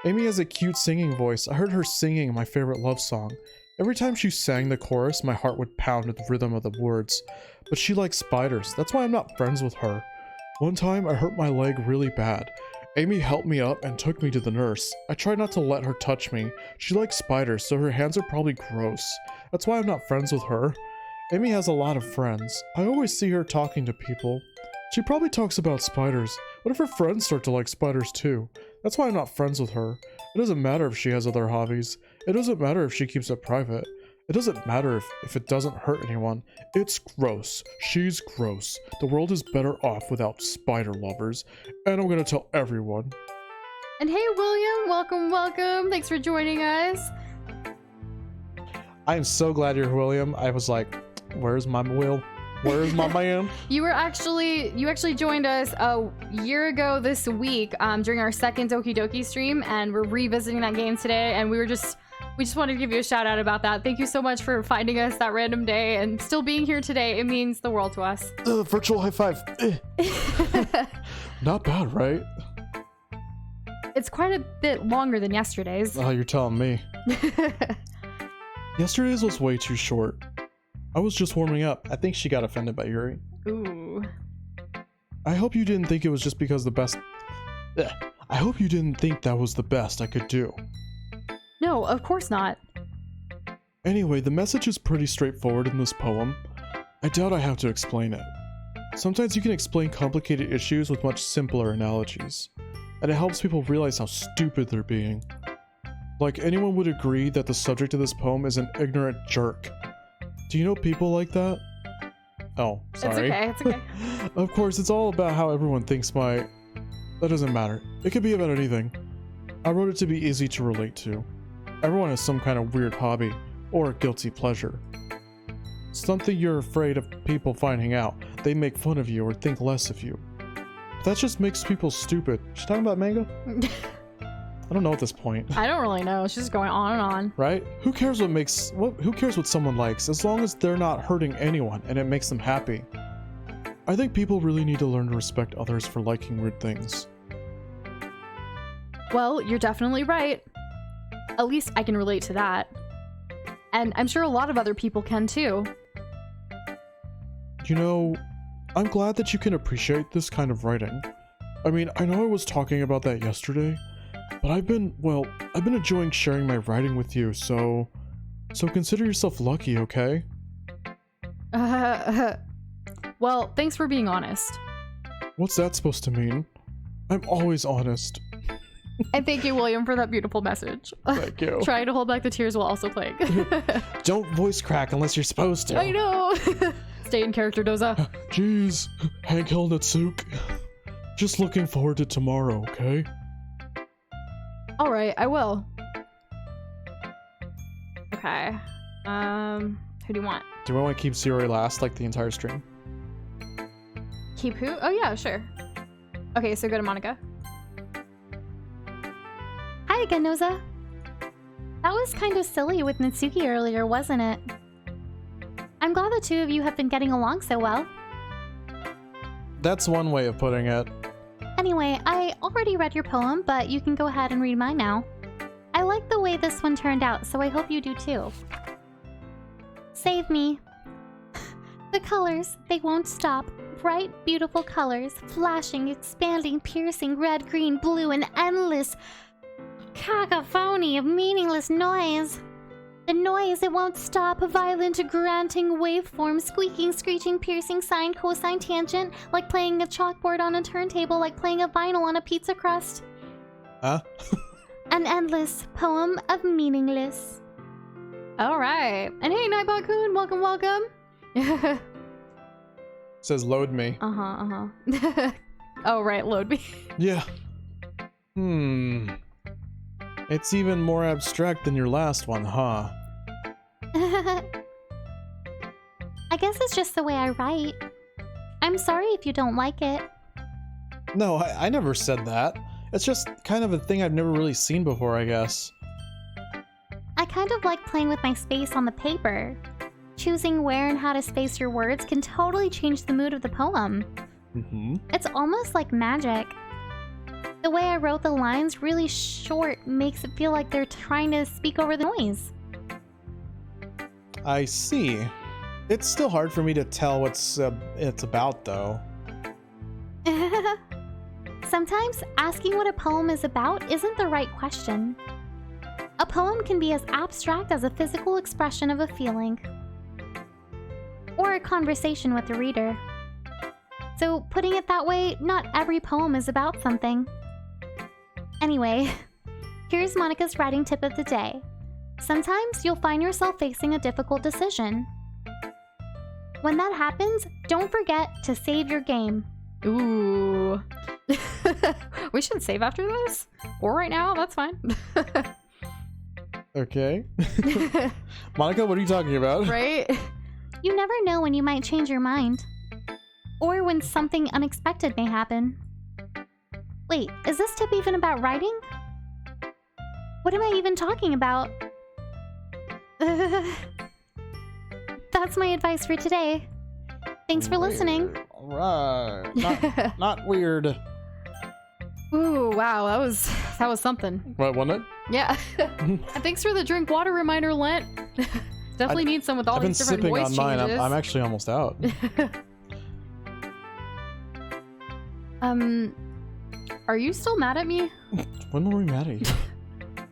Amy has a cute singing voice. I heard her singing my favorite love song. Every time she sang the chorus, my heart would pound at the rhythm of the words. But she likes spiders. That's why I'm not friends with her. One time, I hurt my leg really bad. Amy helped me up and took me to the nurse. I tried not to let her touch me. She likes spiders, so her hands are probably gross. That's why I'm not friends with her. Amy has a lot of friends. I always see her talking to people. She probably talks about spiders. What if her friends start to like spiders too? That's why I'm not friends with her. It doesn't matter if she has other hobbies. It doesn't matter if she keeps it private. It doesn't matter if it doesn't hurt anyone. It's gross. She's gross. The world is better off without spider lovers. And I'm gonna tell everyone. And hey, William, welcome. Thanks for joining us. I am so glad you're William. I was like, where's my Will? Where's my man? You actually joined us a year ago this week during our second Doki Doki stream, and we're revisiting that game today, and we just wanted to give you a shout out about that. Thank you so much for finding us that random day and still being here today. It means the world to us. Virtual high five. Not bad, right? It's quite a bit longer than yesterday's. Oh, you're telling me. Yesterday's was way too short. I was just warming up. I think she got offended by Yuri. Ooh. I hope you didn't think it was just because the best... Ugh. I hope you didn't think that was the best I could do. No, of course not. Anyway, the message is pretty straightforward in this poem. I doubt I have to explain it. Sometimes you can explain complicated issues with much simpler analogies, and it helps people realize how stupid they're being. Like, anyone would agree that the subject of this poem is an ignorant jerk. Do you know people like that? Oh, sorry. It's okay. Of course, it's all about how everyone thinks my... That doesn't matter. It could be about anything. I wrote it to be easy to relate to. Everyone has some kind of weird hobby, or guilty pleasure. Something you're afraid of people finding out. They make fun of you or think less of you. That just makes people stupid. She's talking about manga? I don't know at this point. I don't really know. She's just going on and on. Right? Who cares who cares what someone likes, as long as they're not hurting anyone and it makes them happy. I think people really need to learn to respect others for liking weird things. Well, you're definitely right. At least I can relate to that. And I'm sure a lot of other people can too. You know, I'm glad that you can appreciate this kind of writing. I mean, I know I was talking about that yesterday, but I've been enjoying sharing my writing with you, so consider yourself lucky, okay? Well, thanks for being honest. What's that supposed to mean? I'm always honest. And thank you, William, for that beautiful message. Thank you. Trying to hold back the tears while also playing. Don't voice crack unless you're supposed to. I know. Stay in character, Doza. Jeez, Hank Hill Natsuki. Just looking forward to tomorrow, okay? All right, I will. Okay. Who do you want? Do I want to keep Zero last like the entire stream? Keep who? Oh yeah, sure. Okay, so go to Monica. Hi again, Noza. That was kind of silly with Natsuki earlier, wasn't it? I'm glad the two of you have been getting along so well. That's one way of putting it. Anyway, I already read your poem, but you can go ahead and read mine now. I like the way this one turned out, so I hope you do too. Save me. The colors, they won't stop. Bright, beautiful colors, flashing, expanding, piercing, red, green, blue, and endless cacophony of meaningless noise. The noise, it won't stop. Violent, granting waveform, squeaking, screeching, piercing, sine, cosine, tangent, like playing a chalkboard on a turntable, like playing a vinyl on a pizza crust. Huh? An endless poem of meaningless. All right. And hey, Nightbot-kun, welcome, welcome. Says load me. Uh-huh. Oh, right, load me. Yeah. It's even more abstract than your last one, huh? I guess it's just the way I write. I'm sorry if you don't like it. No, I never said that. It's just kind of a thing I've never really seen before, I guess. I kind of like playing with my space on the paper. Choosing where and how to space your words can totally change the mood of the poem. It's almost like magic. The way I wrote the lines really short makes it feel like they're trying to speak over the noise. I see. It's still hard for me to tell what's it's about, though. Sometimes asking what a poem is about isn't the right question. A poem can be as abstract as a physical expression of a feeling, or a conversation with the reader. So putting it that way, not every poem is about something. Anyway, here's Monica's writing tip of the day. Sometimes you'll find yourself facing a difficult decision. When that happens, don't forget to save your game. Ooh. We should save after this? Or right now, that's fine. Okay. Monica, what are you talking about? Right? You never know when you might change your mind. Or when something unexpected may happen. Wait, is this tip even about writing? What am I even talking about? That's my advice for today. Thanks for listening. Alright. Not weird. Ooh, wow, that was something. What, wasn't it? Yeah. And thanks for the drink water reminder, Lent. Definitely need some with all I've been these different sipping voice on mine. changes. I'm actually almost out. Are you still mad at me? When were we mad at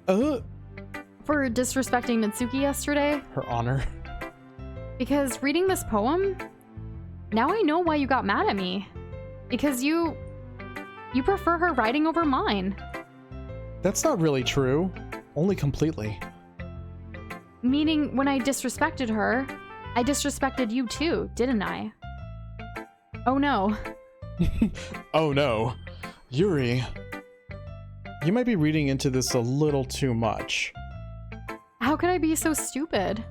you? For disrespecting Natsuki yesterday? Her honor. Because reading this poem, now I know why you got mad at me. Because you prefer her writing over mine. That's not really true. Only completely. Meaning, when I disrespected her, I disrespected you too, didn't I? Oh no. Oh no. Yuri, you might be reading into this a little too much. How could I be so stupid?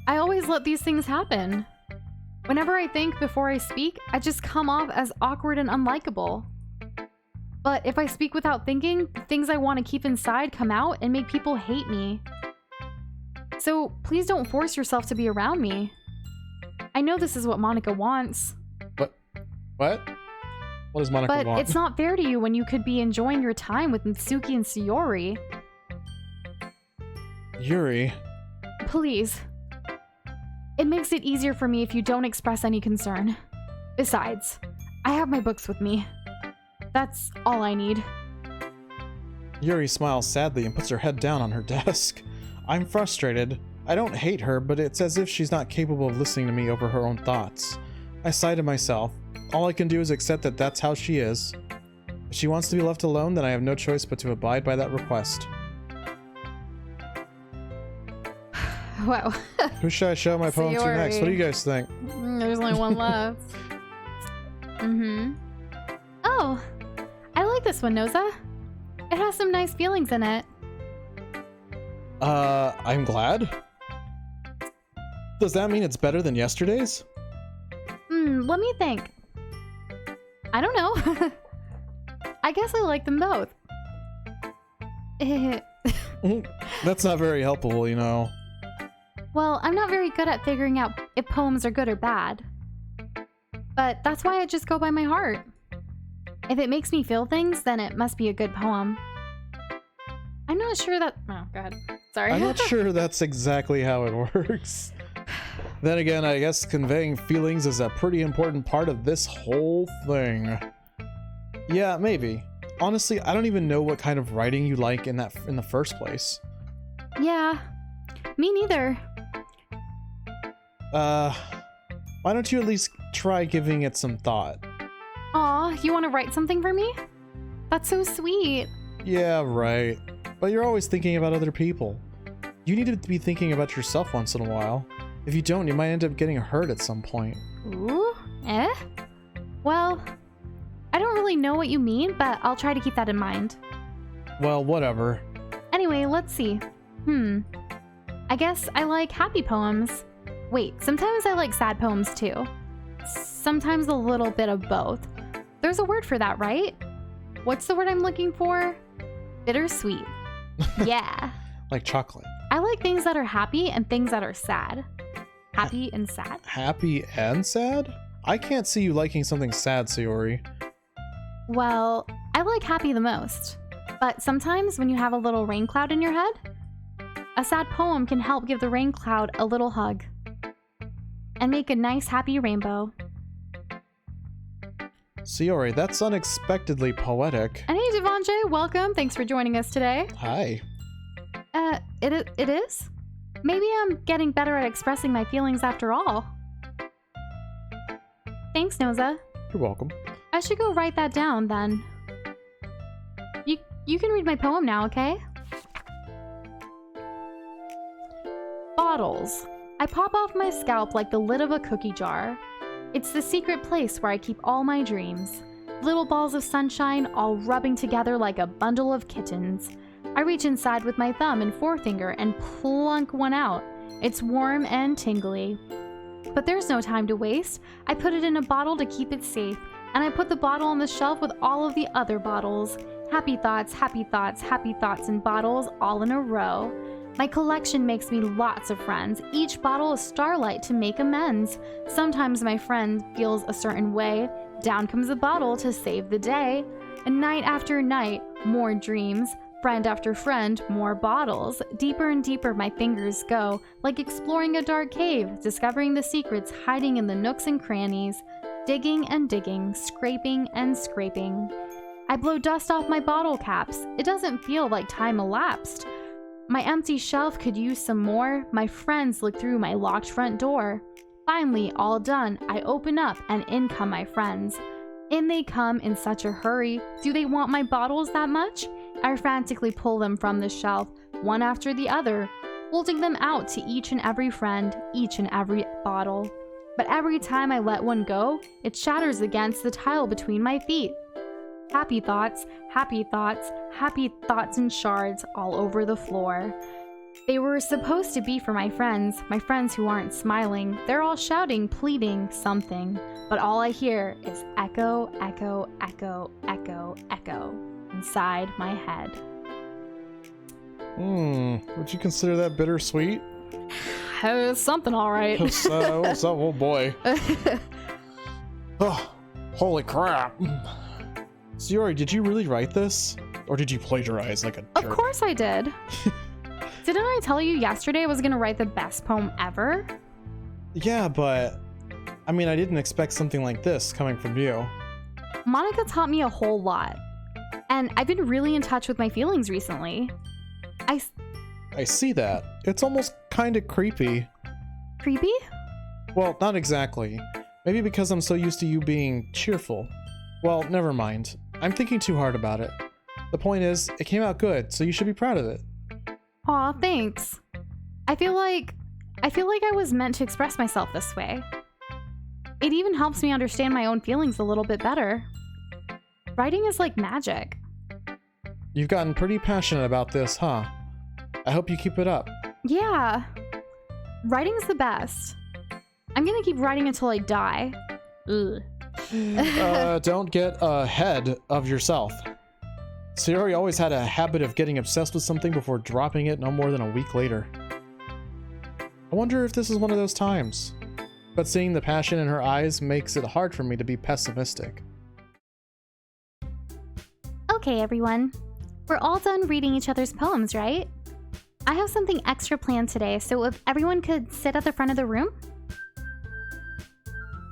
I always let these things happen. Whenever I think before I speak, I just come off as awkward and unlikable. But if I speak without thinking, the things I want to keep inside come out and make people hate me. So please don't force yourself to be around me. I know this is what Monica wants. What? What does Monica want? But it's not fair to you when you could be enjoying your time with Natsuki and Sayori. Yuri. Please. It makes it easier for me if you don't express any concern. Besides, I have my books with me. That's all I need. Yuri smiles sadly and puts her head down on her desk. I'm frustrated. I don't hate her, but it's as if she's not capable of listening to me over her own thoughts. I sigh to myself. All I can do is accept that that's how she is. If she wants to be left alone, then I have no choice but to abide by that request. Wow. Who should I show my poem to next? What do you guys think? There's only one left. Oh, I like this one, Noza. It has some nice feelings in it. I'm glad. Does that mean it's better than yesterday's? Let me think. I don't know. I guess I like them both. That's not very helpful, you know. Well, I'm not very good at figuring out if poems are good or bad. But that's why I just go by my heart. If it makes me feel things, then it must be a good poem. I'm not sure that... Oh, go ahead. Sorry. I'm not sure that's exactly how it works. Then again, I guess conveying feelings is a pretty important part of this whole thing. Yeah, maybe. Honestly, I don't even know what kind of writing you like in the first place. Yeah, me neither. Why don't you at least try giving it some thought? Aw, you want to write something for me? That's so sweet. Yeah, right. But you're always thinking about other people. You need to be thinking about yourself once in a while. If you don't, you might end up getting hurt at some point. Ooh, eh? Well, I don't really know what you mean, but I'll try to keep that in mind. Well, whatever. Anyway, let's see. I guess I like happy poems. Wait, sometimes I like sad poems too. Sometimes a little bit of both. There's a word for that, right? What's the word I'm looking for? Bittersweet. Yeah. Like chocolate. I like things that are happy and things that are sad. Happy and sad? Happy and sad? I can't see you liking something sad, Sayori. Well, I like happy the most. But sometimes when you have a little rain cloud in your head, a sad poem can help give the rain cloud a little hug and make a nice happy rainbow. Sayori, that's unexpectedly poetic. And hey, Devonjay, welcome. Thanks for joining us today. Hi. It is? Maybe I'm getting better at expressing my feelings after all. Thanks, Noza. You're welcome. I should go write that down, then. You can read my poem now, okay? Bottles. I pop off my scalp like the lid of a cookie jar. It's the secret place where I keep all my dreams. Little balls of sunshine all rubbing together like a bundle of kittens. I reach inside with my thumb and forefinger and plunk one out. It's warm and tingly. But there's no time to waste. I put it in a bottle to keep it safe, and I put the bottle on the shelf with all of the other bottles. Happy thoughts, happy thoughts, happy thoughts in bottles all in a row. My collection makes me lots of friends. Each bottle is starlight to make amends. Sometimes my friend feels a certain way. Down comes a bottle to save the day. And night after night, more dreams. Friend after friend, more bottles. Deeper and deeper my fingers go, like exploring a dark cave, discovering the secrets hiding in the nooks and crannies. Digging and digging, scraping and scraping. I blow dust off my bottle caps. It doesn't feel like time elapsed. My empty shelf could use some more. My friends look through my locked front door. Finally, all done, I open up and in come my friends. In they come in such a hurry. Do they want my bottles that much? I frantically pull them from the shelf, one after the other, holding them out to each and every friend, each and every bottle. But every time I let one go, it shatters against the tile between my feet. Happy thoughts, happy thoughts, happy thoughts in shards all over the floor. They were supposed to be for my friends who aren't smiling. They're all shouting, pleading, something. But all I hear is echo, echo, echo, echo, echo inside my head. Would you consider that bittersweet? Something all right. Oh boy. Oh, holy crap. Sayori, did you really write this? Or did you plagiarize like a jerk? Of course I did. Didn't I tell you yesterday I was gonna write the best poem ever? Yeah, but I mean, I didn't expect something like this coming from you. Monica taught me a whole lot. And I've been really in touch with my feelings recently. I see that. It's almost kind of creepy. Creepy? Well, not exactly. Maybe because I'm so used to you being cheerful. Well, never mind. I'm thinking too hard about it. The point is, it came out good, so you should be proud of it. Aw, thanks. I feel like I was meant to express myself this way. It even helps me understand my own feelings a little bit better. Writing is like magic. You've gotten pretty passionate about this, huh? I hope you keep it up. Yeah. Writing's the best. I'm gonna keep writing until I die. Ugh. Don't get ahead of yourself. Sayori always had a habit of getting obsessed with something before dropping it no more than a week later. I wonder if this is one of those times. But seeing the passion in her eyes makes it hard for me to be pessimistic. Okay, everyone. We're all done reading each other's poems, right? I have something extra planned today, so if everyone could sit at the front of the room?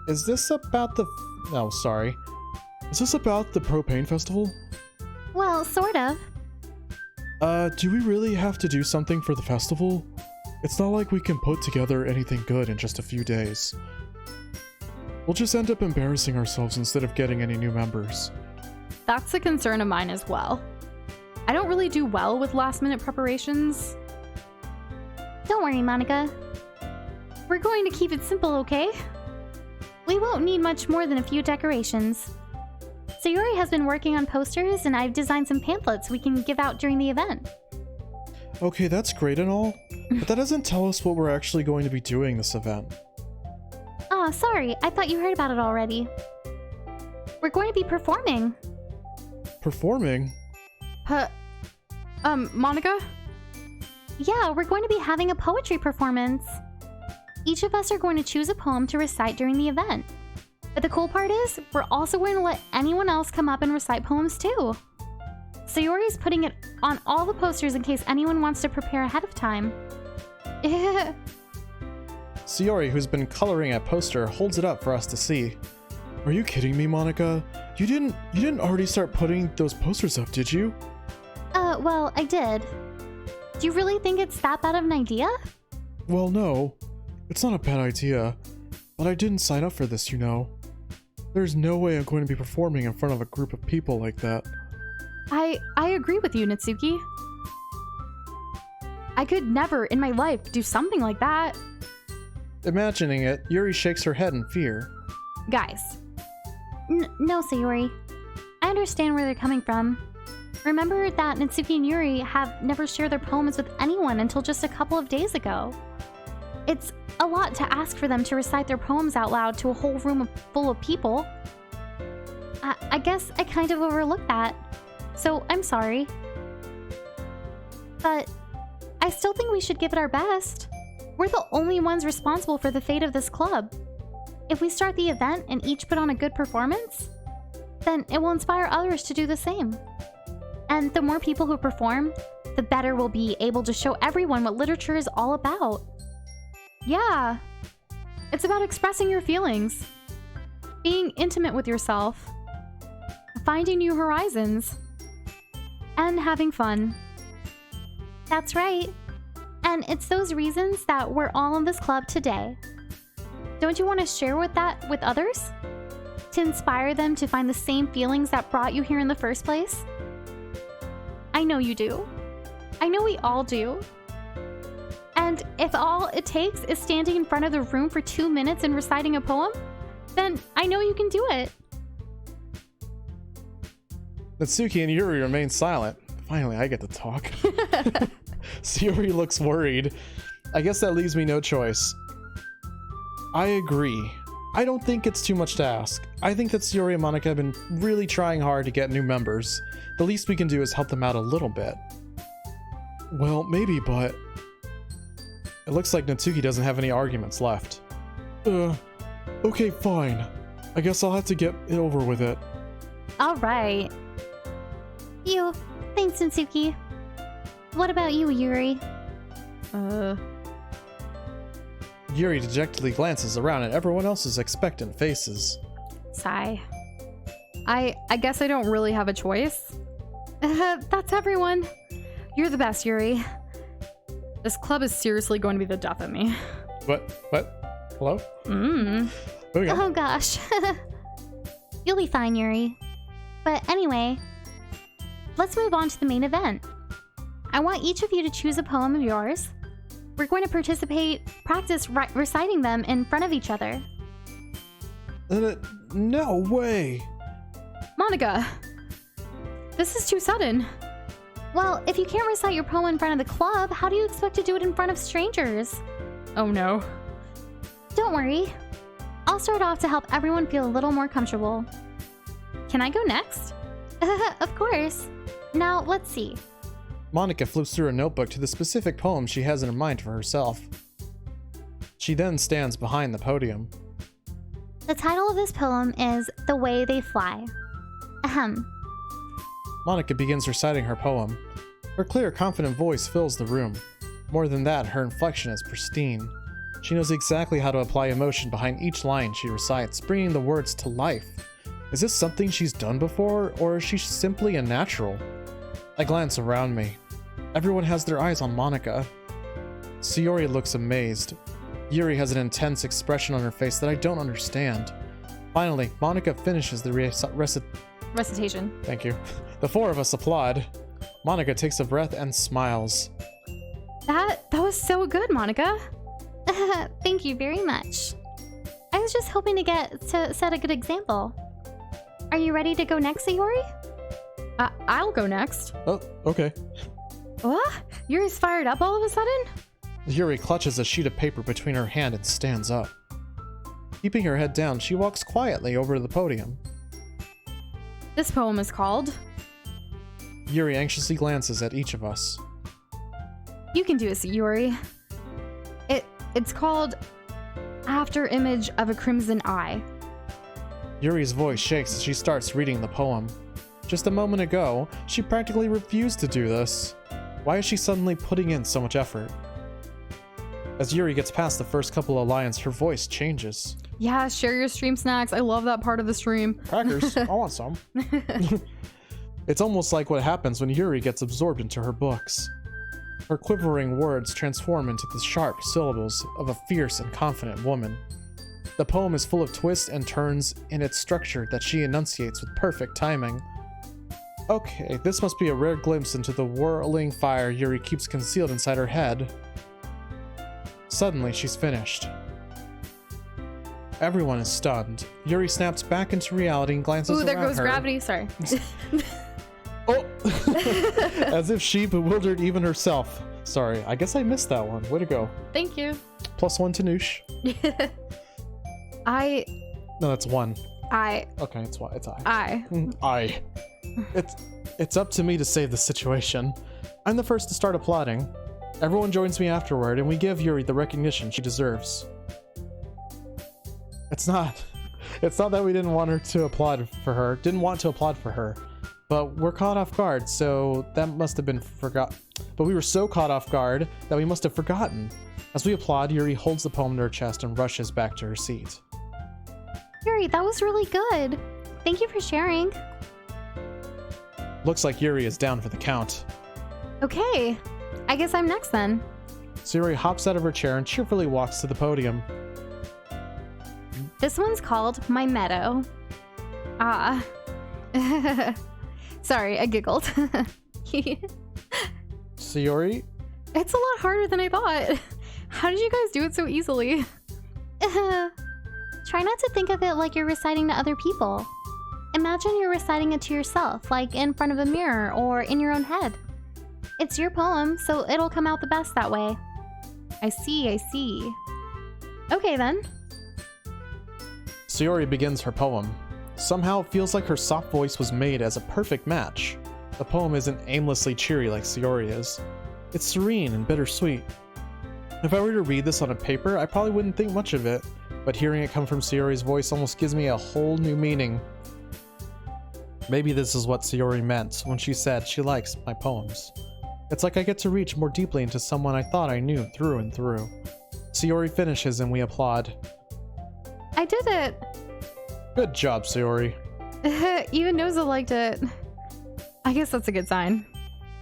Is this about the... Oh, sorry. Is this about the Propane Festival? Well, sort of. Do we really have to do something for the festival? It's not like we can put together anything good in just a few days. We'll just end up embarrassing ourselves instead of getting any new members. That's a concern of mine as well. I don't really do well with last-minute preparations. Don't worry, Monica. We're going to keep it simple, okay? We won't need much more than a few decorations. Sayori has been working on posters, and I've designed some pamphlets we can give out during the event. Okay, that's great and all, but that doesn't tell us what we're actually going to be doing this event. Oh, sorry. I thought you heard about it already. We're going to be performing. Performing? Monica? Yeah, we're going to be having a poetry performance. Each of us are going to choose a poem to recite during the event. But the cool part is, we're also going to let anyone else come up and recite poems too. Sayori's putting it on all the posters in case anyone wants to prepare ahead of time. Sayori, who's been coloring a poster, holds it up for us to see. Are you kidding me, Monica? You didn't already start putting those posters up, did you? Well, I did. Do you really think it's that bad of an idea? Well, no. It's not a bad idea. But I didn't sign up for this, you know. There's no way I'm going to be performing in front of a group of people like that. I agree with you, Natsuki. I could never in my life do something like that. Imagining it, Yuri shakes her head in fear. Guys. No, Sayori. I understand where they're coming from. Remember that Natsuki and Yuri have never shared their poems with anyone until just a couple of days ago. It's a lot to ask for them to recite their poems out loud to a whole room full of people. I guess I kind of overlooked that, so I'm sorry. But I still think we should give it our best. We're the only ones responsible for the fate of this club. If we start the event and each put on a good performance, then it will inspire others to do the same. And the more people who perform, the better we'll be able to show everyone what literature is all about. Yeah. It's about expressing your feelings, being intimate with yourself, finding new horizons, and having fun. That's right. And it's those reasons that we're all in this club today. Don't you want to share with others? To inspire them to find the same feelings that brought you here in the first place? I know you do. I know we all do. And if all it takes is standing in front of the room for 2 minutes and reciting a poem, then I know you can do it. Natsuki and Yuri remain silent. Finally, I get to talk. Sayori looks worried. I guess that leaves me no choice. I agree. I don't think it's too much to ask. I think that Sayori and Monica have been really trying hard to get new members. The least we can do is help them out a little bit. Well, maybe, but... It looks like Natsuki doesn't have any arguments left. Okay, fine. I guess I'll have to get over with it. All right. Thanks, Natsuki. What about you, Yuri? Yuri dejectedly glances around at everyone else's expectant faces. Sigh. I guess I don't really have a choice. That's everyone. You're the best, Yuri. This club is seriously going to be the death of me. What? Hello? Okay. Oh gosh. You'll be fine, Yuri. But anyway, let's move on to the main event. I want each of you to choose a poem of yours. We're going to practice reciting them in front of each other. No way. Monica, this is too sudden. Well, if you can't recite your poem in front of the club, how do you expect to do it in front of strangers? Oh no. Don't worry. I'll start off to help everyone feel a little more comfortable. Can I go next? Of course. Now, let's see. Monica flips through a notebook to the specific poem she has in her mind for herself. She then stands behind the podium. The title of this poem is The Way They Fly. Ahem. Monica begins reciting her poem. Her clear, confident voice fills the room. More than that, her inflection is pristine. She knows exactly how to apply emotion behind each line she recites, bringing the words to life. Is this something she's done before, or is she simply a natural? I glance around me. Everyone has their eyes on Monica. Sayori looks amazed. Yuri has an intense expression on her face that I don't understand. Finally, Monica finishes the Recitation. Thank you. The four of us applaud. Monica takes a breath and smiles. That was so good, Monica. Thank you very much. I was just hoping to set a good example. Are you ready to go next, Sayori? I'll go next. Oh, okay. What? Yuri's fired up all of a sudden? Yuri clutches a sheet of paper between her hand and stands up. Keeping her head down, she walks quietly over to the podium. This poem is called... Yuri anxiously glances at each of us. You can do it, Yuri. It's called After Image of a Crimson Eye. Yuri's voice shakes as she starts reading the poem. Just a moment ago, she practically refused to do this. Why is she suddenly putting in so much effort? As Yuri gets past the first couple of lines, her voice changes. Yeah, share your stream snacks. I love that part of the stream. Crackers, I want some. It's almost like what happens when Yuri gets absorbed into her books. Her quivering words transform into the sharp syllables of a fierce and confident woman. The poem is full of twists and turns in its structure that she enunciates with perfect timing. Okay, this must be a rare glimpse into the whirling fire Yuri keeps concealed inside her head. Suddenly, she's finished. Everyone is stunned. Yuri snaps back into reality and glances around her. Ooh, there goes gravity. Sorry. Oh! As if she bewildered even herself. Sorry, I guess I missed that one. Way to go. Thank you. +1 to Nush. No, that's 1. Okay, it's I. I. It's up to me to save the situation. I'm the first to start applauding. Everyone joins me afterward, and we give Yuri the recognition she deserves. It's not that we didn't want to applaud for her. But we're caught off guard, so that must have been But we were so caught off guard that we must have forgotten. As we applaud, Yuri holds the poem to her chest and rushes back to her seat. Yuri, that was really good. Thank you for sharing. Looks like Yuri is down for the count. Okay, I guess I'm next then. Sayori hops out of her chair and cheerfully walks to the podium. This one's called My Meadow. Ah. Sorry, I giggled. Sayori? It's a lot harder than I thought. How did you guys do it so easily? Try not to think of it like you're reciting to other people. Imagine you're reciting it to yourself, like in front of a mirror or in your own head. It's your poem, so it'll come out the best that way. I see. Okay then. Sayori begins her poem. Somehow it feels like her soft voice was made as a perfect match. The poem isn't aimlessly cheery like Sayori is. It's serene and bittersweet. If I were to read this on a paper, I probably wouldn't think much of it, but hearing it come from Sayori's voice almost gives me a whole new meaning. Maybe this is what Sayori meant when she said she likes my poems. It's like I get to reach more deeply into someone I thought I knew through and through. Sayori finishes and we applaud. I did it! Good job, Sayori. Even Noza liked it. I guess that's a good sign.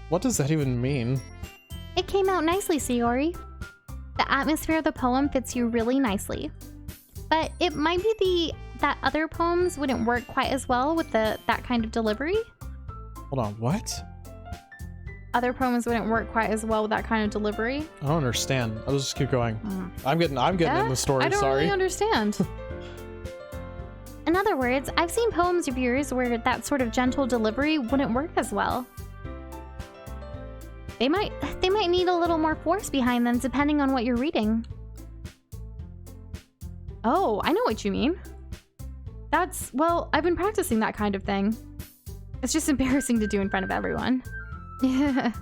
What does that even mean? It came out nicely, Sayori. The atmosphere of the poem fits you really nicely. But it might be that other poems wouldn't work quite as well with that kind of delivery. Hold on, what? Other poems wouldn't work quite as well with that kind of delivery. I don't understand. I'll just keep going. I'm getting in the story, I don't sorry. really understand. In other words, I've seen poems of yours where that sort of gentle delivery wouldn't work as well. They might need a little more force behind them depending on what you're reading. Oh, I know what you mean. Well, I've been practicing that kind of thing. It's just embarrassing to do in front of everyone. The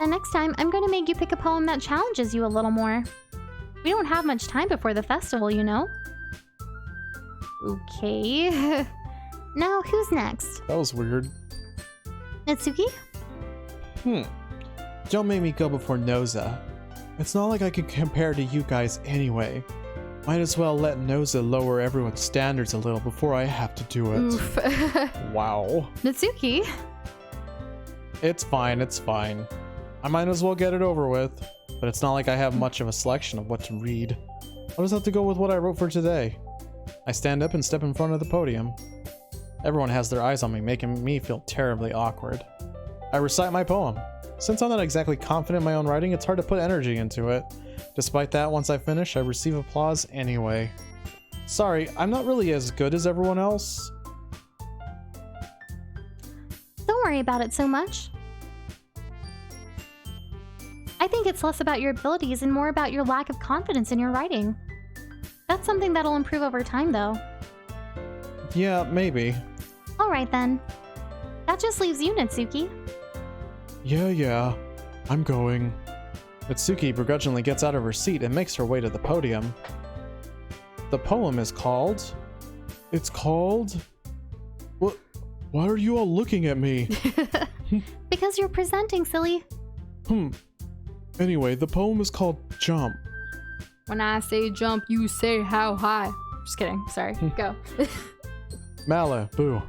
next time, I'm going to make you pick a poem that challenges you a little more. We don't have much time before the festival, you know. Okay. Now, who's next? That was weird. Natsuki? Don't make me go before Noza. It's not like I could compare to you guys anyway. Might as well let Noza lower everyone's standards a little before I have to do it. Oof. Wow. Natsuki? It's fine. I might as well get it over with, but it's not like I have much of a selection of what to read. I'll just have to go with what I wrote for today. I stand up and step in front of the podium. Everyone has their eyes on me, making me feel terribly awkward. I recite my poem. Since I'm not exactly confident in my own writing, it's hard to put energy into it. Despite that, once I finish, I receive applause anyway. Sorry, I'm not really as good as everyone else. Don't worry about it so much. I think it's less about your abilities and more about your lack of confidence in your writing. That's something that'll improve over time, though. Yeah, maybe. Alright then. That just leaves you, Natsuki. Yeah, I'm going. Natsuki begrudgingly gets out of her seat and makes her way to the podium. The poem is called... It's called... Why are you all looking at me? Because you're presenting, silly. Anyway, the poem is called Jump. When I say jump, you say how high. Just kidding. Sorry. Go. Mala, boo.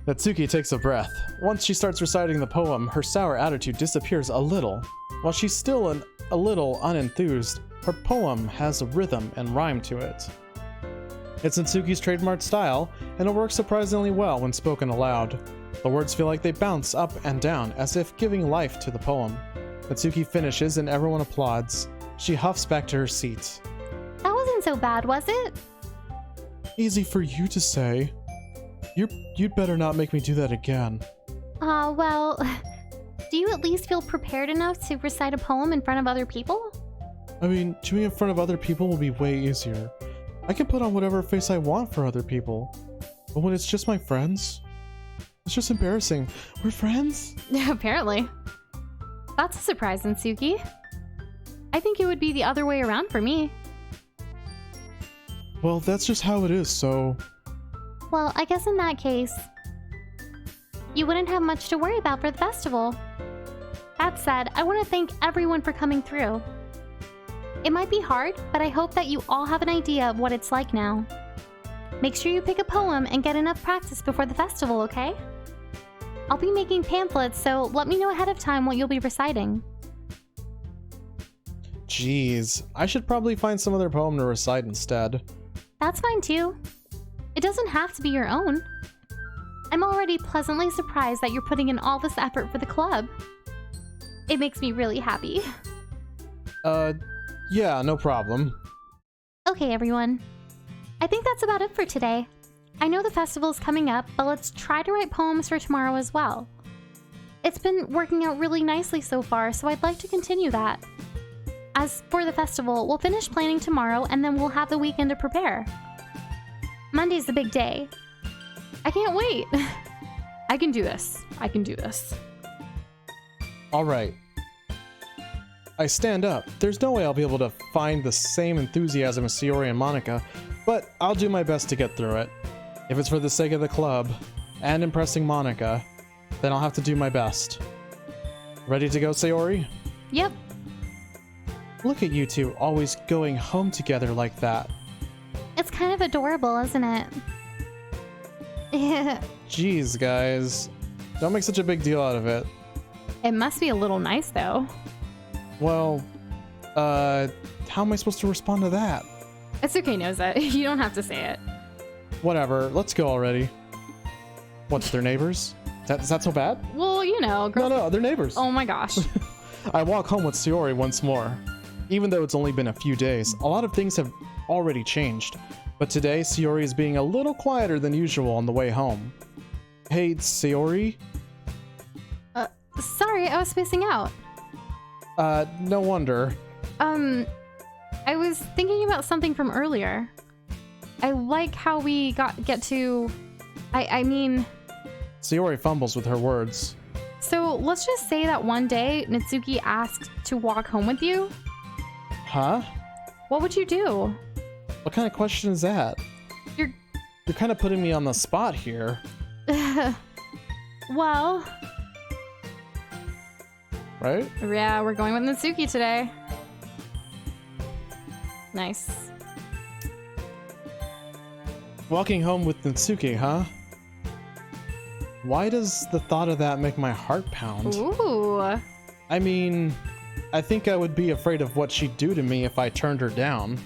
Natsuki takes a breath. Once she starts reciting the poem, her sour attitude disappears a little. While she's still a little unenthused, her poem has a rhythm and rhyme to it. It's Natsuki's trademark style, and it works surprisingly well when spoken aloud. The words feel like they bounce up and down, as if giving life to the poem. Natsuki finishes and everyone applauds. She huffs back to her seat. That wasn't so bad, was it? Easy for you to say. You'd better not make me do that again. Well, do you at least feel prepared enough to recite a poem in front of other people? I mean, doing it in front of other people will be way easier. I can put on whatever face I want for other people. But when it's just my friends, it's just embarrassing. We're friends? Apparently. That's a surprise, Natsuki. I think it would be the other way around for me. Well, that's just how it is, so... Well, I guess in that case... you wouldn't have much to worry about for the festival. That said, I want to thank everyone for coming through. It might be hard, but I hope that you all have an idea of what it's like now. Make sure you pick a poem and get enough practice before the festival, okay? I'll be making pamphlets, so let me know ahead of time what you'll be reciting. Jeez, I should probably find some other poem to recite instead. That's fine too. It doesn't have to be your own. I'm already pleasantly surprised that you're putting in all this effort for the club. It makes me really happy. Yeah, no problem. Okay, everyone. I think that's about it for today. I know the festival's coming up, but let's try to write poems for tomorrow as well. It's been working out really nicely so far, so I'd like to continue that. As for the festival, we'll finish planning tomorrow and then we'll have the weekend to prepare. Monday's the big day. I can't wait. I can do this. I can do this. Alright. I stand up. There's no way I'll be able to find the same enthusiasm as Sayori and Monica, but I'll do my best to get through it. If it's for the sake of the club, and impressing Monica, then I'll have to do my best. Ready to go, Sayori? Yep. Look at you two always going home together like that. It's kind of adorable, isn't it? Jeez, guys. Don't make such a big deal out of it. It must be a little nice, though. Well, how am I supposed to respond to that? It's okay, Noza. You don't have to say it. Whatever, let's go already. What's their neighbors? Is that so bad? Well, you know, girls. No, they're neighbors. Oh my gosh. I walk home with Sayori once more. Even though it's only been a few days, a lot of things have already changed. But today, Sayori is being a little quieter than usual on the way home. Hey, Sayori? Sorry, I was spacing out. No wonder. I was thinking about something from earlier. I like how we get to... I mean... Sayori fumbles with her words. So let's just say that one day, Natsuki asked to walk home with you. Huh? What would you do? What kind of question is that? You're kind of putting me on the spot here. Well... Right? Yeah, we're going with Natsuki today. Nice. Walking home with Natsuki, huh? Why does the thought of that make my heart pound? Ooh. I mean, I think I would be afraid of what she'd do to me if I turned her down.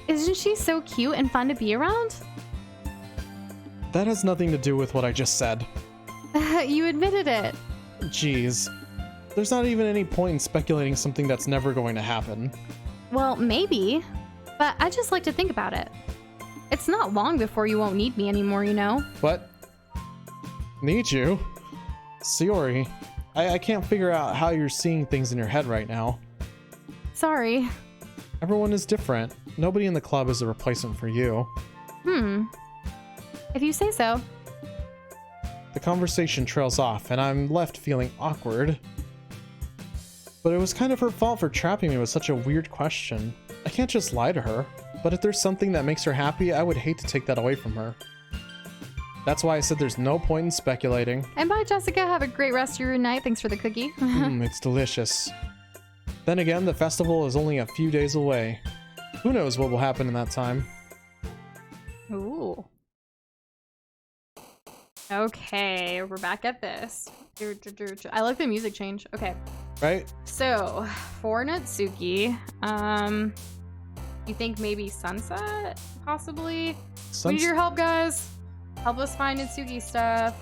Isn't she so cute and fun to be around? That has nothing to do with what I just said. You admitted it. Jeez. There's not even any point in speculating something that's never going to happen. Well, maybe. But I just like to think about it. It's not long before you won't need me anymore, you know? What? Need you? Sayori, I can't figure out how you're seeing things in your head right now. Sorry. Everyone is different. Nobody in the club is a replacement for you. If you say so. The conversation trails off, and I'm left feeling awkward. But it was kind of her fault for trapping me with such a weird question. I can't just lie to her, but if there's something that makes her happy, I would hate to take that away from her. That's why I said there's no point in speculating. And bye, Jessica. Have a great rest of your night. Thanks for the cookie. It's delicious. Then again, the festival is only a few days away. Who knows what will happen in that time? Ooh. Okay, we're back at this. I like the music change. Okay. Right? So, for Natsuki, you think maybe Sunset? Possibly? We need your help, guys. Help us find Natsuki stuff.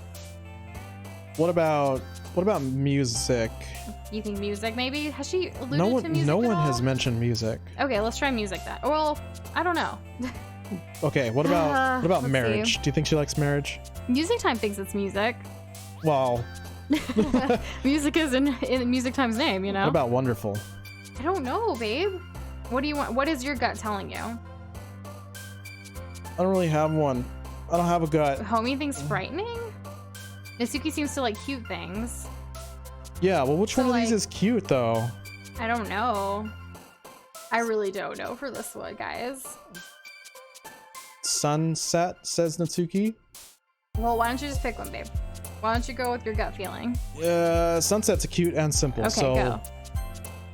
What about music? You think music maybe? Has she alluded to music No at one all? has mentioned music. Okay, let's try music then. Well, I don't know. Okay, what about let's marriage? see. Do you think she likes marriage? Music Time thinks it's music. Well, Music is in Music Time's name, you know? what about wonderful? I don't know, babe. What do you want? What is your gut telling you? I don't really have one. I don't have a gut. Homie thinks frightening? Natsuki seems to like cute things. Yeah, well, which So, one of these like- is cute, though? I don't know. I really don't know for this one, guys. Sunset, says Natsuki. Well, why don't you just pick one, babe? Why don't you go with your gut feeling? Sunset's cute and simple. Okay, so go.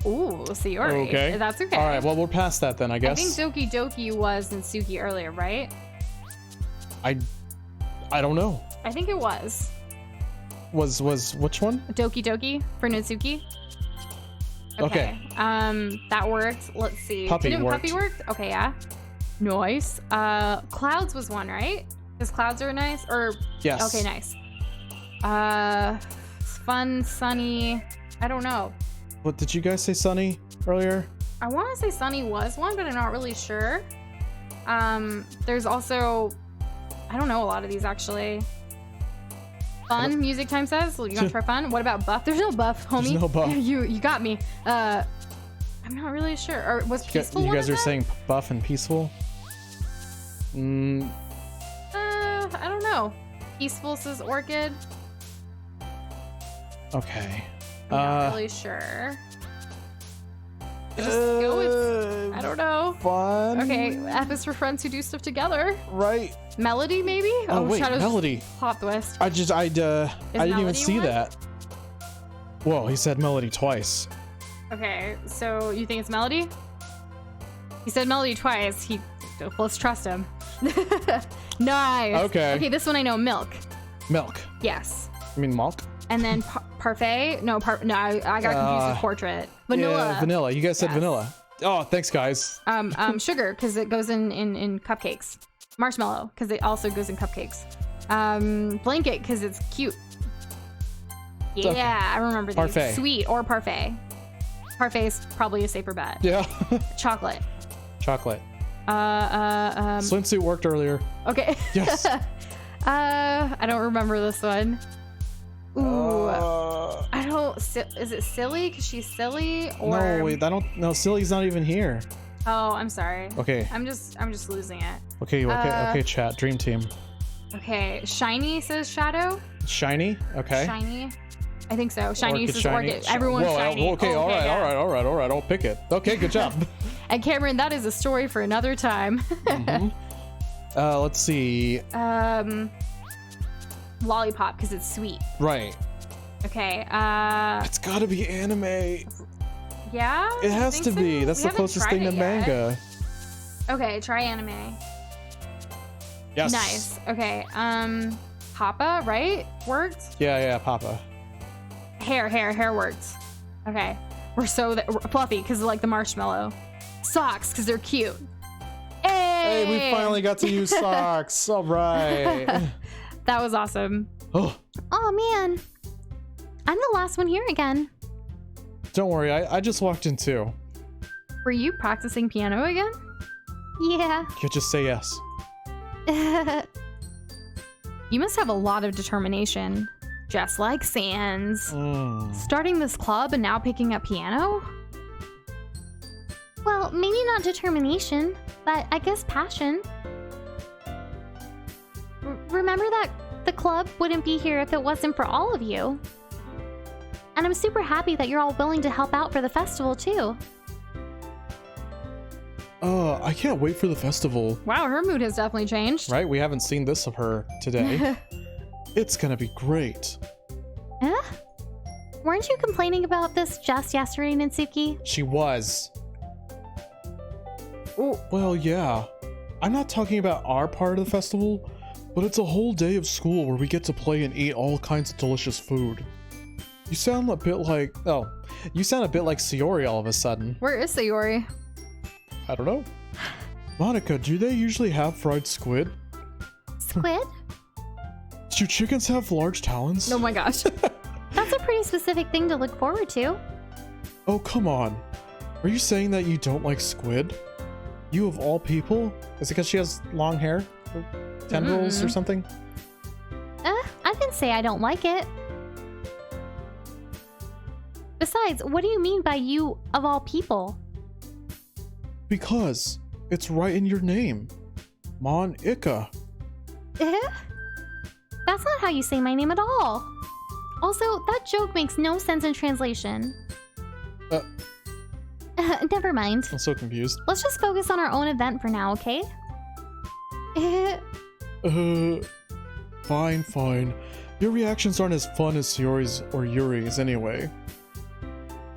Ooh, Sayori. Okay. That's okay. All right. Well, we're past that then, I I guess. think Doki Doki was Natsuki earlier, right? I don't know. I think it was. Was which one? Doki Doki for Natsuki. Okay. That worked. Let's see. Puppy Didn't worked. Puppy worked? Okay, yeah. Nice. Clouds was one, right? Because clouds are nice? Or Yes. okay, nice. Fun, sunny. I don't know. What did you guys say, Sunny, earlier? I want to say sunny was one, but I'm not really sure. There's also, I don't know a lot of these actually. Fun, music time says. You want to try fun? What about buff? There's no buff, homie. There's no buff. You got me. I'm not really sure. Or was peaceful You one guys of are them? saying buff and peaceful? I don't know. Peaceful says orchid. Okay. I'm not really sure. Just go with, I don't know. Fun. Okay, F is for friends who do stuff together. Right. Melody, maybe? Oh, wait, Shadow's Melody. plot twist. I didn't even Melody see one? that. Whoa, he said Melody twice. Okay, so you think it's Melody? He said Melody twice. Let's trust him. Nice. Okay. Okay, this one I know. Milk. Milk. Yes. I mean milk? And then parfait. No, I got confused with portrait. Vanilla. Yeah, vanilla. You guys said Yes. vanilla. Oh, thanks, guys. Sugar because it goes in cupcakes. Marshmallow because it also goes in cupcakes. Blanket because it's cute. Yeah, Okay. I remember these. Parfait. Sweet or parfait. Parfait is probably a safer bet. Yeah. Chocolate. Chocolate. Swimsuit Swimsuit worked earlier. Okay. Yes. I don't remember this one. Ooh. Uh, I don't. Is it silly? Cause she's silly, or no, wait, I don't. No, Silly's not even here. Oh, I'm sorry. Okay. I'm just losing it. Okay. Okay. Chat. Dream team. Okay. Shiny says shadow. Shiny. Okay. Shiny. I think so. Shiny Orchid, says shiny. orchid. Everyone's Whoa, shiny. Okay. All right. yeah. All right. I'll pick it. Okay. Good job. And Cameron, that is a story for another time. Mhm. Let's see. Lollipop because it's sweet. Right. Okay. It's got to be anime. Yeah. It has Think to so? be. That's We the haven't closest tried thing to it yet. manga. Okay. Try anime. Yes. Nice. Okay. Papa, right? Worked. Yeah. Papa. Hair worked. Okay. We're fluffy because like the marshmallow. Socks because they're cute. Hey, we finally got to use socks. All right. That was awesome. Oh, Oh man, I'm the last one here again. don't worry. I just walked in too. Were you practicing piano again? Yeah. You just say yes. You must have a lot of determination. Just like Sans. Starting this club and now picking up piano? Well, maybe not determination, but I guess passion. Remember that the club wouldn't be here if it wasn't for all of you. And I'm super happy that you're all willing to help out for the festival too. I can't wait for the festival. Wow, her mood has definitely changed. Right? We haven't seen this of her today. It's gonna be great. Huh? Weren't you complaining about this just yesterday, Natsuki? She was. Ooh. Well, yeah. I'm not talking about our part of the festival, but it's a whole day of school where we get to play and eat all kinds of delicious food. You sound a bit like... Oh, you sound a bit like Sayori all of a sudden. Where is Sayori? I don't know. Monica, do they usually have fried squid? Squid? Do chickens have large talons? Oh my gosh. That's a pretty specific thing to look forward to. Oh, come on. Are you saying that you don't like squid? You of all people? Is it because she has long hair? Or tendrils or something? I didn't say I don't like it. Besides, what do you mean by you of all people? Because it's right in your name. Monica. That's not how you say my name at all. Also, that joke makes no sense in translation. Never mind. I'm so confused. Let's just focus on our own event for now, okay? Fine. Your reactions aren't as fun as Sayori's or Yuri's anyway.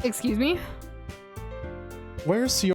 Excuse me? Where's Sayori?